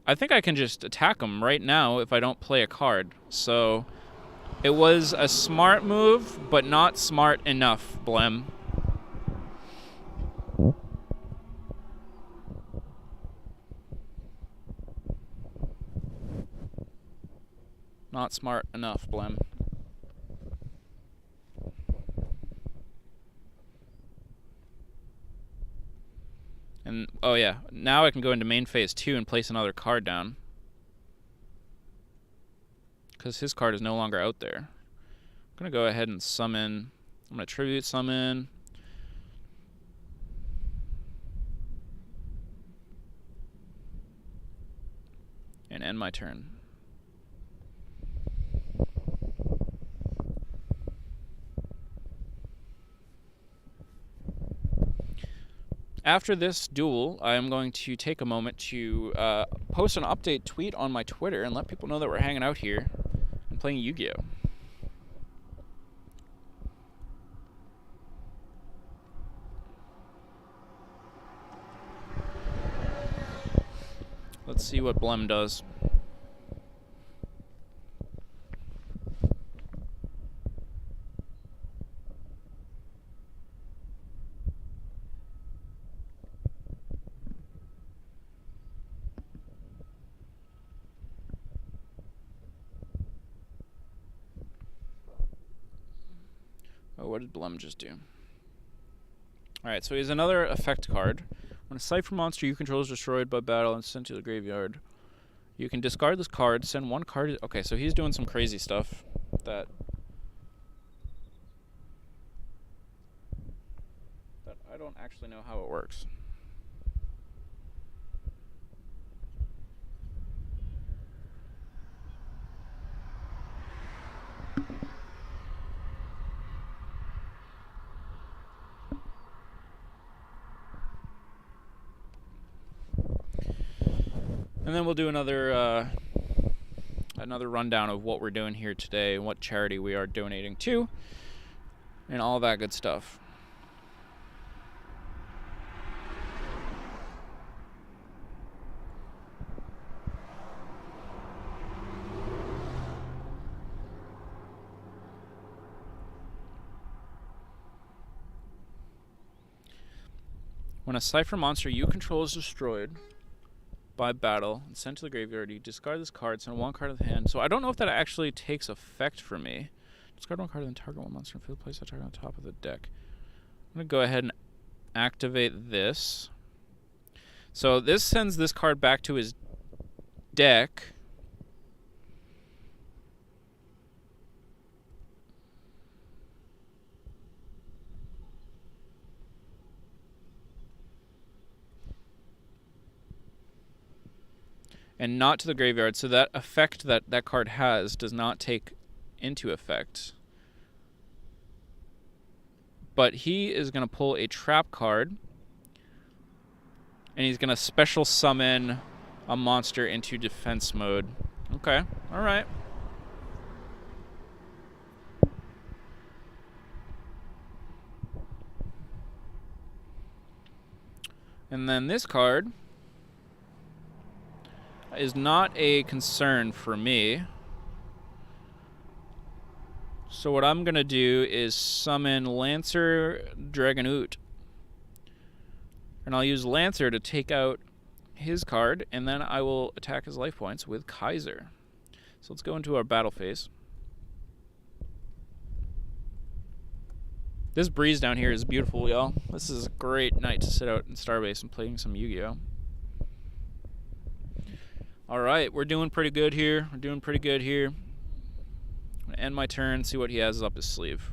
S1: I think I can just attack him right now if I don't play a card. So it was a smart move, but not smart enough, Blem. Not smart enough, Blem. And, oh yeah, now I can go into main phase 2 and place another card down. Because his card is no longer out there. I'm going to go ahead and summon. I'm going to tribute summon. And end my turn. After this duel, I am going to take a moment to post an update tweet on my Twitter and let people know that we're hanging out here and playing Yu-Gi-Oh! Let's see what Blem does. Oh, what did Blem just do? Alright, so he has another effect card,
S3: When a cipher monster you control is destroyed by battle and sent to the graveyard, you can discard this card, send one card. Okay, so he's doing some crazy stuff that I don't actually know how it works. And then we'll do another rundown of what we're doing here today and what charity we are donating to and all that good stuff. When a cipher monster you control is destroyed by battle and sent to the graveyard, you discard this card, send one card of the hand. So I don't know if that actually takes effect for me. Discard one card and then target one monster and field place that target on top of the deck. I'm going to go ahead and activate this. So this sends this card back to his deck. And not to the graveyard, so that effect that that card has does not take into effect. But he is going to pull a trap card, and he's going to special summon a monster into defense mode. Okay, alright. And then this card is not a concern for me. So what I'm going to do is summon Lancer Dragonoot. And I'll use Lancer to take out his card, and then I will attack his life points with Kaiser. So let's go into our battle phase. This breeze down here is beautiful, y'all. This is a great night to sit out in Starbase and playing some Yu-Gi-Oh! Alright, we're doing pretty good here. I'm going to end my turn, see what he has up his sleeve.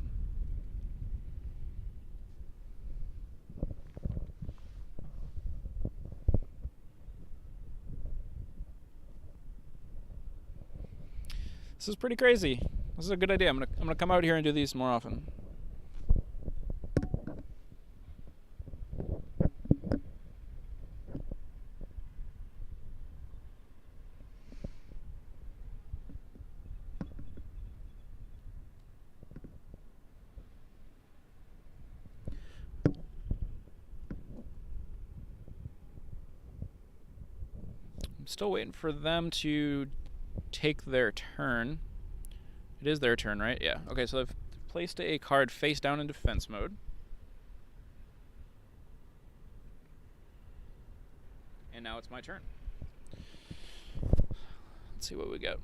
S3: This is pretty crazy. This is a good idea. I'm gonna come out here and do these more often. I'm still waiting for them to take their turn. It is their turn, right? Yeah. Okay, so I've placed a card face down in defense mode. And now it's my turn. Let's see what we got.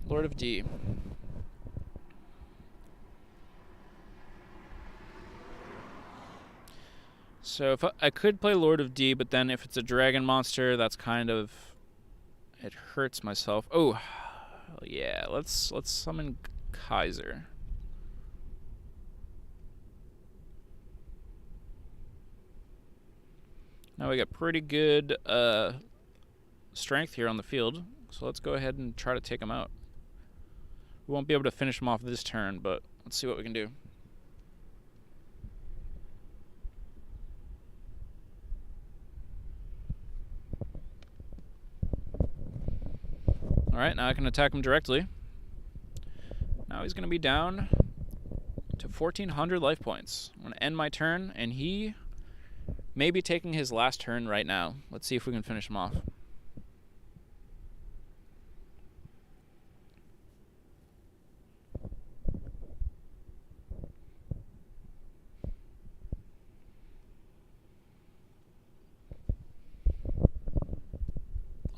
S3: Lord of D. So if I could play Lord of D, but then if it's a dragon monster, that's kind of... it hurts myself. Oh, yeah. Let's summon Kaiser. Now we got pretty good strength here on the field, so let's go ahead and try to take him out. We won't be able to finish him off this turn, but let's see what we can do. Alright, now I can attack him directly. Now he's going to be down to 1,400 life points. I'm going to end my turn, and he may be taking his last turn right now. Let's see if we can finish him off.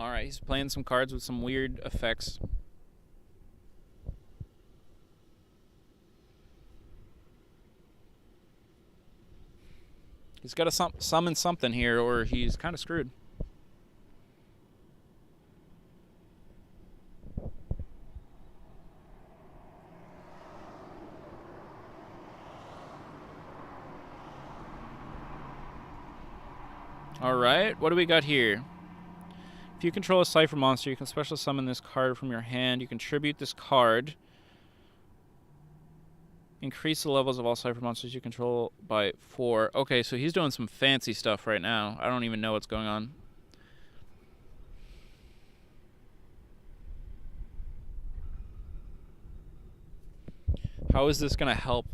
S3: Alright, he's playing some cards with some weird effects. He's got to summon something here, or he's kind of screwed. Alright, what do we got here? If you control a Cypher monster, you can special summon this card from your hand. You contribute this card. Increase the levels of all Cypher monsters you control by 4. Okay, so he's doing some fancy stuff right now. I don't even know what's going on. How is this going to help?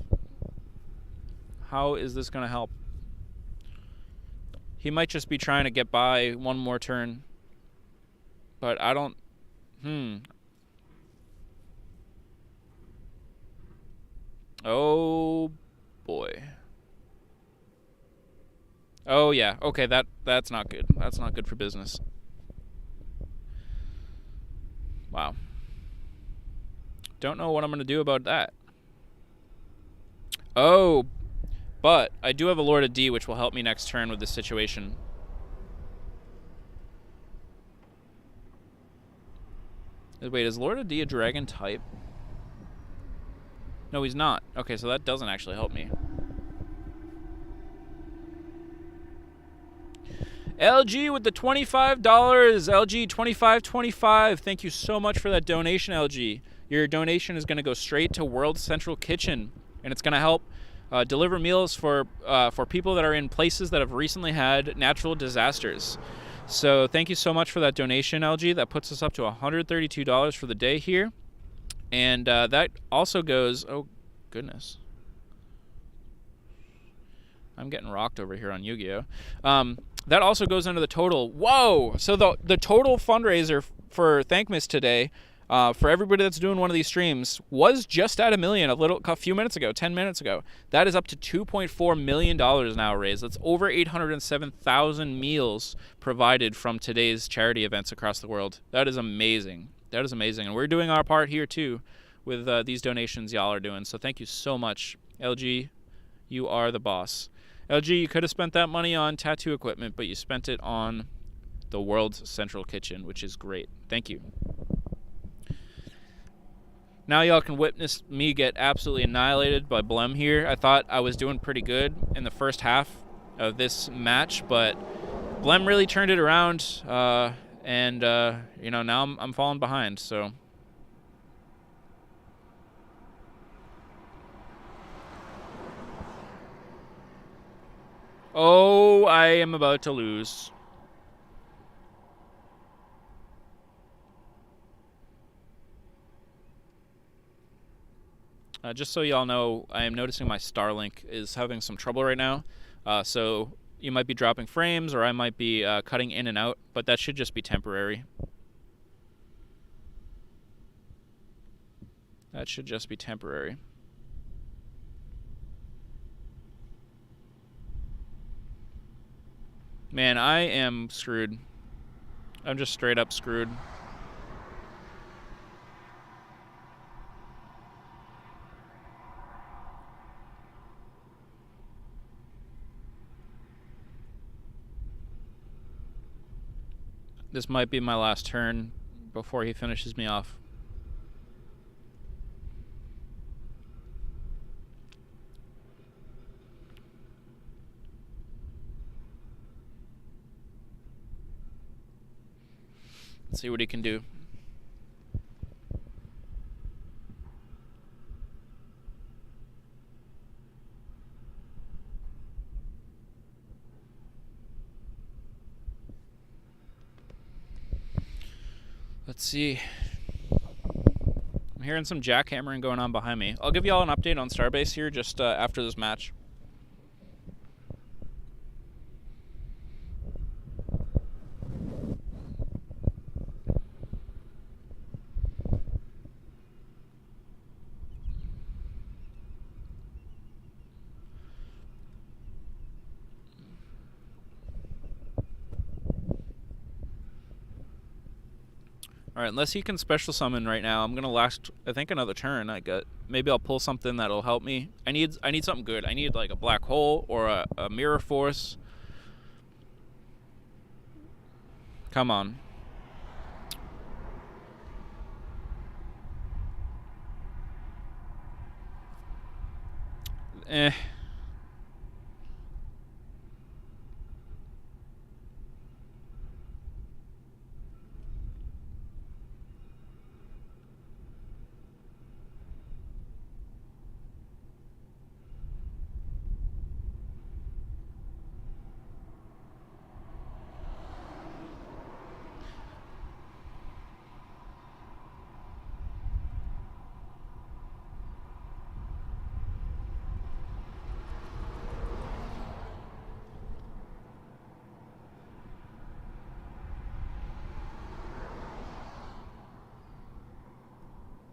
S3: How is this going to help? He might just be trying to get by one more turn. But I don't... Oh, boy. Oh, yeah. Okay, that's not good. That's not good for business. Wow. Don't know what I'm going to do about that. Oh, but I do have a Lord of D, which will help me next turn with this situation. Wait, is Lord of D a dragon type? No, he's not. Okay, so that doesn't actually help me. LG with the $25. LG 2525. Thank you so much for that donation, LG. Your donation is going to go straight to World Central Kitchen, and it's going to help deliver meals for people that are in places that have recently had natural disasters. So thank you so much for that donation, LG. That puts us up to $132 for the day here. And that also goes... Oh, goodness. I'm getting rocked over here on Yu-Gi-Oh! That also goes into the total. Whoa! So the total fundraiser for Thankmas today, for everybody that's doing one of these streams, was just at $1 million a few minutes ago, 10 minutes ago. That is up to $2.4 million now raised. That's over 807,000 meals provided from today's charity events across the world. That is amazing. That is amazing. And we're doing our part here, too, with these donations y'all are doing. So thank you so much. LG, you are the boss. LG, you could have spent that money on tattoo equipment, but you spent it on the World's Central Kitchen, which is great. Thank you. Now y'all can witness me get absolutely annihilated by Blem here. I thought I was doing pretty good in the first half of this match, but Blem really turned it around, and you know, now I'm falling behind, so... Oh, I am about to lose. Just so y'all know, I am noticing my Starlink is having some trouble right now. So you might be dropping frames, or I might be cutting in and out, but that should just be temporary. That should just be temporary. Man, I am screwed. I'm just straight up screwed. This might be my last turn before he finishes me off. Let's see what he can do. Let's see. I'm hearing some jackhammering going on behind me. I'll give y'all an update on Starbase here just after this match. Alright, unless he can special summon right now, I'm gonna last, I think, another turn. Maybe I'll pull something that'll help me. I need something good. I need like a black hole or a mirror force. Come on.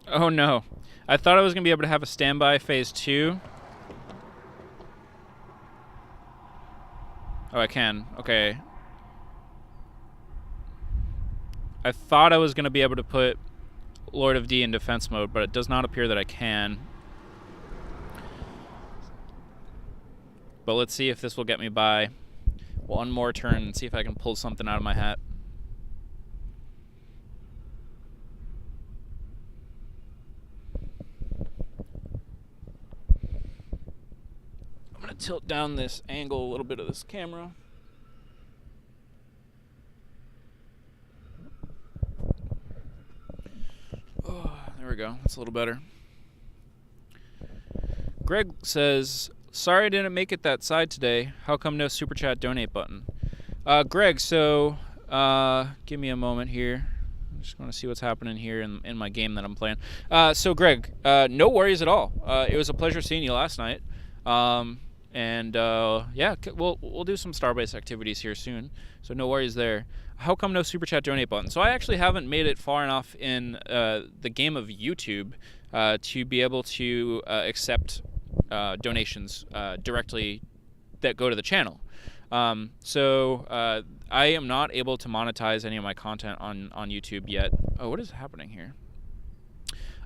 S3: Oh no. I thought I was going to be able to have a standby phase 2. Oh, I can. Okay. I thought I was going to be able to put Lord of D in defense mode, but it does not appear that I can. But let's see if this will get me by one more turn and see if I can pull something out of my hat. I'm going to tilt down this angle a little bit of this camera. Oh, there we go. That's a little better. Greg says, sorry I didn't make it that side today. How come no super chat donate button? Greg, so give me a moment here. I just want to see what's happening here in my game that I'm playing. So Greg, no worries at all. It was a pleasure seeing you last night. Yeah, we'll do some Starbase activities here soon. So no worries there. How come no super chat donate button? So I actually haven't made it far enough in the game of YouTube to be able to accept donations directly that go to the channel. So I am not able to monetize any of my content on YouTube yet. Oh, what is happening here?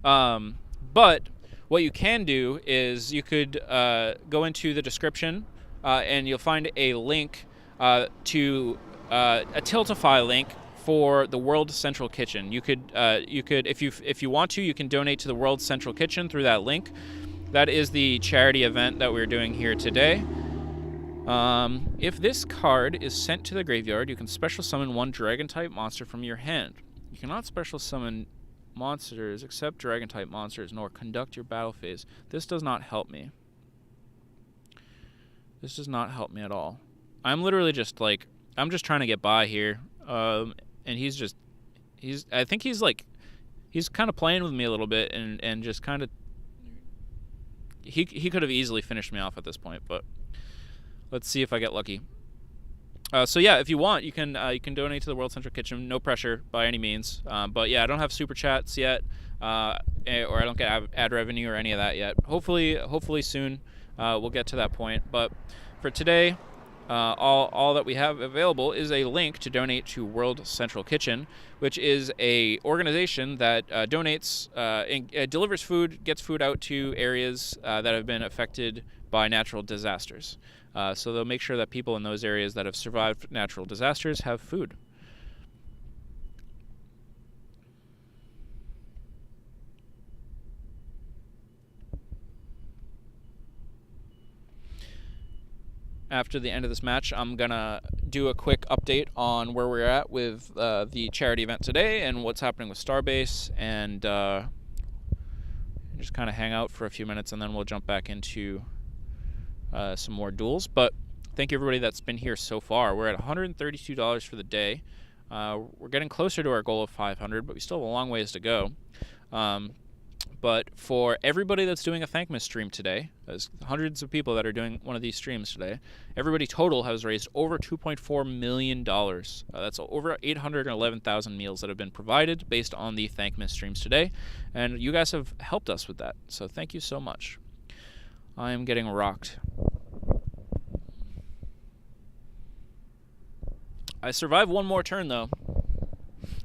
S3: But what you can do is you could go into the description and you'll find a link to a Tiltify link for the World Central Kitchen. You could if you want to, you can donate to the World Central Kitchen through that link. That is the charity event that we're doing here today. If this card is sent to the graveyard, you can special summon one dragon-type monster from your hand. You cannot special summon monsters except dragon-type monsters, nor conduct your battle phase. This does not help me. This does not help me at all. I'm literally just like, I'm just trying to get by here. And I think he's kind of playing with me a little bit and just kind of, he could have easily finished me off at this point, but let's see if I get lucky. So yeah, if you want, you can donate to the World Central Kitchen. No pressure by any means. But yeah, I don't have super chats yet, or I don't get ad revenue or any of that yet. Hopefully soon we'll get to that point. But for today, all that we have available is a link to donate to World Central Kitchen, which is a organization that donates, delivers food, gets food out to areas that have been affected by natural disasters. So they'll make sure that people in those areas that have survived natural disasters have food. After the end of this match, I'm going to do a quick update on where we're at with the charity event today and what's happening with Starbase, and just kind of hang out for a few minutes, and then we'll jump back into some more duels. But thank you everybody that's been here so far. We're at $132 for the day. We're getting closer to our goal of 500, but we still have a long ways to go. But for everybody that's doing a Thankmas stream today, there's hundreds of people that are doing one of these streams today, everybody total has raised over $2.4 million. That's over 811,000 meals that have been provided based on the Thankmas streams today, and you guys have helped us with that, so thank you so much. I am getting rocked. I survived one more turn, though.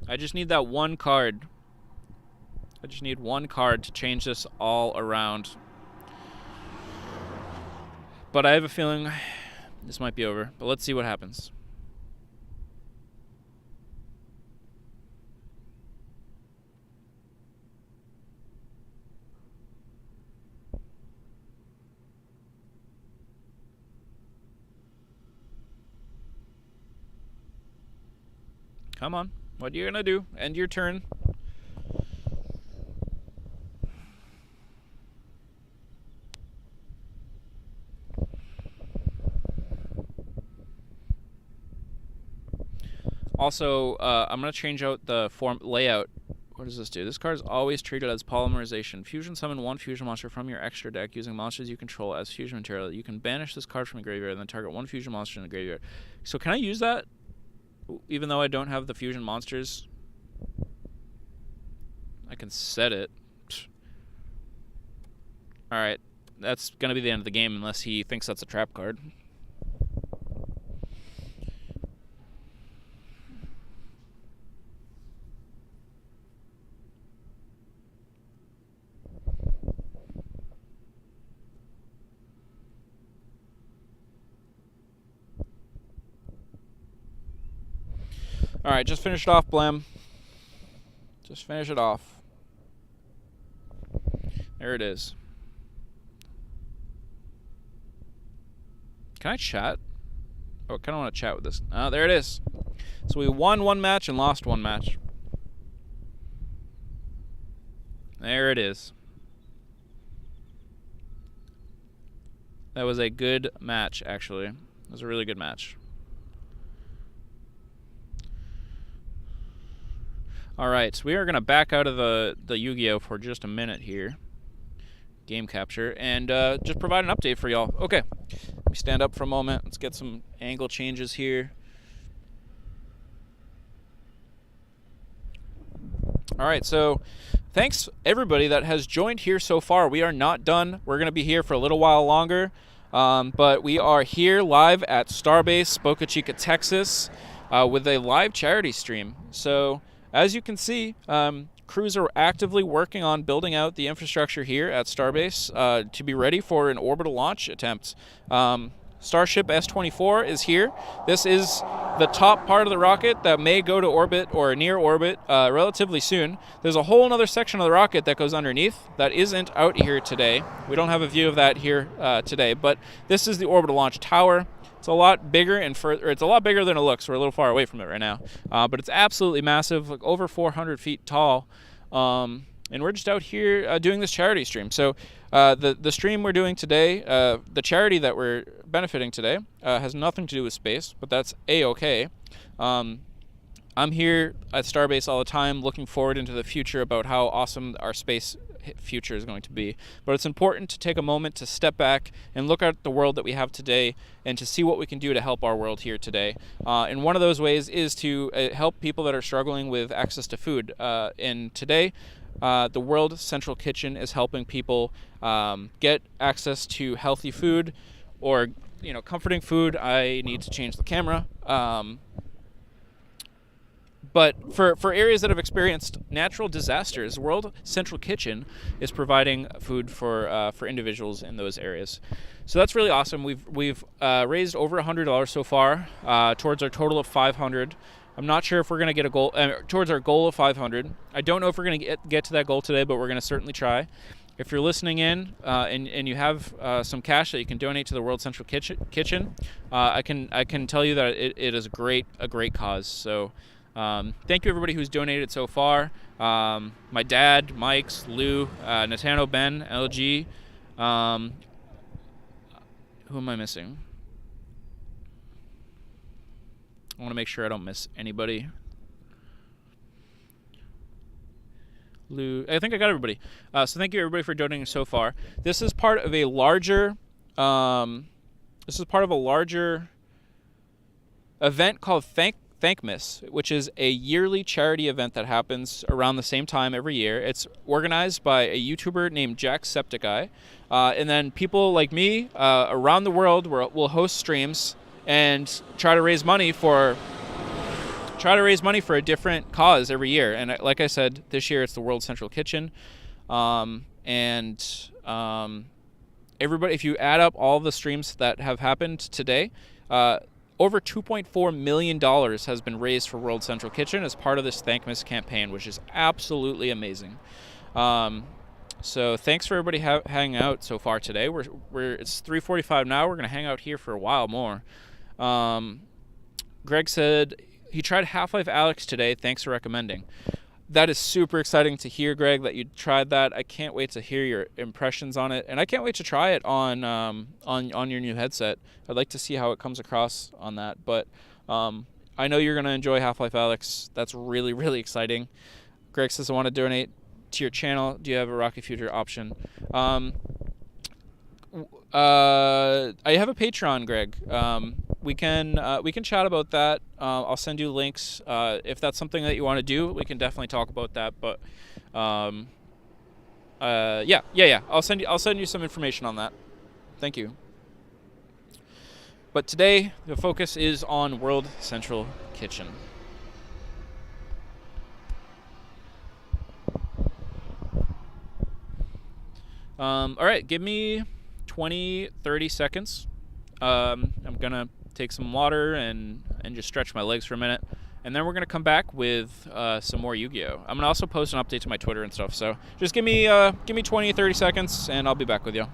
S3: I just need that one card. I just need one card to change this all around. But I have a feeling this might be over. But let's see what happens. Come on. What are you going to do? End your turn. Also, I'm going to change out the form layout. What does this do? This card is always treated as polymerization. Fusion summon one fusion monster from your extra deck using monsters you control as fusion material. You can banish this card from the graveyard and then target one fusion monster in the graveyard. So can I use that even though I don't have the fusion monsters? I can set it. Alright, that's going to be the end of the game unless he thinks that's a trap card. Alright, just finish it off, Blam. Just finish it off. There it is. Can I chat? Oh, I kind of want to chat with this. There it is. So we won one match and lost one match. There it is. That was a good match, actually. It was a really good match. Alright, so we are going to back out of the Yu-Gi-Oh! For just a minute here. Game capture. And just provide an update for y'all. Okay. Let me stand up for a moment. Let's get some angle changes here. Alright, so thanks everybody that has joined here so far. We are not done. We're going to be here for a little while longer. But we are here live at Starbase, Boca Chica, Texas, with a live charity stream. So as you can see, crews are actively working on building out the infrastructure here at Starbase to be ready for an orbital launch attempt. Starship S-24 is here. This is the top part of the rocket that may go to orbit or near orbit relatively soon. There's a whole other section of the rocket that goes underneath that isn't out here today. We don't have a view of that here today, but this is the orbital launch tower. It's a lot bigger and further. It's a lot bigger than it looks. We're a little far away from it right now, but it's absolutely massive, like over 400 feet tall. And we're just out here doing this charity stream. So the stream we're doing today, the charity that we're benefiting today, has nothing to do with space, but that's A-okay. I'm here at Starbase all the time, looking forward into the future about how awesome our space future is going to be. But it's important to take a moment to step back and look at the world that we have today and to see what we can do to help our world here today. And one of those ways is to help people that are struggling with access to food. And today, the World Central Kitchen is helping people get access to healthy food or, comforting food. I need to change the camera. But for areas that have experienced natural disasters, World Central Kitchen is providing food for individuals in those areas. So that's really awesome. We've raised over $100 so far towards our total of $500. I'm not sure if we're going to get a goal towards our goal of $500. I don't know if we're going to get to that goal today, but we're going to certainly try. If you're listening in and you have some cash that you can donate to the World Central Kitchen, I can tell you that it is a great cause. So. Thank you everybody who's donated so far. My dad, Mike's, Lou, Natano, Ben, LG. Who am I missing? I want to make sure I don't miss anybody. Lou, I think I got everybody. So thank you everybody for donating so far. This is part of a larger. Event called Thankmas, which is a yearly charity event that happens around the same time every year. It's organized by a YouTuber named Jacksepticeye. And then people like me around the world will host streams and try to raise money for try to raise money for a different cause every year. And like I said, this year it's the World Central Kitchen. Everybody, if you add up all the streams that have happened today, over $2.4 million has been raised for World Central Kitchen as part of this Thankmas campaign, which is absolutely amazing. So thanks for everybody hanging out so far today. It's 3:45 now. We're gonna hang out here for a while more. Greg said he tried Half-Life Alyx today. Thanks for recommending. That is super exciting to hear, Greg, that you tried that. I can't wait to hear your impressions on it, and I can't wait to try it on your new headset. I'd like to see how it comes across on that. But I know you're gonna enjoy Half-Life Alyx. That's really, really exciting. Greg says I want to donate to your channel. Do you have a Rocky Future option? I have a Patreon, Greg. We can chat about that. I'll send you links. If that's something that you want to do, we can definitely talk about that. But yeah. I'll send you some information on that. Thank you. But today the focus is on World Central Kitchen. All right, give me 20-30 seconds. I'm gonna take some water and just stretch my legs for a minute, and then we're gonna come back with some more Yu-Gi-Oh. I'm gonna also post an update to my Twitter and stuff, so just give me 20-30 seconds and I'll be back with you.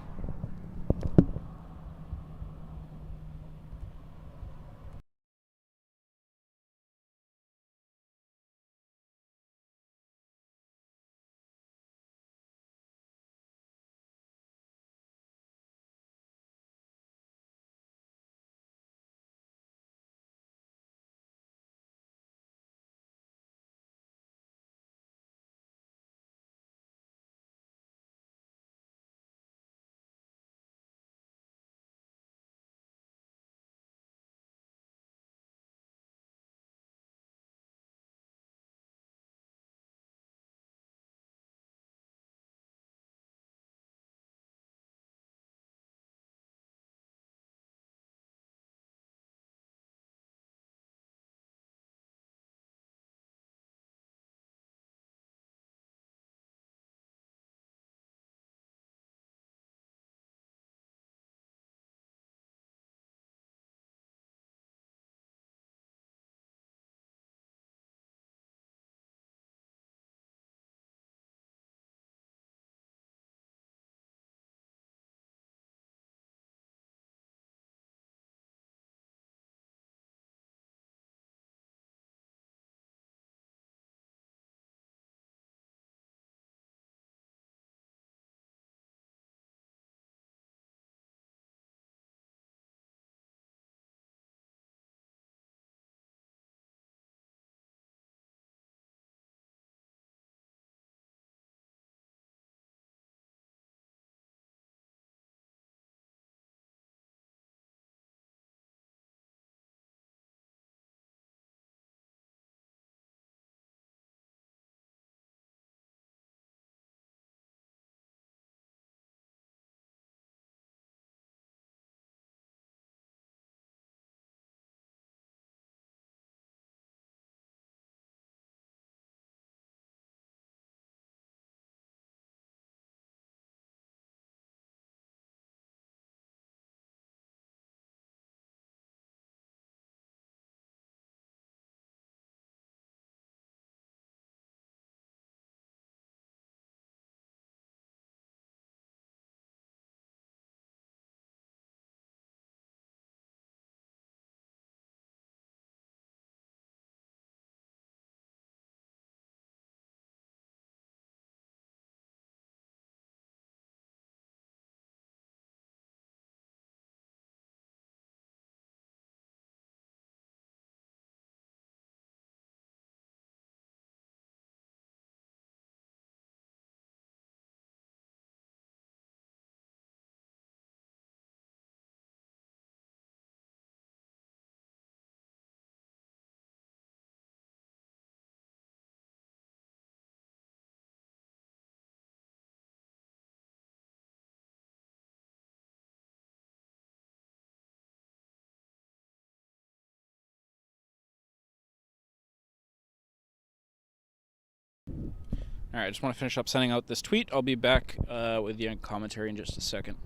S3: All right, I just want to finish up sending out this tweet. I'll be back with the commentary in just a second.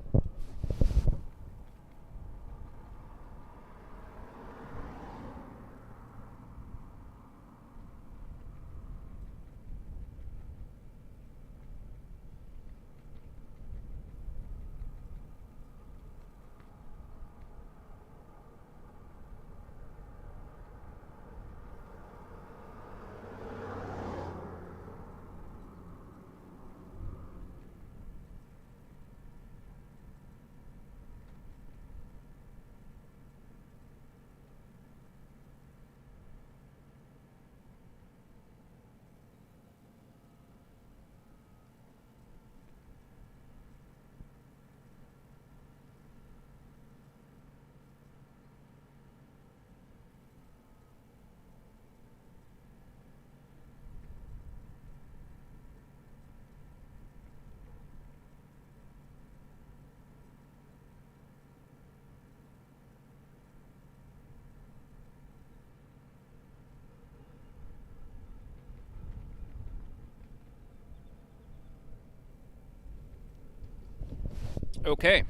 S3: Okay,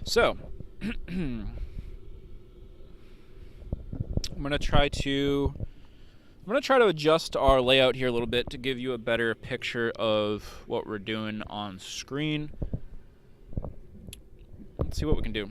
S3: so I'm gonna try to adjust our layout here a little bit to give you a better picture of what we're doing on screen. Let's see what we can do.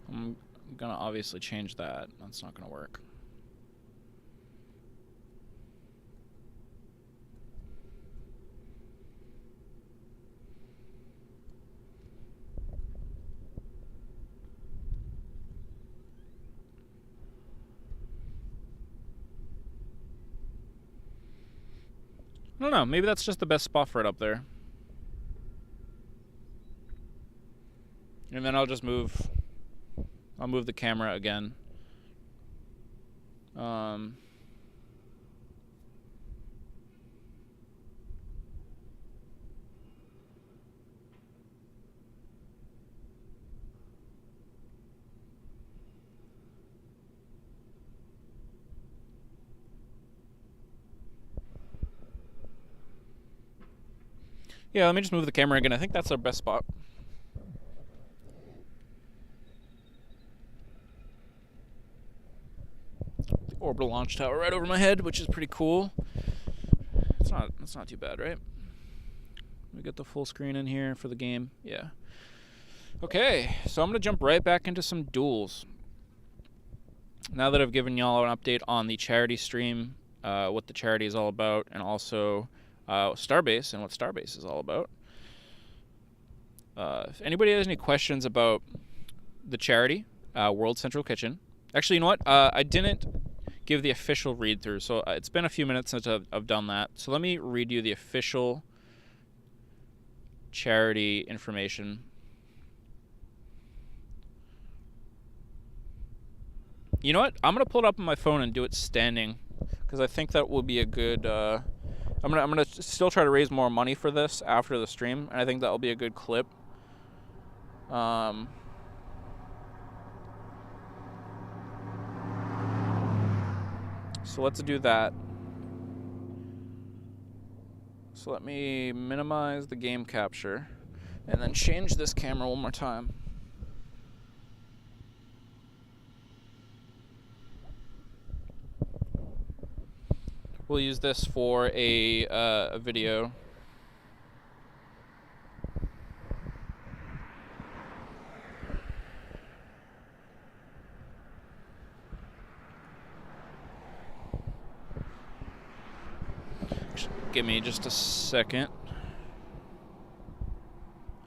S3: I'm gonna obviously change that. That's not gonna work. I don't know, maybe that's just the best spot for it up there. And then I'll just move the camera again. Yeah, let me just move the camera again. I think that's our best spot. The orbital launch tower right over my head, which is pretty cool. It's not too bad, right? We get the full screen in here for the game. Yeah. Okay, so I'm gonna jump right back into some duels. Now that I've given y'all an update on the charity stream, what the charity is all about, and also Starbase and what Starbase is all about. If anybody has any questions about the charity, World Central Kitchen. Actually, you know what? I didn't give the official read-through, so it's been a few minutes since I've done that. So let me read you the official charity information. You know what? I'm going to pull it up on my phone and do it standing, because I think that will be a good... I'm gonna still try to raise more money for this after the stream, and I think that will be a good clip. So let's do that. So let me minimize the game capture, and then change this camera one more time. We'll use this for a video. Give me just a second.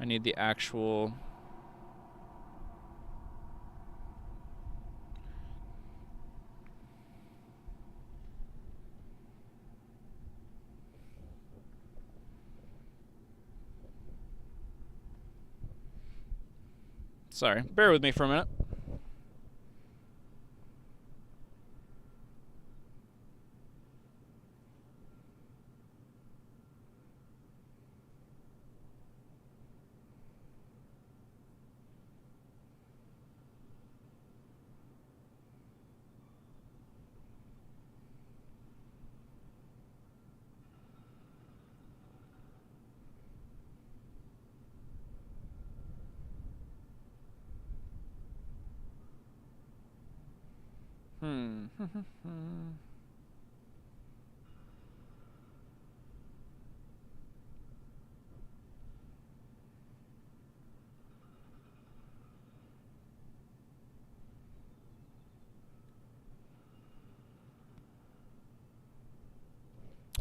S3: I need the actual... Sorry, bear with me for a minute. All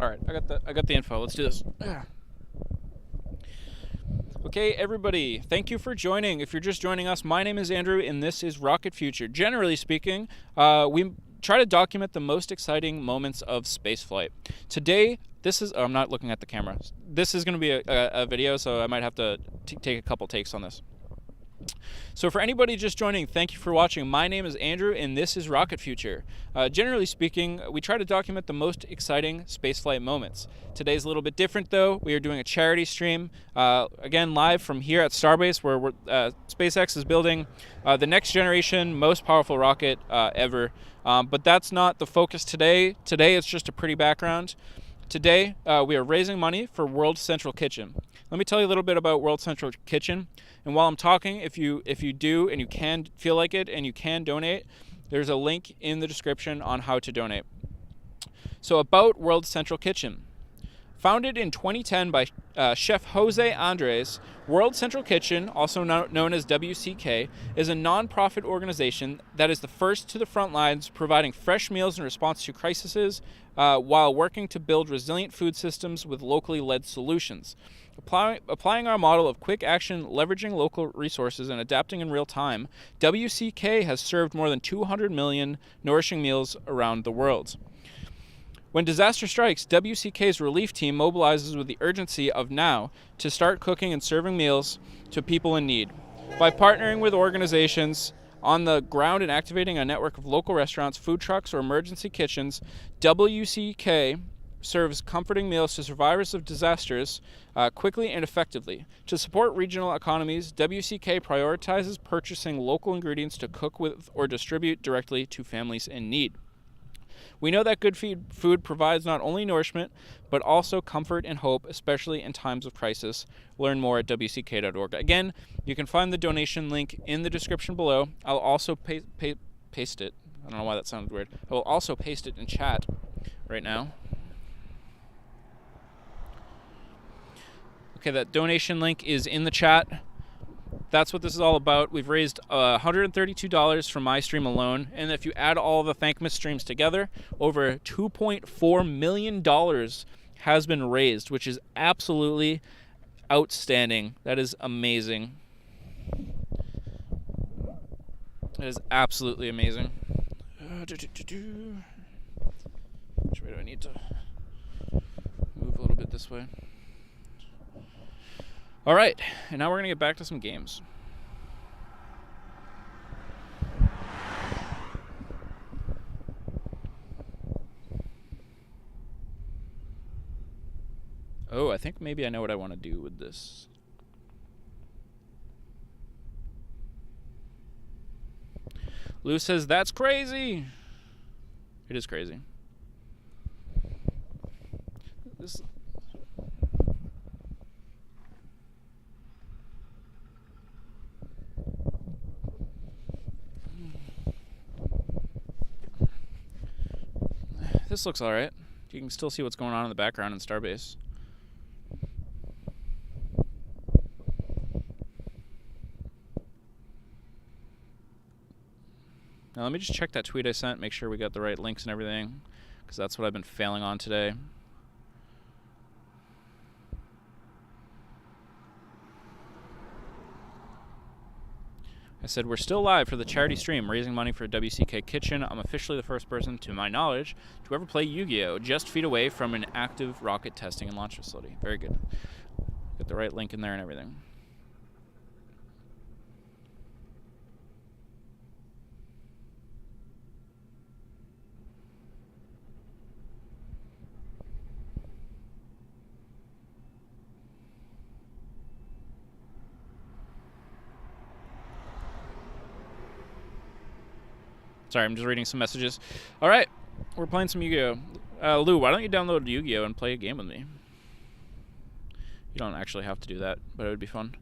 S3: right, I got the info. Let's do this. Okay, everybody, thank you for joining. If you're just joining us, my name is Andrew, and this is Rocket Future. Generally speaking, we try to document the most exciting moments of spaceflight. Today, I'm not looking at the camera. This is going to be a video, so I might have to take a couple takes on this. So for anybody just joining, thank you for watching. My name is Andrew, and this is Rocket Future. Generally speaking, we try to document the most exciting spaceflight moments. Today's a little bit different, though. We are doing a charity stream, again, live from here at Starbase, where SpaceX is building the next generation, most powerful rocket ever. But that's not the focus today. Today, it's just a pretty background. Today, we are raising money for World Central Kitchen. Let me tell you a little bit about World Central Kitchen. And while I'm talking, if you do and you can feel like it and you can donate, there's a link in the description on how to donate. So about World Central Kitchen. Founded in 2010 by Chef José Andrés, World Central Kitchen, also known as WCK, is a non-profit organization that is the first to the front lines, providing fresh meals in response to crises while working to build resilient food systems with locally led solutions. Applying our model of quick action, leveraging local resources, and adapting in real time, WCK has served more than 200 million nourishing meals around the world. When disaster strikes, WCK's relief team mobilizes with the urgency of now to start cooking and serving meals to people in need. By partnering with organizations on the ground and activating a network of local restaurants, food trucks, or emergency kitchens, WCK serves comforting meals to survivors of disasters quickly and effectively. To support regional economies, WCK prioritizes purchasing local ingredients to cook with or distribute directly to families in need. We know that good food provides not only nourishment, but also comfort and hope, especially in times of crisis. Learn more at wck.org. Again, you can find the donation link in the description below. I'll also paste it. I don't know why that sounded weird. I will also paste it in chat right now. Okay, that donation link is in the chat. That's what this is all about. We've raised $132 from my stream alone, and if you add all the Thankmas streams together, over $2.4 million has been raised, which is absolutely outstanding. That is amazing. That is absolutely amazing. Which way do I need to move a little bit this way? All right, and now we're going to get back to some games. Oh, I think maybe I know what I want to do with this. Lou says, that's crazy. It is crazy. This looks alright. You can still see what's going on in the background in Starbase. Now let me just check that tweet I sent, make sure we got the right links and everything, because that's what I've been failing on today. I said, we're still live for the charity stream, raising money for WCK Kitchen. I'm officially the first person, to my knowledge, to ever play Yu-Gi-Oh! Just feet away from an active rocket testing and launch facility. Very good. Got the right link in there and everything. Sorry, I'm just reading some messages. All right, we're playing some Yu-Gi-Oh! Lou, why don't you download Yu-Gi-Oh! And play a game with me? You don't actually have to do that, but it would be fun.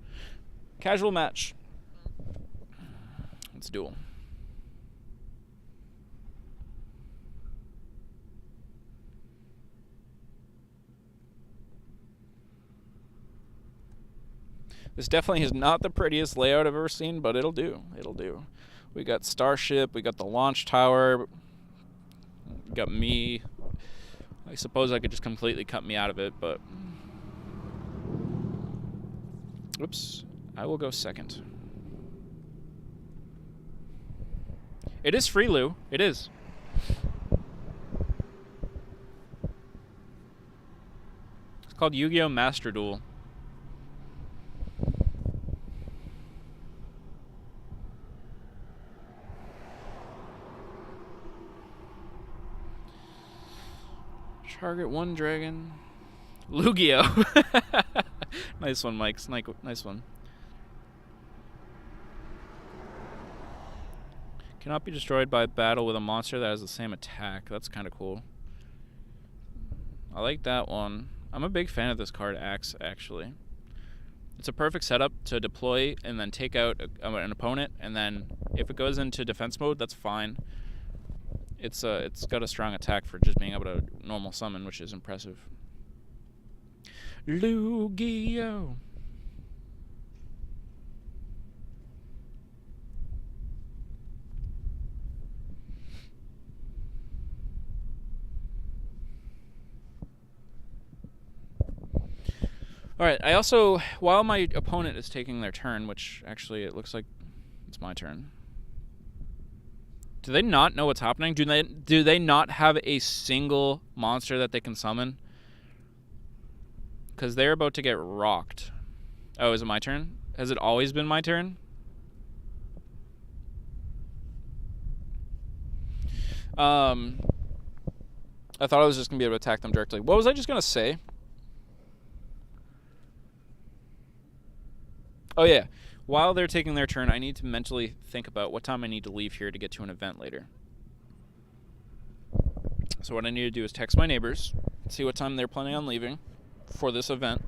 S3: Casual match. Let's duel. This definitely is not the prettiest layout I've ever seen, but it'll do. It'll do. We got Starship, we got the launch tower, we got me. I suppose I could just completely cut me out of it, but... Oops. I will go second. It is free, Lou. It is. It's called Yu-Gi-Oh! Master Duel. Target one dragon. Lugia. Nice one, Mike. Nice one. Cannot be destroyed by battle with a monster that has the same attack. That's kind of cool. I like that one. I'm a big fan of this card, Axe, actually. It's a perfect setup to deploy and then take out an opponent, and then if it goes into defense mode, that's fine. It's got a strong attack for just being able to normal summon, which is impressive. Lugia. Alright, I also, while my opponent is taking their turn, which actually it looks like it's my turn. Do they not know what's happening? Do they not have a single monster that they can summon? Because they're about to get rocked. Oh, is it my turn? Has it always been my turn? I thought I was just going to be able to attack them directly. What was I just going to say? Oh, yeah. While they're taking their turn, I need to mentally think about what time I need to leave here to get to an event later. So what I need to do is text my neighbors, see what time they're planning on leaving for this event.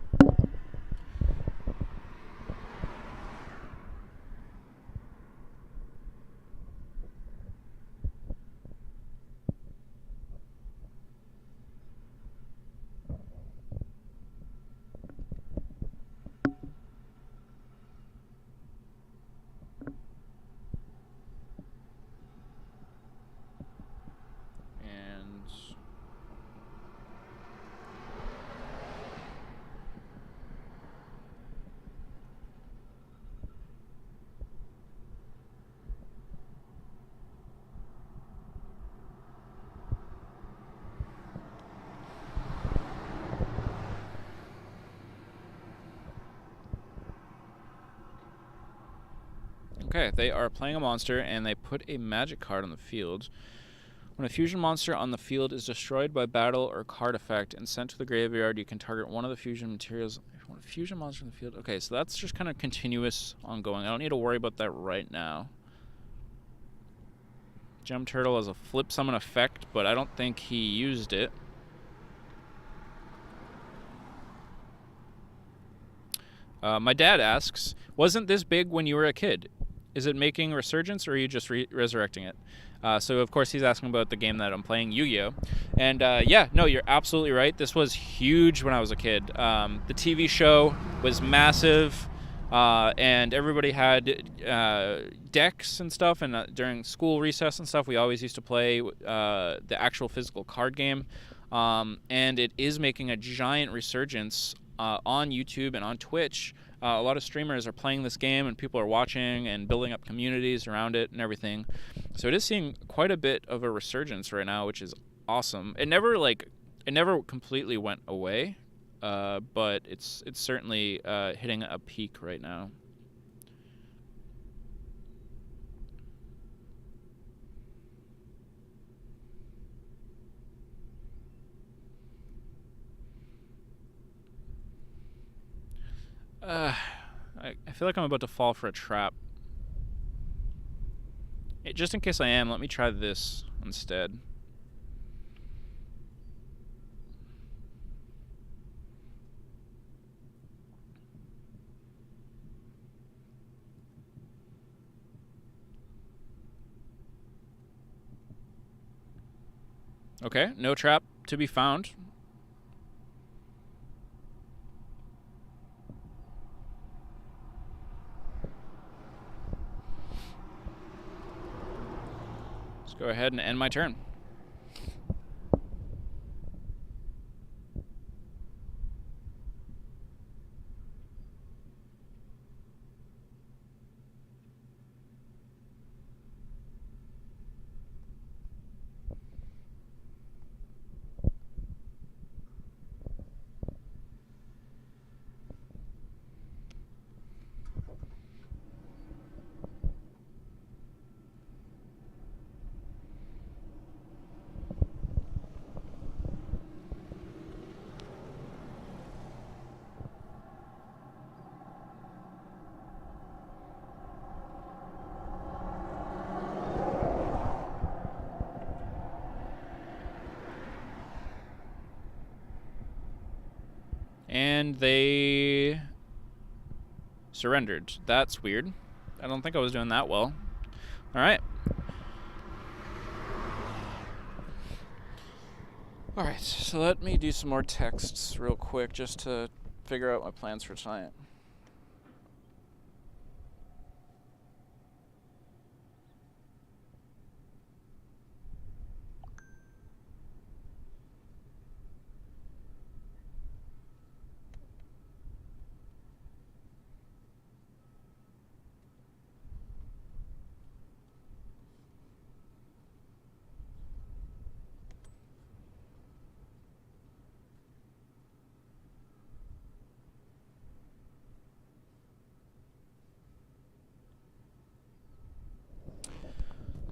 S3: Okay, they are playing a monster, and they put a magic card on the field. When a fusion monster on the field is destroyed by battle or card effect and sent to the graveyard, you can target one of the fusion materials. When a fusion monster in the field... Okay, so that's just kind of continuous, ongoing. I don't need to worry about that right now. Gem Turtle has a flip summon effect, but I don't think he used it. My dad asks, wasn't this big when you were a kid? Is it making resurgence, or are you just resurrecting it? So, of course, he's asking about the game that I'm playing, Yu-Gi-Oh! And, yeah, no, you're absolutely right. This was huge when I was a kid. The TV show was massive, and everybody had decks and stuff, and during school recess and stuff, we always used to play the actual physical card game. And it is making a giant resurgence on YouTube and on Twitch. A lot of streamers are playing this game, and people are watching and building up communities around it and everything. So it is seeing quite a bit of a resurgence right now, which is awesome. It never completely went away, but it's certainly hitting a peak right now. I feel like I'm about to fall for a trap. Just in case I am, let me try this instead. Okay, no trap to be found. go ahead and end my turn. And they surrendered. That's weird. I don't think I was doing that well. All right. All right, so let me do some more texts real quick just to figure out my plans for tonight.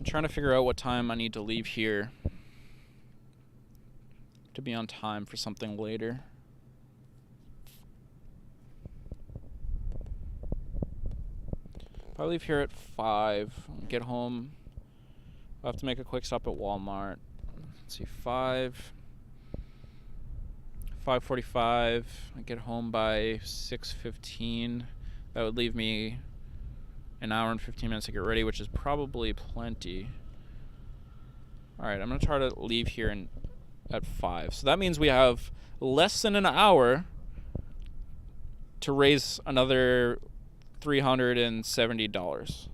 S3: Trying to figure out what time I need to leave here to be on time for something later. If I leave here at 5, get home, I'll have to make a quick stop at Walmart. Let's see, 5:45. I get home by 6:15. That would leave me an hour and 15 minutes to get ready, which is probably plenty. Alright, I'm going to try to leave here at 5. So that means we have less than an hour to raise another $370.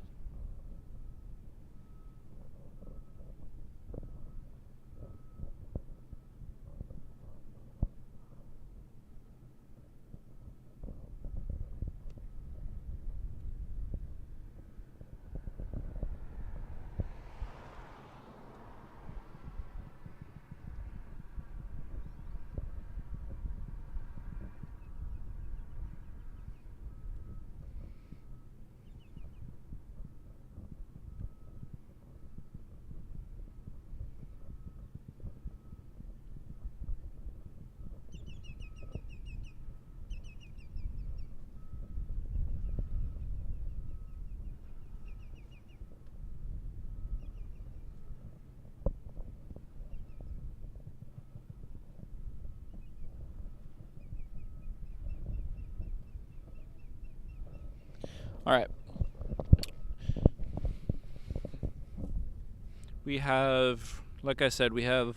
S3: Alright. We have, like I said, we have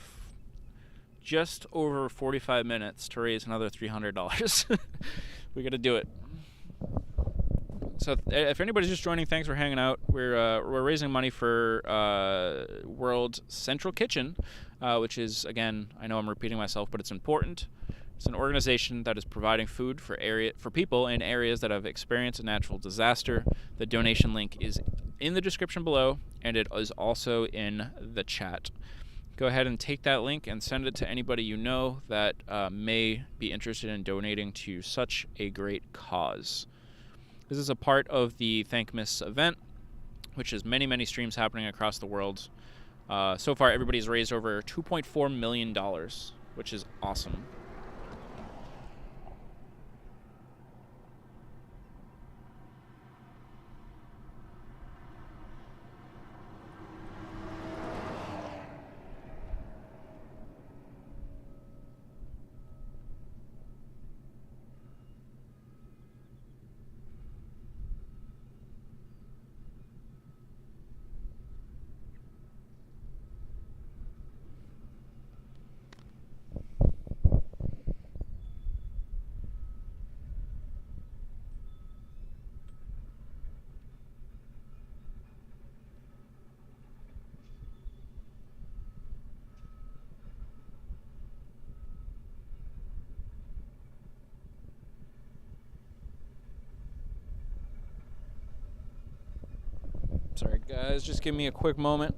S3: just over 45 minutes to raise another $300. We gotta do it. So if anybody's just joining, thanks for hanging out. We're raising money for World Central Kitchen, which is, again, I know I'm repeating myself, but it's important. It's an organization that is providing food for people in areas that have experienced a natural disaster. The donation link is in the description below, and it is also in the chat. Go ahead and take that link and send it to anybody you know that may be interested in donating to such a great cause. This is a part of the Thankmas event, which is many, many streams happening across the world. So far, everybody's raised over $2.4 million, which is awesome. Sorry, guys. Just give me a quick moment.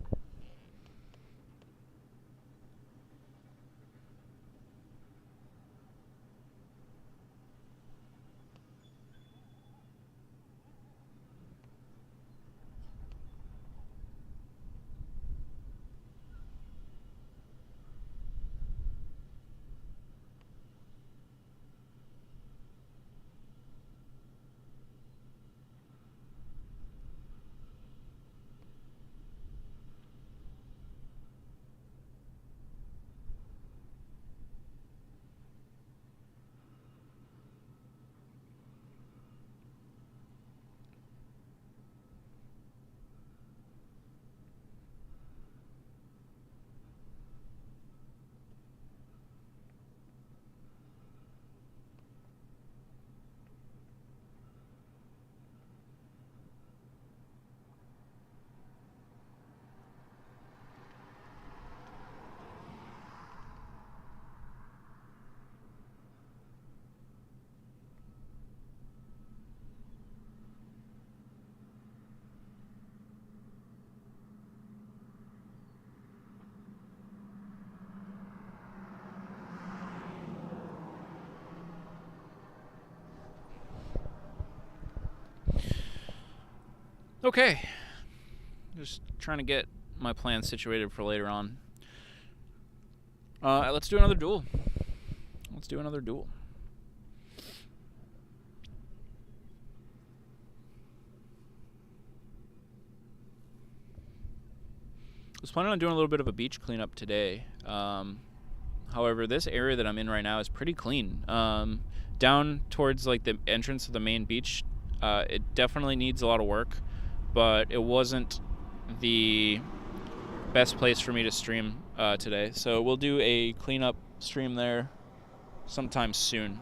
S3: Okay. Just trying to get my plan situated for later on. Let's do another duel. I was planning on doing a little bit of a beach cleanup today. However, this area that I'm in right now is pretty clean. Down towards like the entrance of the main beach, it definitely needs a lot of work, but it wasn't the best place for me to stream today. So we'll do a cleanup stream there sometime soon.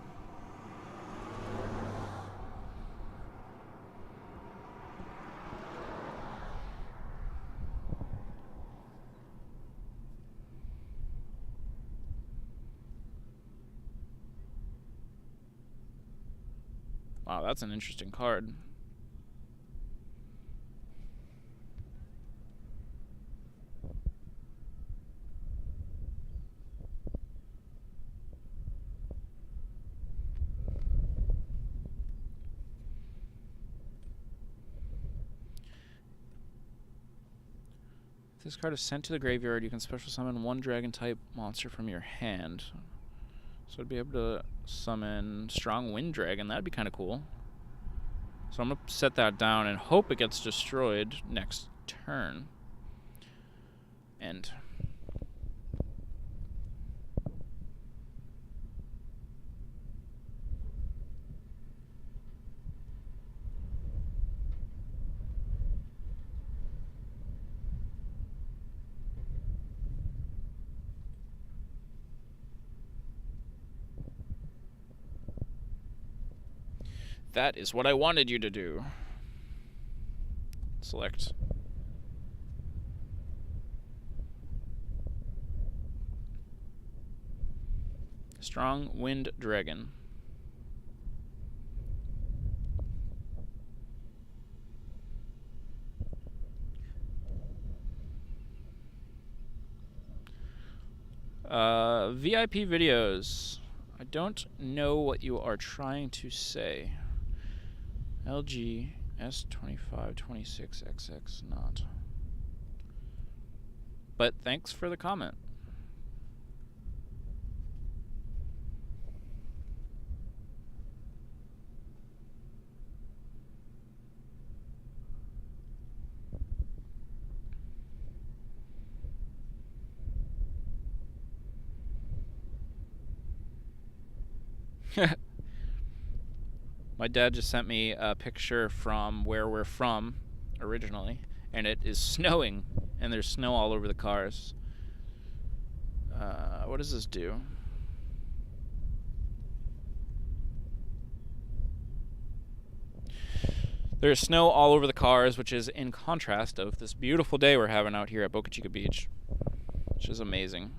S3: Wow, that's an interesting card. If this card is sent to the graveyard, you can special summon one dragon type monster from your hand. So I'd be able to summon Strong Wind Dragon. That'd be kind of cool. So I'm going to set that down and hope it gets destroyed next turn. End. That is what I wanted you to do. Select. Strong Wind Dragon. VIP videos. I don't know what you are trying to say. LG S2526XX not. But thanks for the comment. My dad just sent me a picture from where we're from originally, and it is snowing, and there's snow all over the cars. What does this do? There's snow all over the cars, which is in contrast of this beautiful day we're having out here at Boca Chica Beach, which is amazing.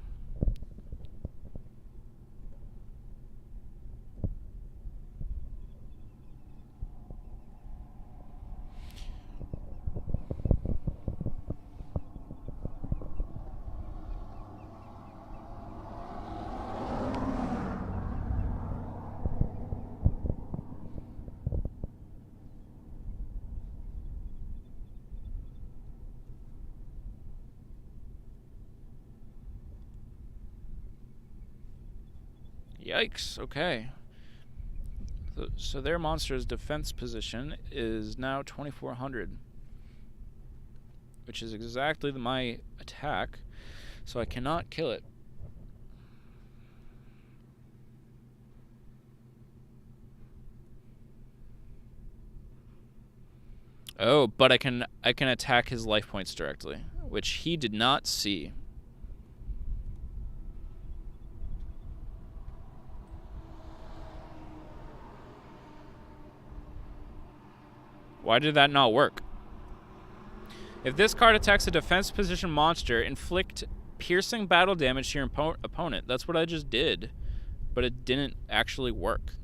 S3: Yikes. Okay. So their monster's defense position is now 2,400, which is exactly my attack, so I cannot kill it. Oh, but I can attack his life points directly, which he did not see. Why did that not work? If this card attacks a defense position monster, inflict piercing battle damage to your opponent. That's what I just did, but it didn't actually work.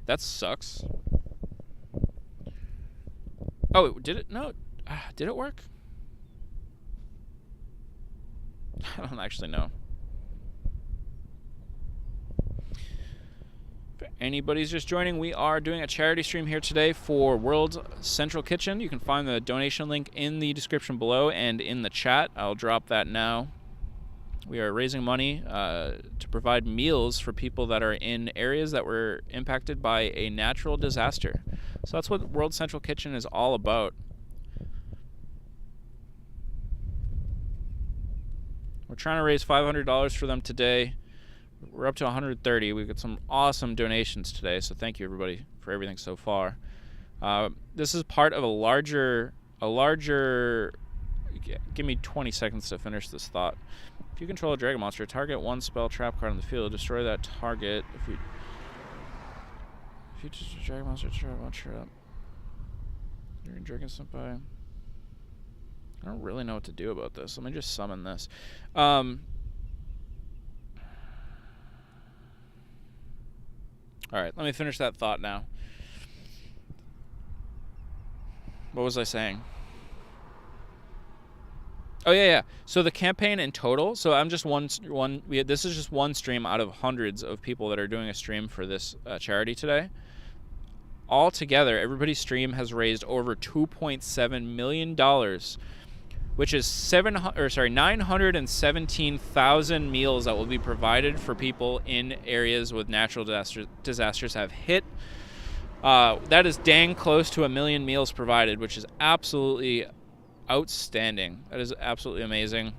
S3: That sucks. Oh, did it? No. Did it work? I don't actually know. If anybody's just joining, we are doing a charity stream here today for World Central Kitchen. You can find the donation link in the description below and in the chat. I'll drop that now. We are raising money to provide meals for people that are in areas that were impacted by a natural disaster. So that's what World Central Kitchen is all about. We're trying to raise $500 for them today. We're up to 130. We've got some awesome donations today, so thank you everybody for everything so far. This is part of a larger. Give me 20 seconds to finish this thought. If you control a dragon monster, target one spell trap card on the field, destroy that target. If you just a dragon monster, trap monster up. You're Dragon Senpai. I don't really know what to do about this. Let me just summon this. Alright, let me finish that thought now. What was I saying? Oh yeah. So the campaign in total. So I'm just this is just one stream out of hundreds of people that are doing a stream for this charity today. All together, everybody's stream has raised over $2.7 million, which is 917,000 meals that will be provided for people in areas with natural disasters have hit. That is dang close to 1 million meals provided, which is absolutely outstanding. That is absolutely amazing.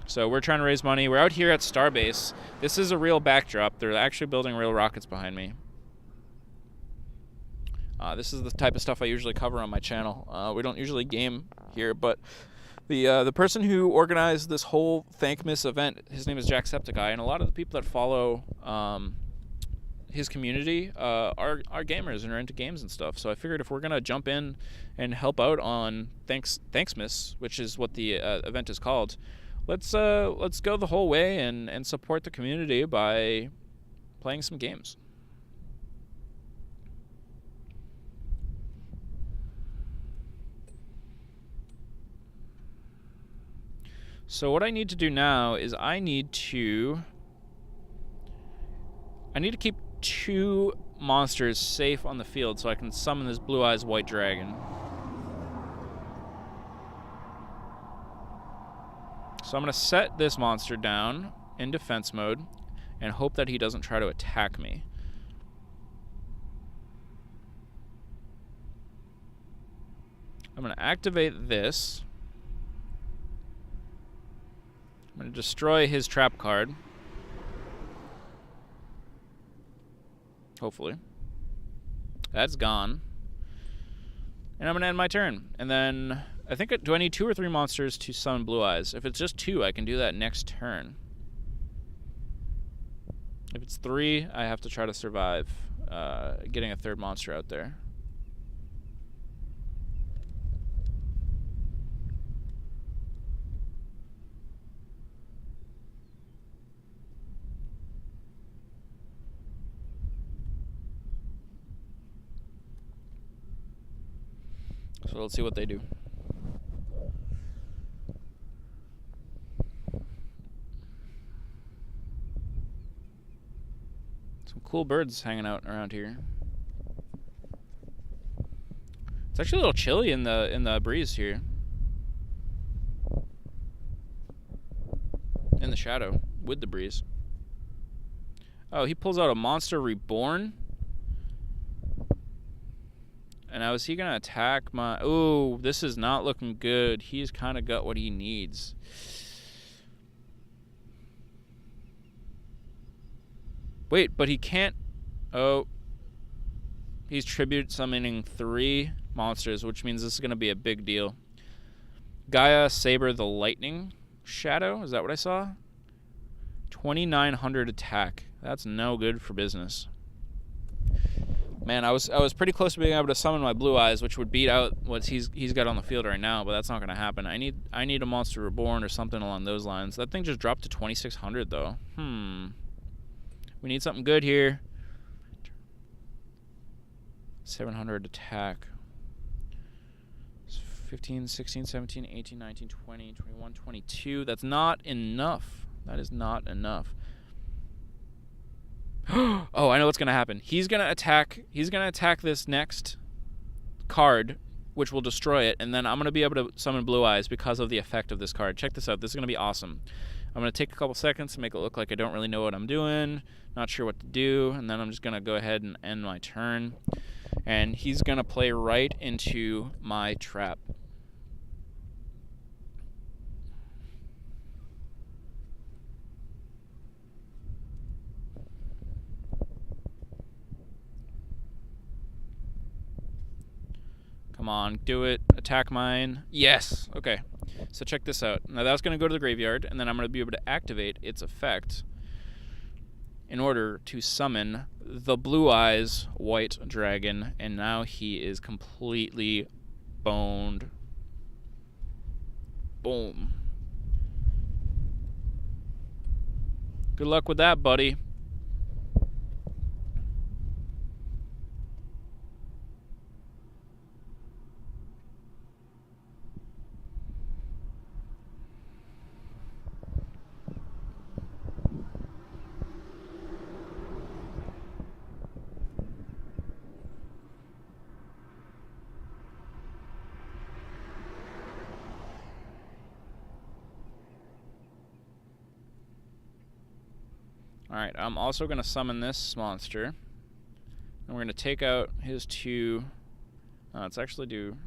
S3: So we're trying to raise money. We're out here at Starbase. This is a real backdrop. They're actually building real rockets behind me. This is the type of stuff I usually cover on my channel. We don't usually game here, but the person who organized this whole Thankmas event, his name is Jacksepticeye, and a lot of the people that follow his community are gamers and are into games and stuff. So I figured if we're gonna jump in and help out on Thankmas, which is what the event is called, let's go the whole way and support the community by playing some games. So what I need to do now is I need to keep 2 monsters safe on the field so I can summon this Blue Eyes White Dragon. So I'm going to set this monster down in defense mode and hope that he doesn't try to attack me. I'm going to activate this. I'm going to destroy his trap card. Hopefully. That's gone. And I'm going to end my turn. And then, I think, do I need 2 or 3 monsters to summon Blue Eyes? If it's just 2, I can do that next turn. If it's 3, I have to try to survive getting a 3rd monster out there. So let's see what they do. Some cool birds hanging out around here. It's actually a little chilly in the breeze here. in the shadow with the breeze. Oh, he pulls out a monster reborn. And now is he going to attack my... Ooh, this is not looking good. He's kind of got what he needs. Wait, but he can't... Oh. He's tribute summoning 3 monsters, which means this is going to be a big deal. Gaia Saber the Lightning Shadow. Is that what I saw? 2,900 attack. That's no good for business. Man, I was pretty close to being able to summon my Blue Eyes, which would beat out what he's got on the field right now, but that's not going to happen. I need a Monster Reborn or something along those lines. That thing just dropped to 2,600 though. We need something good here. 700 attack. 15, 16, 17, 18, 19, 20, 21, 22. That's not enough. That is not enough. Oh, I know what's going to happen. He's going to attack this next card, which will destroy it, and then I'm going to be able to summon Blue Eyes because of the effect of this card. Check this out. This is going to be awesome. I'm going to take a couple seconds to make it look like I don't really know what I'm doing, not sure what to do, and then I'm just going to go ahead and end my turn. And he's going to play right into my trap. Come on, do it. Attack mine. Yes. Okay. So check this out. Now that's going to go to the graveyard, and then I'm going to be able to activate its effect in order to summon the Blue Eyes White Dragon, and now he is completely boned. Boom. Good luck with that, buddy. Alright, I'm also going to summon this monster. And we're going to take out his 2... let's actually do...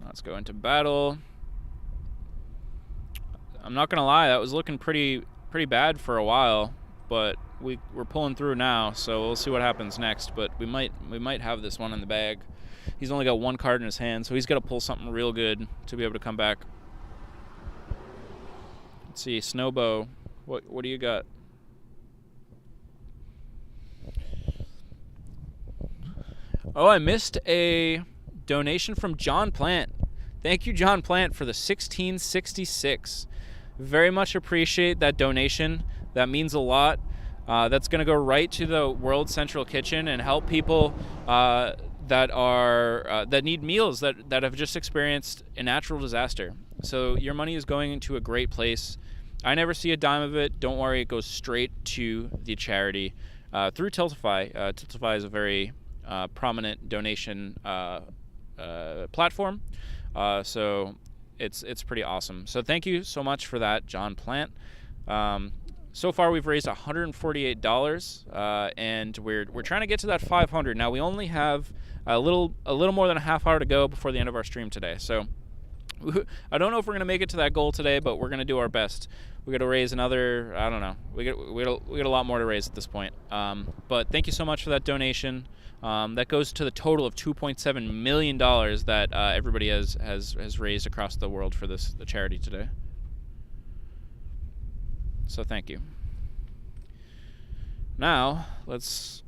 S3: Let's go into battle. I'm not going to lie, that was looking pretty bad for a while. But we're pulling through now, so we'll see what happens next. But we might have this one in the bag. He's only got 1 card in his hand, so he's got to pull something real good to be able to come back. Let's see, Snowbow. What do you got? Oh, I missed a donation from John Plant. Thank you, John Plant, for the 1666. Very much appreciate that donation. That means a lot. That's going to go right to the World Central Kitchen and help people that need meals that have just experienced a natural disaster. So your money is going into a great place. I never see a dime of it. Don't worry, it goes straight to the charity through Tiltify. Tiltify is a very prominent donation platform. So it's pretty awesome. So thank you so much for that, John Plant. So far, we've raised $148, and we're trying to get to that 500. Now we only have a little more than a half hour to go before the end of our stream today. So I don't know if we're gonna make it to that goal today, but we're gonna do our best. We got to raise another. I don't know. We got a lot more to raise at this point. But thank you so much for that donation. That goes to the total of $2.7 million that everybody has raised across the world for the charity today. So thank you. Now, let's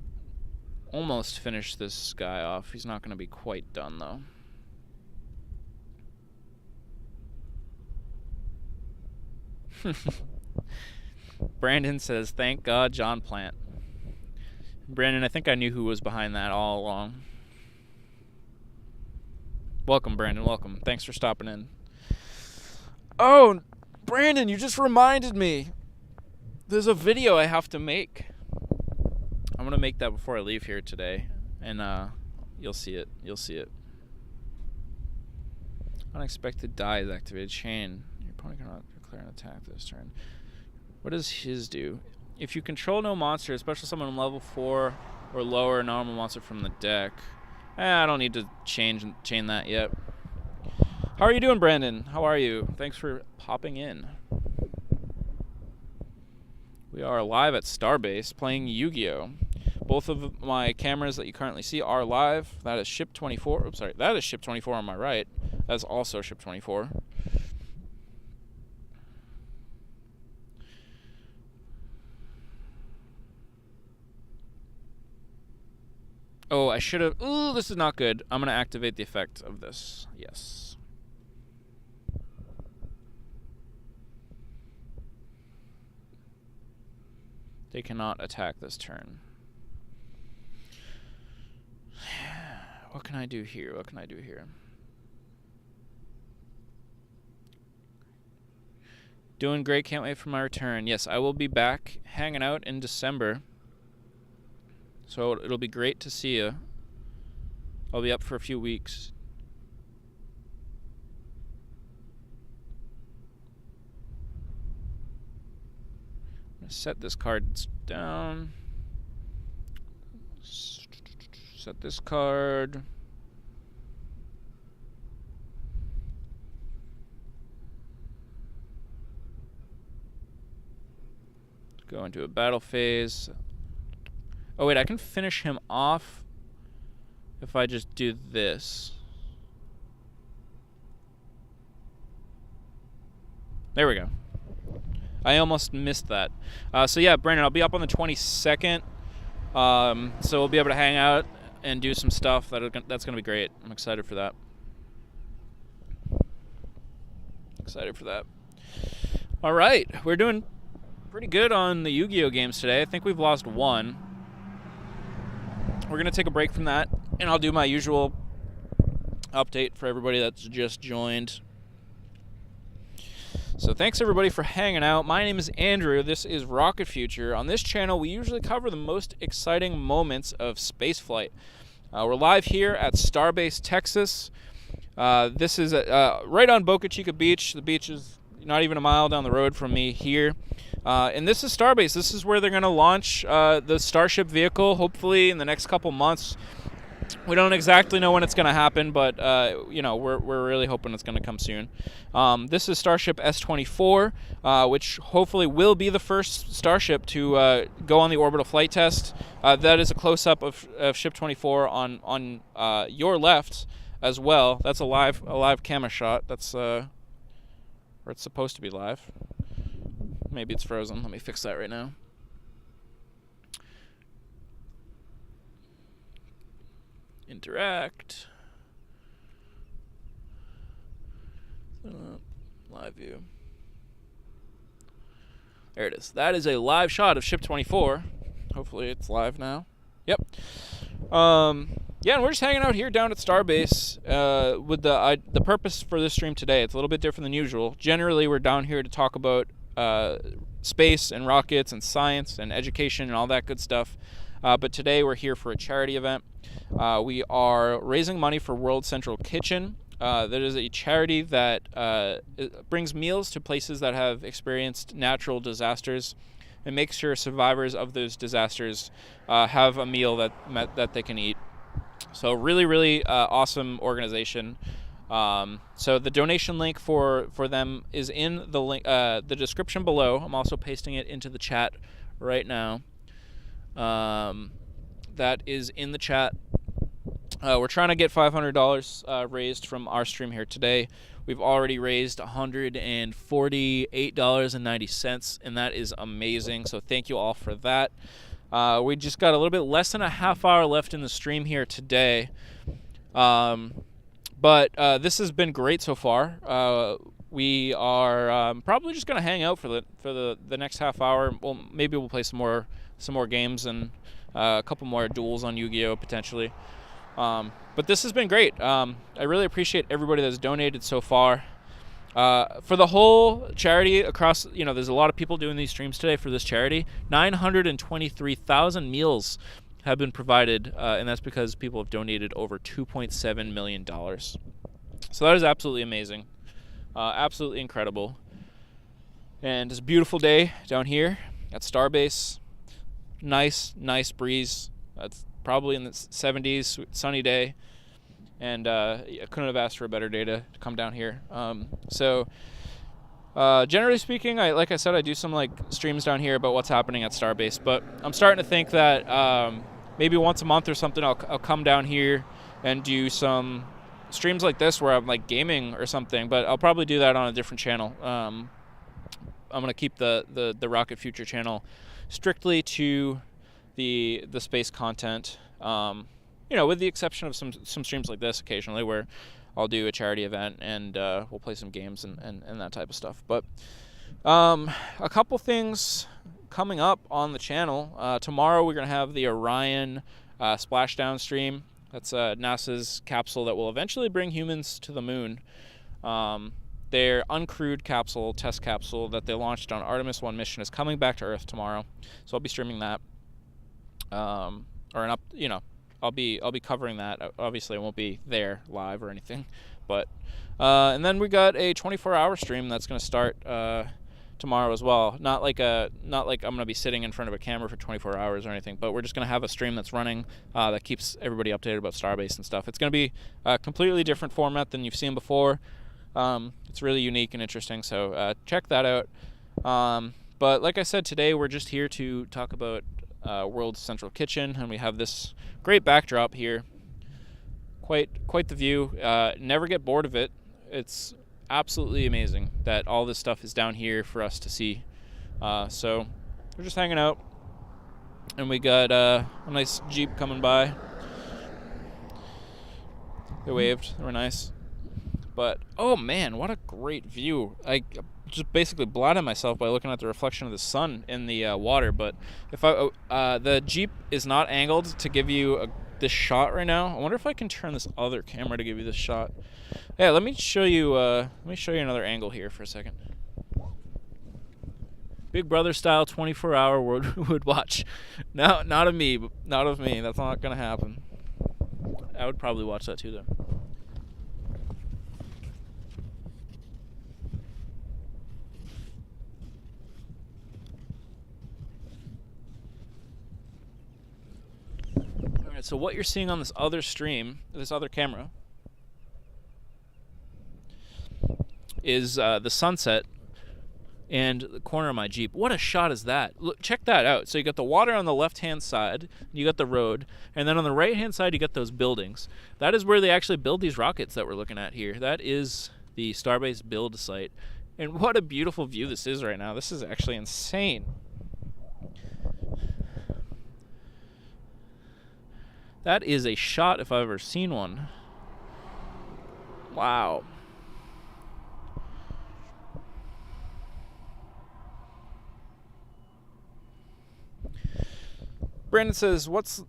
S3: almost finish this guy off. He's not going to be quite done, though. Brandon says, thank God, John Plant. Brandon, I think I knew who was behind that all along. Welcome, Brandon, welcome. Thanks for stopping in. Oh, Brandon, you just reminded me. There's a video I have to make. I'm gonna make that before I leave here today, and you'll see it. You'll see it. Unexpected die is activated. Chain. Your opponent cannot declare an attack this turn. What does his do? If you control no monster, especially someone level 4 or lower, normal monster from the deck. I don't need to chain that yet. How are you doing, Brandon? How are you? Thanks for popping in. We are live at Starbase playing Yu-Gi-Oh! Both of my cameras that you currently see are live. That is ship 24. Oops, sorry. That is ship 24 on my right. That is also ship 24. Oh, I should have... Ooh, this is not good. I'm going to activate the effect of this. Yes. They cannot attack this turn. What can I do here? What can I do here? Doing great. Can't wait for my return. Yes, I will be back hanging out in December. So it'll be great to see you. I'll be up for a few weeks. I'm going to set this card down. Set this card. Go into a battle phase. Oh wait, I can finish him off if I just do this. There we go. I almost missed that. So yeah, Brandon, I'll be up on the 22nd. So we'll be able to hang out and do some stuff. That's going to be great. I'm excited for that. Excited for that. All right, we're doing pretty good on the Yu-Gi-Oh games today. I think we've lost one. We're going to take a break from that, and I'll do my usual update for everybody that's just joined. So thanks everybody for hanging out. My name is Andrew. This is Rocket Future. On this channel, we usually cover the most exciting moments of spaceflight. We're live here at Starbase, Texas. This is right on Boca Chica Beach. The beach is not even a mile down the road from me here. And this is Starbase. This is where they're going to launch the Starship vehicle, hopefully in the next couple months. We don't exactly know when it's going to happen, but you know, we're really hoping it's going to come soon. This is Starship S-24, which hopefully will be the first Starship to go on the orbital flight test. That is a close-up of Ship 24 on your left as well. That's a live camera shot. That's where it's supposed to be live. Maybe it's frozen. Let me fix that right now. Interact. Live view. There it is. That is a live shot of Ship 24. Hopefully it's live now. Yep. Yeah, and we're just hanging out here down at Starbase with the purpose for this stream today. It's a little bit different than usual. Generally, we're down here to talk about space and rockets and science and education and all that good stuff. But today we're here for a charity event. We are raising money for World Central Kitchen. That is a charity that brings meals to places that have experienced natural disasters and makes sure survivors of those disasters have a meal that they can eat. So really, really awesome organization. So the donation link for them is in the link, the description below. I'm also pasting it into the chat right now. That is in the chat. We're trying to get $500 raised from our stream here today. We've already raised $148.90, and that is amazing. So thank you all for that. We just got a little bit less than a half hour left in the stream here today. But this has been great so far. We are probably just gonna hang out for the next half hour. Well, maybe we'll play some more games and a couple more duels on Yu-Gi-Oh potentially. But this has been great. I really appreciate everybody that's donated so far. For the whole charity across, there's a lot of people doing these streams today for this charity. 923,000 meals have been provided, and that's because people have donated over $2.7 million. So that is absolutely amazing. Absolutely incredible. And it's a beautiful day down here at Starbase. Nice breeze. It's probably in the 70s, sunny day. And I couldn't have asked for a better day to come down here. Generally speaking, like I said, I do some streams down here about what's happening at Starbase. But I'm starting to think that maybe once a month or something, I'll come down here and do some streams like this where I'm gaming or something. But I'll probably do that on a different channel. I'm gonna keep the Rocket Future channel strictly to the space content. With the exception of some streams like this occasionally where I'll do a charity event and we'll play some games and that type of stuff. But a couple things coming up on the channel. Tomorrow we're going to have the Orion splashdown stream. That's NASA's capsule that will eventually bring humans to the moon. Their uncrewed capsule, test capsule that they launched on Artemis 1 mission is coming back to Earth tomorrow. So I'll be streaming that. I'll be covering that. Obviously, I won't be there live or anything, but and then we got a 24-hour stream that's going to start tomorrow as well. Not like I'm going to be sitting in front of a camera for 24 hours or anything, but we're just going to have a stream that's running that keeps everybody updated about Starbase and stuff. It's going to be a completely different format than you've seen before. It's really unique and interesting, so check that out. But like I said, today we're just here to talk about World's Central Kitchen, and we have this great backdrop here. Quite the view. Never get bored of it. It's absolutely amazing that all this stuff is down here for us to see. So we're just hanging out, and we got a nice Jeep coming by. They waved. They were nice. But oh man, what a great view! I just basically blinded myself by looking at the reflection of the sun in the water. But if the Jeep is not angled to give you this shot right now. I wonder if I can turn this other camera to give you this shot. Yeah, let me show you another angle here for a second. Big Brother style 24-hour would watch. No, not of me. That's not gonna happen. I would probably watch that too, though. Alright, so what you're seeing on this other stream, this other camera, is the sunset and the corner of my Jeep. What a shot is that? Look, check that out. So you got the water on the left-hand side, you got the road, and then on the right-hand side you got those buildings. That is where they actually build these rockets that we're looking at here. That is the Starbase build site. And what a beautiful view this is right now. This is actually insane. That is a shot if I've ever seen one. Wow. Brandon says, what's,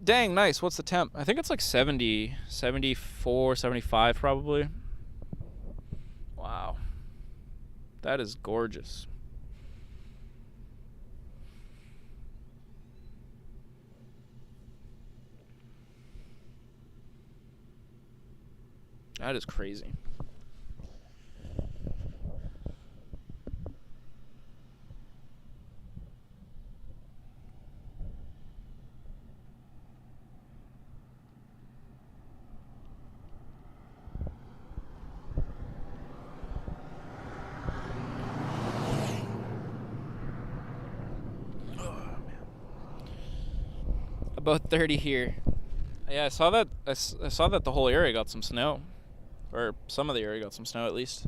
S3: dang, nice, what's the temp? I think it's like 70, 74, 75 probably. Wow. That is gorgeous. That is crazy. About 30 here. Yeah, I saw that. I saw that the whole area got some snow, or some of the area got some snow at least.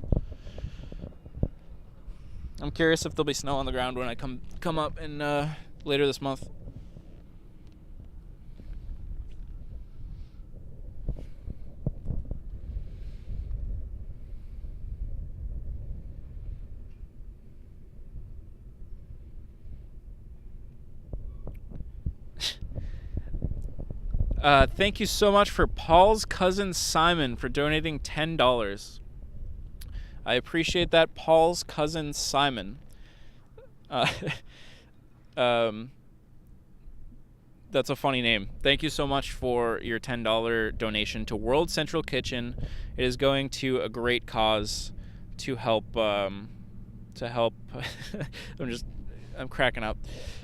S3: I'm curious if there'll be snow on the ground when I come up in later this month. Thank you so much for Paul's cousin Simon for donating $10. I appreciate that. Paul's cousin Simon. That's a funny name. Thank you so much for your $10 donation to World Central Kitchen. It is going to a great cause to help. I'm cracking up.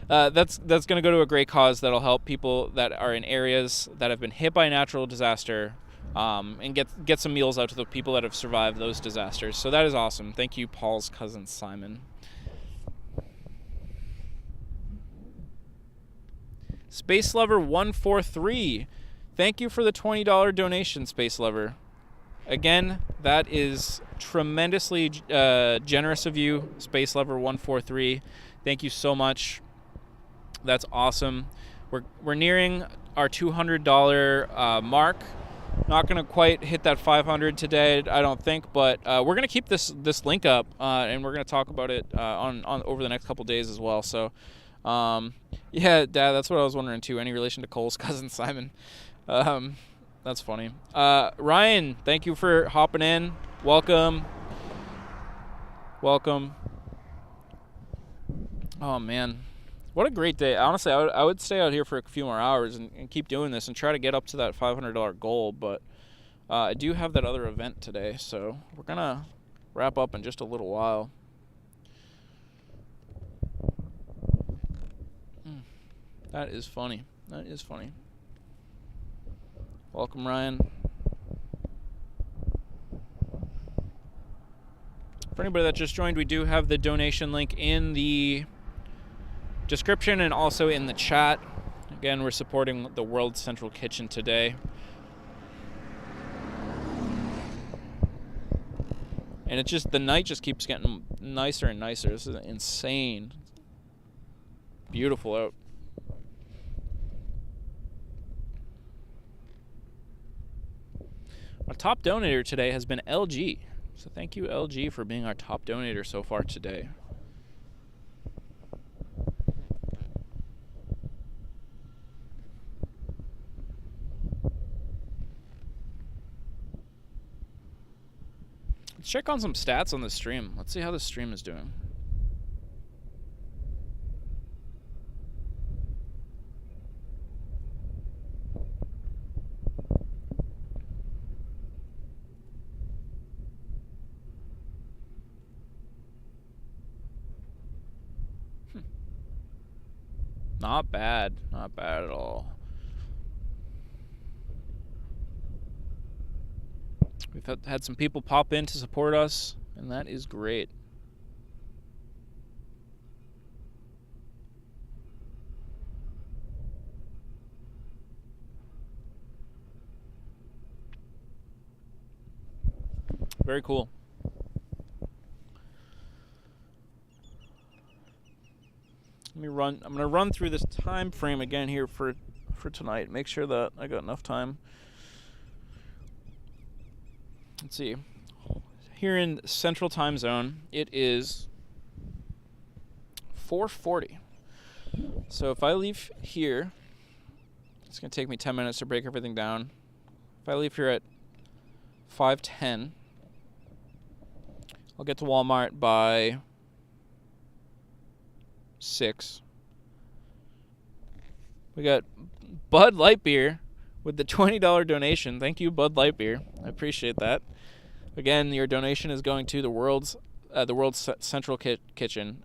S3: That's going to go to a great cause that'll help people that are in areas that have been hit by a natural disaster, and get some meals out to the people that have survived those disasters. So that is awesome. Thank you, Paul's cousin Simon. Space Lover 143, thank you for the $20 donation, Space Lover. Again, that is tremendously generous of you, Space Lover 143. Thank you so much. That's awesome. We're nearing our $200 mark. Not going to quite hit that 500 today, I don't think, but we're going to keep this link up, and we're going to talk about it on over the next couple days as well. So. Yeah, Dad, that's what I was wondering too. Any relation to Cole's cousin Simon? That's funny. Ryan, thank you for hopping in. Welcome. Oh man, what a great day. Honestly, I would stay out here for a few more hours and keep doing this and try to get up to that $500 goal. But I do have that other event today, so we're gonna wrap up in just a little while. That is funny. Welcome, Ryan. For anybody that just joined, we do have the donation link in the description and also in the chat. Again, we're supporting the World Central Kitchen today. And the night just keeps getting nicer and nicer. This is insane. Beautiful out. Our top donator today has been LG. So thank you, LG, for being our top donator so far today. Let's check on some stats on the stream. Let's see how the stream is doing. Not bad at all. We've had some people pop in to support us, and that is great. Very cool. I'm going to run through this time frame again here for tonight. Make sure that I got enough time. Let's see. Here in Central Time Zone, it is 4:40. So if I leave here, it's going to take me 10 minutes to break everything down. If I leave here at 5:10, I'll get to Walmart by 6. We got Bud Light Beer with the $20 donation. Thank you, Bud Light Beer. I appreciate that. Again, your donation is going to the World's Central Kitchen.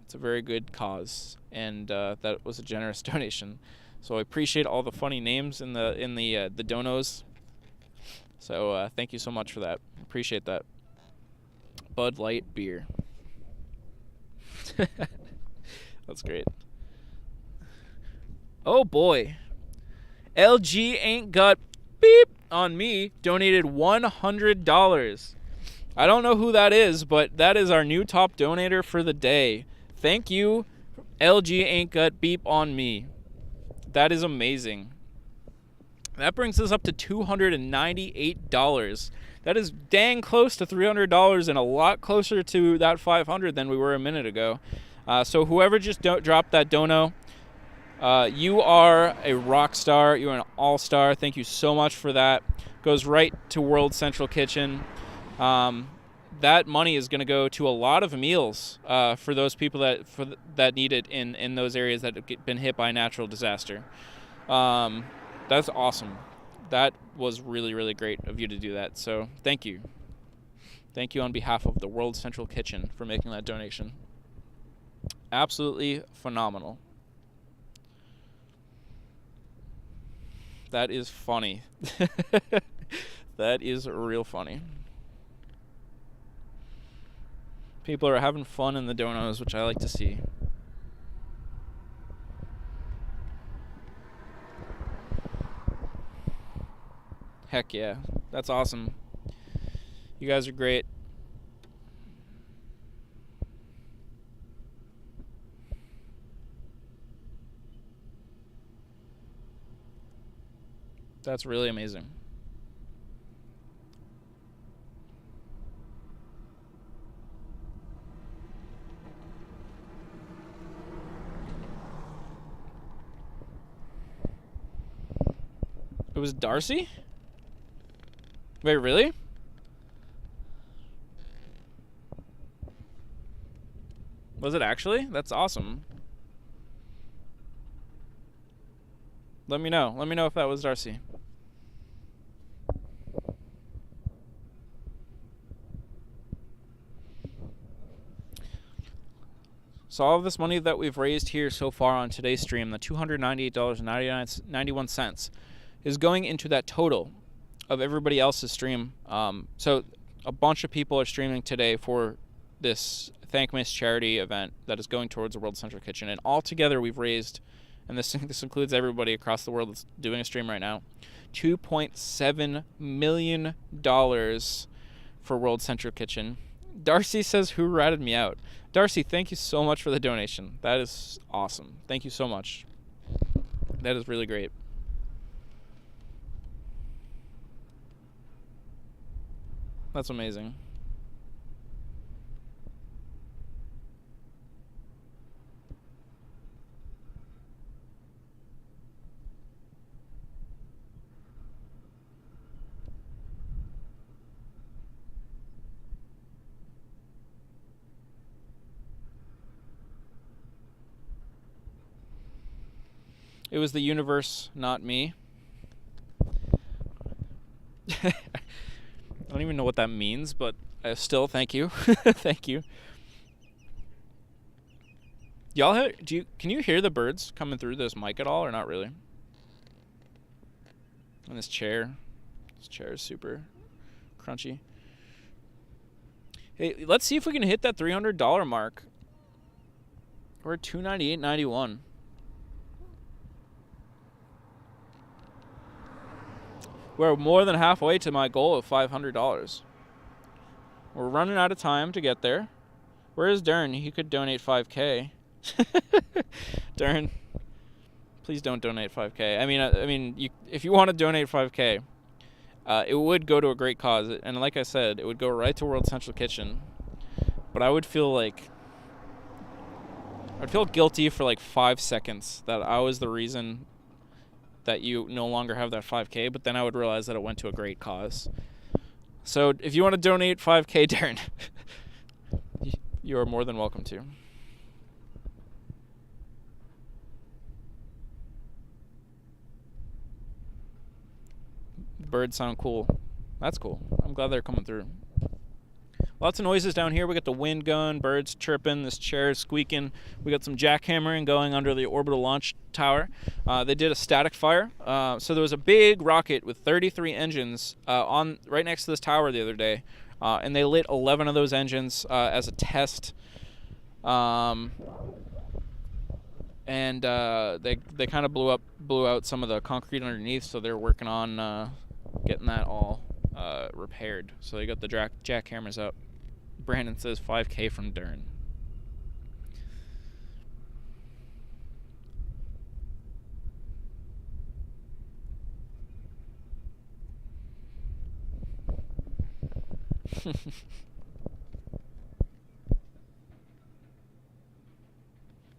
S3: It's a very good cause, and that was a generous donation. So I appreciate all the funny names in the donos. So thank you so much for that. Appreciate that. Bud Light Beer. That's great. Oh boy. LG ain't got beep on me. Donated $100. I don't know who that is, but that is our new top donator for the day. Thank you, LG ain't got beep on me. That is amazing. That brings us up to $298. That is dang close to $300 and a lot closer to that $500 than we were a minute ago. So whoever just dropped that dono, you are a rock star. You're an all-star. Thank you so much for that. Goes right to World Central Kitchen. that money is going to go to a lot of meals for those people that need it in those areas that have been hit by natural disaster. That's awesome. That was really, really great of you to do that. So thank you. Thank you on behalf of the World Central Kitchen for making that donation. Absolutely phenomenal. That is funny. That is real funny. People are having fun in the donos, which I like to see. Heck yeah. That's awesome. You guys are great. That's really amazing. It was Darcy? Wait, really? Was it actually? That's awesome. Let me know. Let me know if that was Darcy. So all of this money that we've raised here so far on today's stream, the $298.91, is going into that total of everybody else's stream. So a bunch of people are streaming today for this Thankmas charity event that is going towards the World Central Kitchen. And altogether we've raised, and this includes everybody across the world that's doing a stream right now, $2.7 million for World Central Kitchen. Darcy says, who ratted me out? Darcy, thank you so much for the donation. That is awesome. Thank you so much. That is really great. That's amazing. It was the universe, not me. I don't even know what that means, but still, thank you. Thank you. Y'all, can you hear the birds coming through this mic at all, or not really? And this chair is super crunchy. Hey, let's see if we can hit that $300 mark. We're at $298.91. We're more than halfway to my goal of $500. We're running out of time to get there. Where is Dern? He could donate $5K. Dern, please don't donate $5K. I mean, if you want to donate $5K, it would go to a great cause. And like I said, it would go right to World Central Kitchen. But I would feel guilty for like 5 seconds that I was the reason that you no longer have that $5K, but then I would realize that it went to a great cause. So if you want to donate $5K, Darren, you are more than welcome to. Birds sound cool. That's cool. I'm glad they're coming through. Lots of noises down here. We got the wind going, birds chirping, this chair is squeaking. We got some jackhammering going under the orbital launch tower. They did a static fire. So there was a big rocket with 33 engines on right next to this tower the other day, and they lit 11 of those engines as a test. And they kind of blew out some of the concrete underneath, so they're working on getting that all repaired. So they got the jackhammers up. Brandon says $5K from Dern.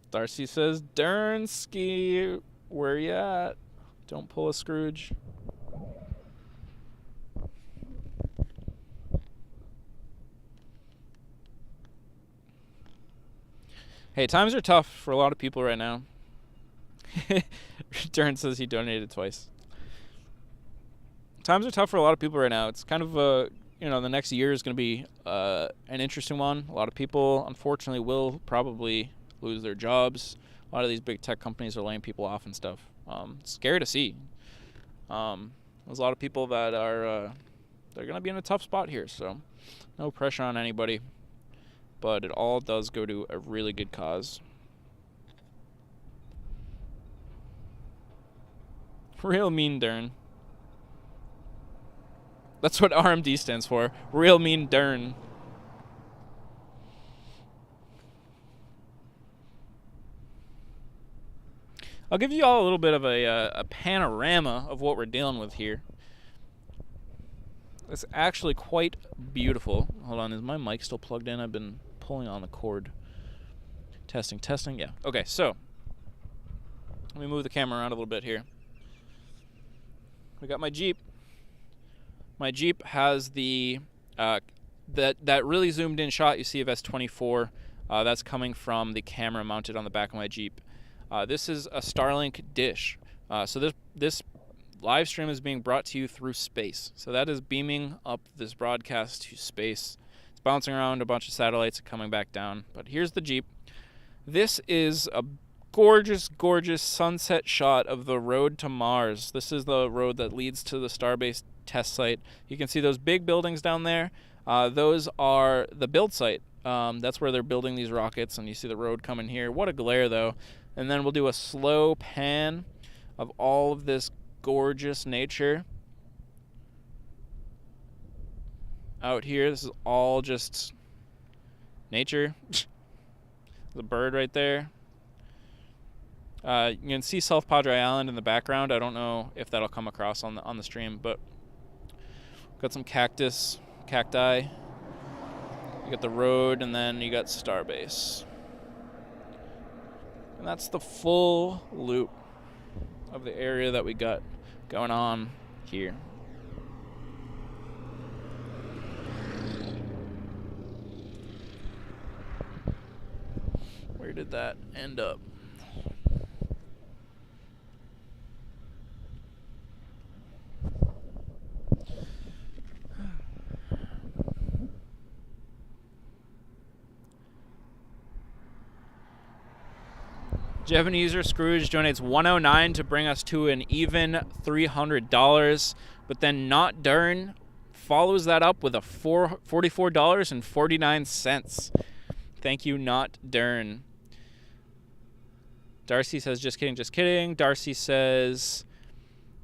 S3: Darcy says, Dernski, where you at? Don't pull a Scrooge. Hey, times are tough for a lot of people right now. Dern says he donated twice. Times are tough for a lot of people right now. It's kind of the next year is going to be an interesting one. A lot of people, unfortunately, will probably lose their jobs. A lot of these big tech companies are laying people off and stuff. It's scary to see. There's a lot of people that are they're going to be in a tough spot here, so no pressure on anybody. But it all does go to a really good cause. Real mean Dern. That's what RMD stands for. Real mean Dern. I'll give you all a little bit of a panorama of what we're dealing with here. It's actually quite beautiful. Hold on, is my mic still plugged in? I've been pulling on the cord. Testing. Yeah. Okay, so let me move the camera around a little bit here. We got my Jeep. My Jeep has the that really zoomed in shot you see of S24. That's coming from the camera mounted on the back of my Jeep. This is a Starlink dish. So this live stream is being brought to you through space. So that is beaming up this broadcast to space. It's bouncing around a bunch of satellites and coming back down. But here's the Jeep. This is a gorgeous, gorgeous sunset shot of the road to Mars. This is the road that leads to the Starbase test site. You can see those big buildings down there. Those are the build site. That's where they're building these rockets, and you see the road coming here. What a glare, though. And then we'll do a slow pan of all of this gorgeous nature out here. This is all just nature. The bird right there. You can see South Padre Island in the background. I don't know if that'll come across on the stream, but got some cacti. You got the road, and then you got Starbase. And that's the full loop of the area that we got going on here. Where did that end up? Japanese Scrooge donates $109 to bring us to an even $300, but then Not Dern follows that up with a $44.49. Thank you, Not Dern. Darcy says, just kidding. Darcy says,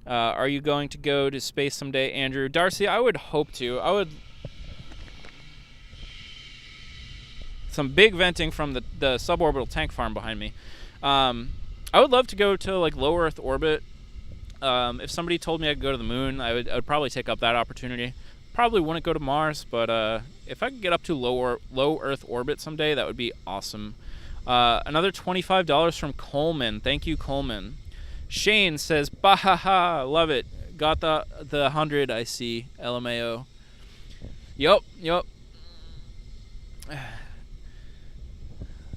S3: are you going to go to space someday, Andrew? Darcy, I would hope to. Some big venting from the suborbital tank farm behind me. I would love to go to like low Earth orbit. If somebody told me I could go to the moon, I would probably take up that opportunity. Probably wouldn't go to Mars, but if I could get up to low Earth orbit someday, that would be awesome. Another $25 from Coleman. Thank you, Coleman. Shane says, "Bahaha, love it. Got the 100. I see. LMAO. Yup.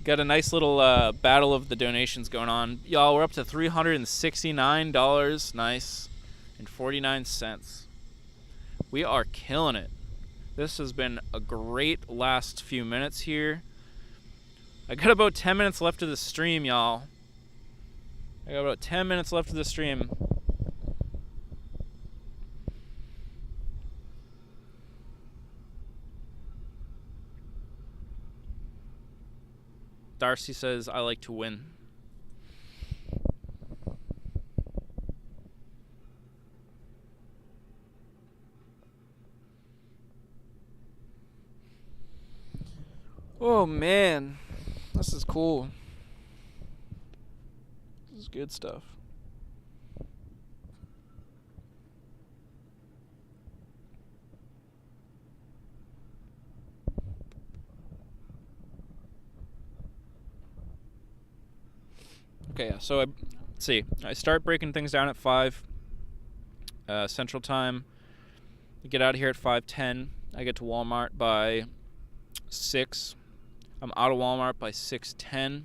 S3: Got a nice little battle of the donations going on. Y'all, we're up to $369. Nice. And 49 cents. We are killing it. This has been a great last few minutes here. I got about 10 minutes left of the stream, y'all. I got about 10 minutes left of the stream. Darcy says, I like to win. Oh, man. This is cool. This is good stuff. Okay, yeah, so let's see. I start breaking things down at 5 Central Time. I get out of here at 5:10. I get to Walmart by 6. I'm out of Walmart by 6:10.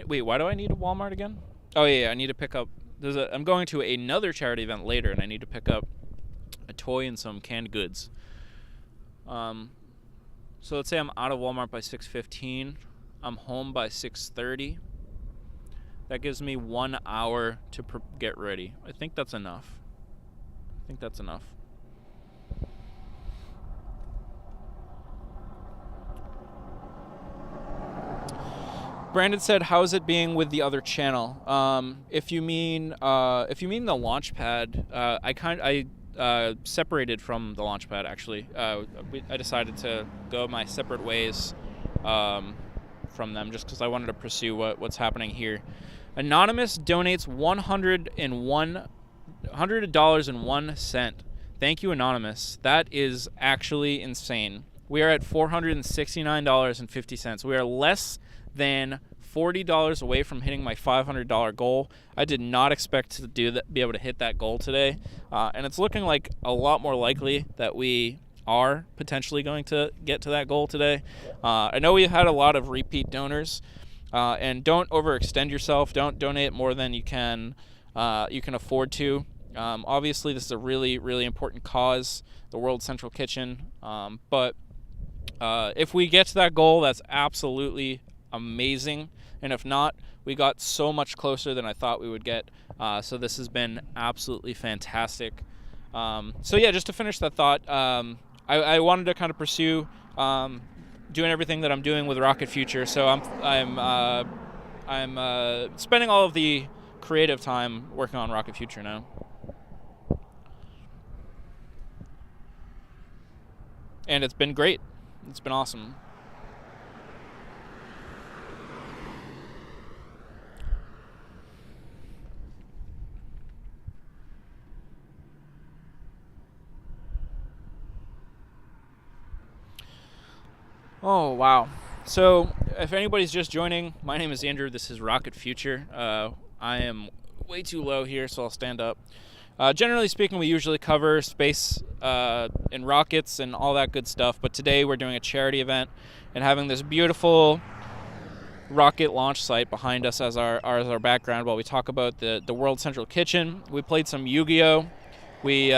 S3: Wait, why do I need a Walmart again? Oh yeah, I need to pick up. I'm going to another charity event later, and I need to pick up a toy and some canned goods. So let's say I'm out of Walmart by 6:15. I'm home by 6:30. That gives me 1 hour to get ready. I think that's enough. Brandon said, "How's it being with the other channel?" If you mean the Launchpad, I separated from the Launchpad actually. I decided to go my separate ways from them just because I wanted to pursue what's happening here. Anonymous donates $100.01. Thank you, Anonymous. That is actually insane. We are at $469.50. We are less than $40 away from hitting my $500 goal. I did not expect to be able to hit that goal today, and it's looking like a lot more likely that we are potentially going to get to that goal today. I know we've had a lot of repeat donors, and don't overextend yourself. Don't donate more than you can afford to. Obviously, this is a really, really important cause, the World Central Kitchen. But if we get to that goal, that's absolutely amazing. And if not, we got so much closer than I thought we would get. So this has been absolutely fantastic. So yeah, just to finish that thought, I wanted to kind of pursue doing everything that I'm doing with Rocket Future. So I'm spending all of the creative time working on Rocket Future now. And it's been great. It's been awesome. Oh, wow. So, if anybody's just joining, my name is Andrew. This is Rocket Future. I am way too low here, so I'll stand up. Generally speaking, we usually cover space and rockets and all that good stuff, but today we're doing a charity event and having this beautiful rocket launch site behind us as our background while we talk about the World Central Kitchen. We played some Yu-Gi-Oh! We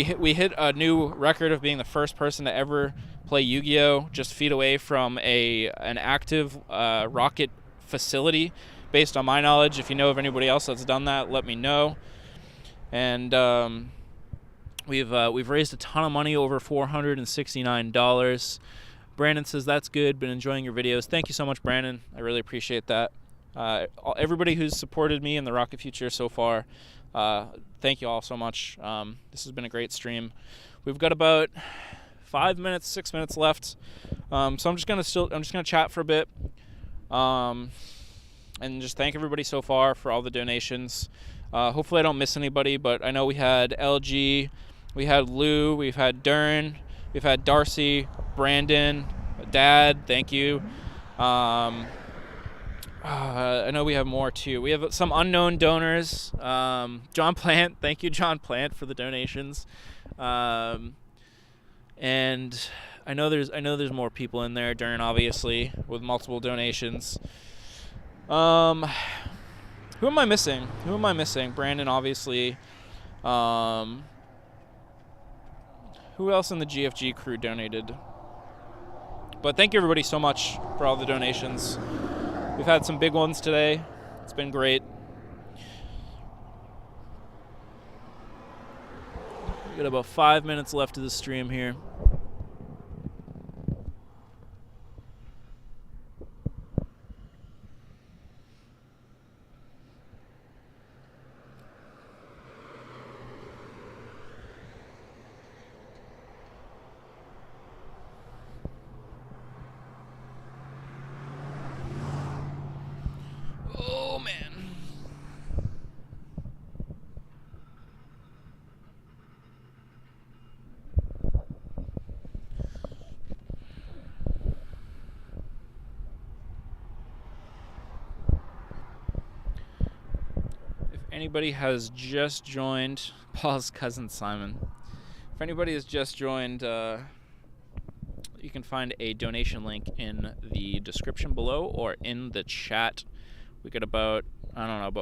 S3: hit a new record of being the first person to ever play Yu-Gi-Oh! Just feet away from an active rocket facility. Based on my knowledge, if you know of anybody else that's done that, let me know. And we've raised a ton of money, over $469. Brandon says that's good. Been enjoying your videos. Thank you so much, Brandon. I really appreciate that. Everybody who's supported me in the Rocket Future so far, thank you all so much. This has been a great stream. We've got about 6 minutes left. So I'm just gonna chat for a bit, and just thank everybody so far for all the donations. Hopefully I don't miss anybody, but I know we had LG, we had Lou, we've had Dern, we've had Darcy, Brandon, Dad, thank you. I know we have more too. We have some unknown donors. John Plant, thank you, John Plant, for the donations. And I know there's more people in there. Dern, obviously, with multiple donations. Who am I missing? Brandon, obviously. Who else in the GFG crew donated? But thank you everybody so much for all the donations. We've had some big ones today. It's been great. We got about 5 minutes left of the stream here. Oh, man. If anybody has just joined, Paul's cousin Simon. If anybody has just joined, you you can find a donation link in the description below or in the chat. We got about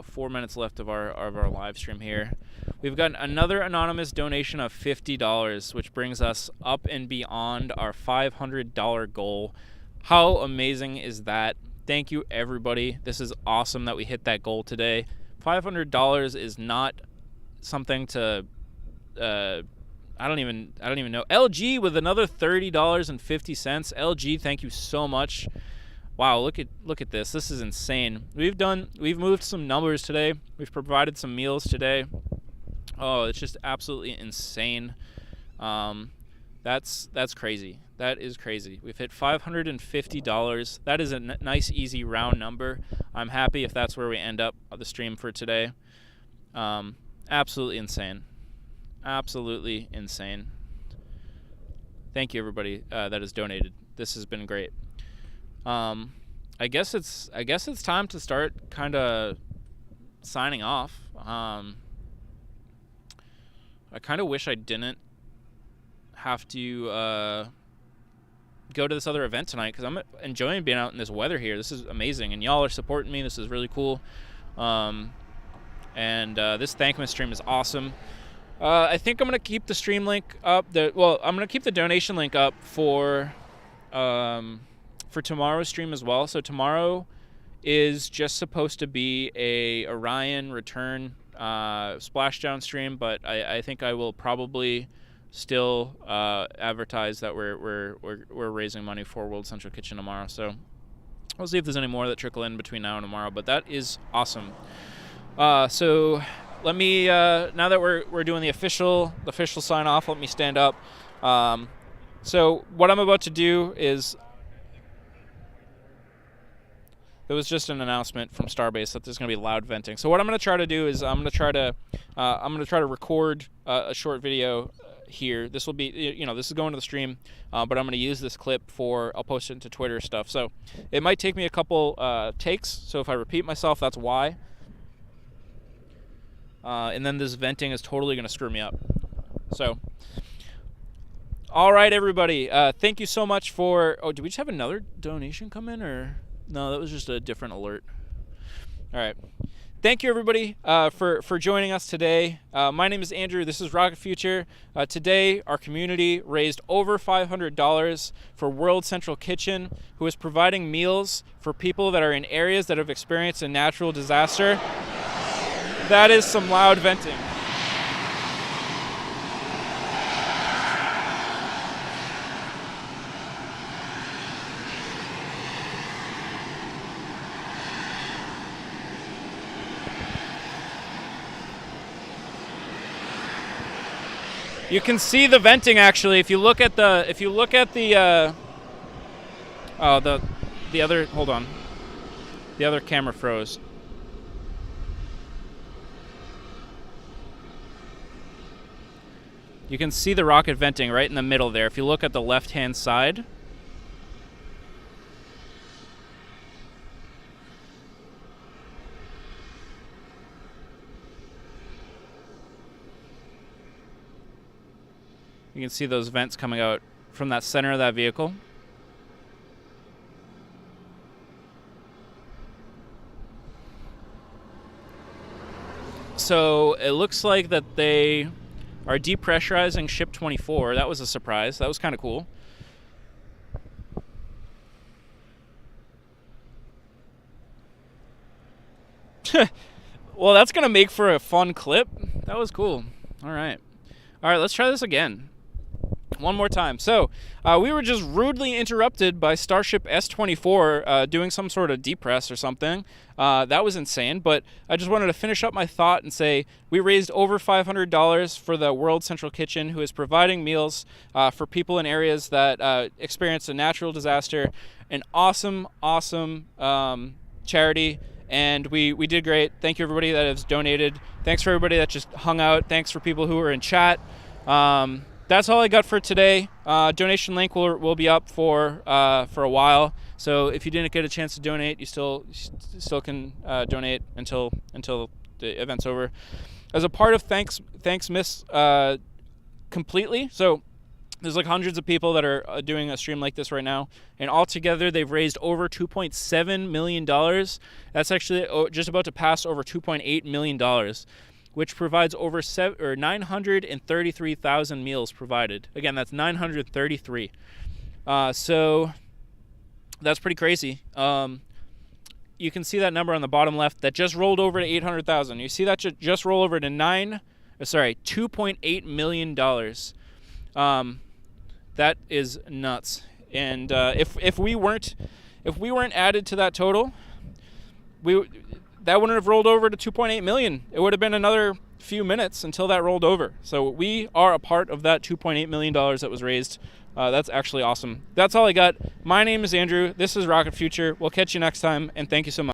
S3: 4 minutes left of our live stream here. We've got another anonymous donation of $50, which brings us up and beyond our $500 goal. How amazing is that? Thank you, everybody. This is awesome that we hit that goal today. $500 is not something to I don't even know. LG with another $30.50. LG, thank you so much. Wow, look at this. This is insane. We've moved some numbers today. We've provided some meals today. Oh, it's just absolutely insane. That's crazy. That is crazy. We've hit $550. That is a nice, easy, round number. I'm happy if that's where we end up on the stream for today. Absolutely insane. Absolutely insane. Thank you, everybody that has donated. This has been great. I guess it's time to start kind of signing off. I kind of wish I didn't have to go to this other event tonight, because I'm enjoying being out in this weather here. This is amazing, and y'all are supporting me. This is really cool. And this Thankmas stream is awesome. I think I'm gonna keep the stream link up. I'm gonna keep the donation link up for tomorrow's stream as well. So tomorrow is just supposed to be a Orion return splashdown stream, but I think I will probably still advertise that we're raising money for World Central Kitchen tomorrow. So we'll see if there's any more that trickle in between now and tomorrow. But that is awesome. So let me now that we're doing the official sign off, let me stand up. So what I'm about to do is, there was just an announcement from Starbase that there's going to be loud venting. So what I'm going to try to do is I'm going to try to record a short video here. This will be, this is going to the stream, but I'm going to use this clip I'll post it into Twitter stuff. So it might take me a couple takes. So if I repeat myself, that's why. And then this venting is totally going to screw me up. So, all right, everybody. Thank you so much for. Oh, did we just have another donation come in, or no? That was just a different alert. All right. Thank you, everybody, for joining us today. My name is Andrew. This is Rocket Future. Today, our community raised over $500 for World Central Kitchen, who is providing meals for people that are in areas that have experienced a natural disaster. That is some loud venting. You can see the venting actually if you look at the other, hold on. The other camera froze. You can see the rocket venting right in the middle there. If you look at the left-hand side. You can see those vents coming out from that center of that vehicle. So it looks like that they are depressurizing ship 24. That was a surprise. That was kind of cool. Well, that's going to make for a fun clip. That was cool. All right, let's try this again. One more time. So we were just rudely interrupted by Starship S-24 doing some sort of depress or something. That was insane, but I just wanted to finish up my thought and say we raised over $500 for the World Central Kitchen, who is providing meals for people in areas that experienced a natural disaster. An awesome charity, and we did great. Thank you, everybody that has donated. Thanks for everybody that just hung out. Thanks for people who were in chat. That's all I got for today. Donation link will be up for a while. So if you didn't get a chance to donate, you still can donate until the event's over. As a part of Thankmas completely. So There's like hundreds of people that are doing a stream like this right now, and altogether they've raised over $2.7 million. That's actually just about to pass over $2.8 million, which provides over 933,000 meals provided. Again, that's 933. So that's pretty crazy. You can see that number on the bottom left that just rolled over to 800,000. You see that just roll over to $2.8 million. That is nuts. And if we weren't added to that total, that wouldn't have rolled over to 2.8 million. It would have been another few minutes until that rolled over. So we are a part of that $2.8 million that was raised. That's actually awesome. That's all I got. My name is Andrew. This is Rocket Future. We'll catch you next time, and thank you so much.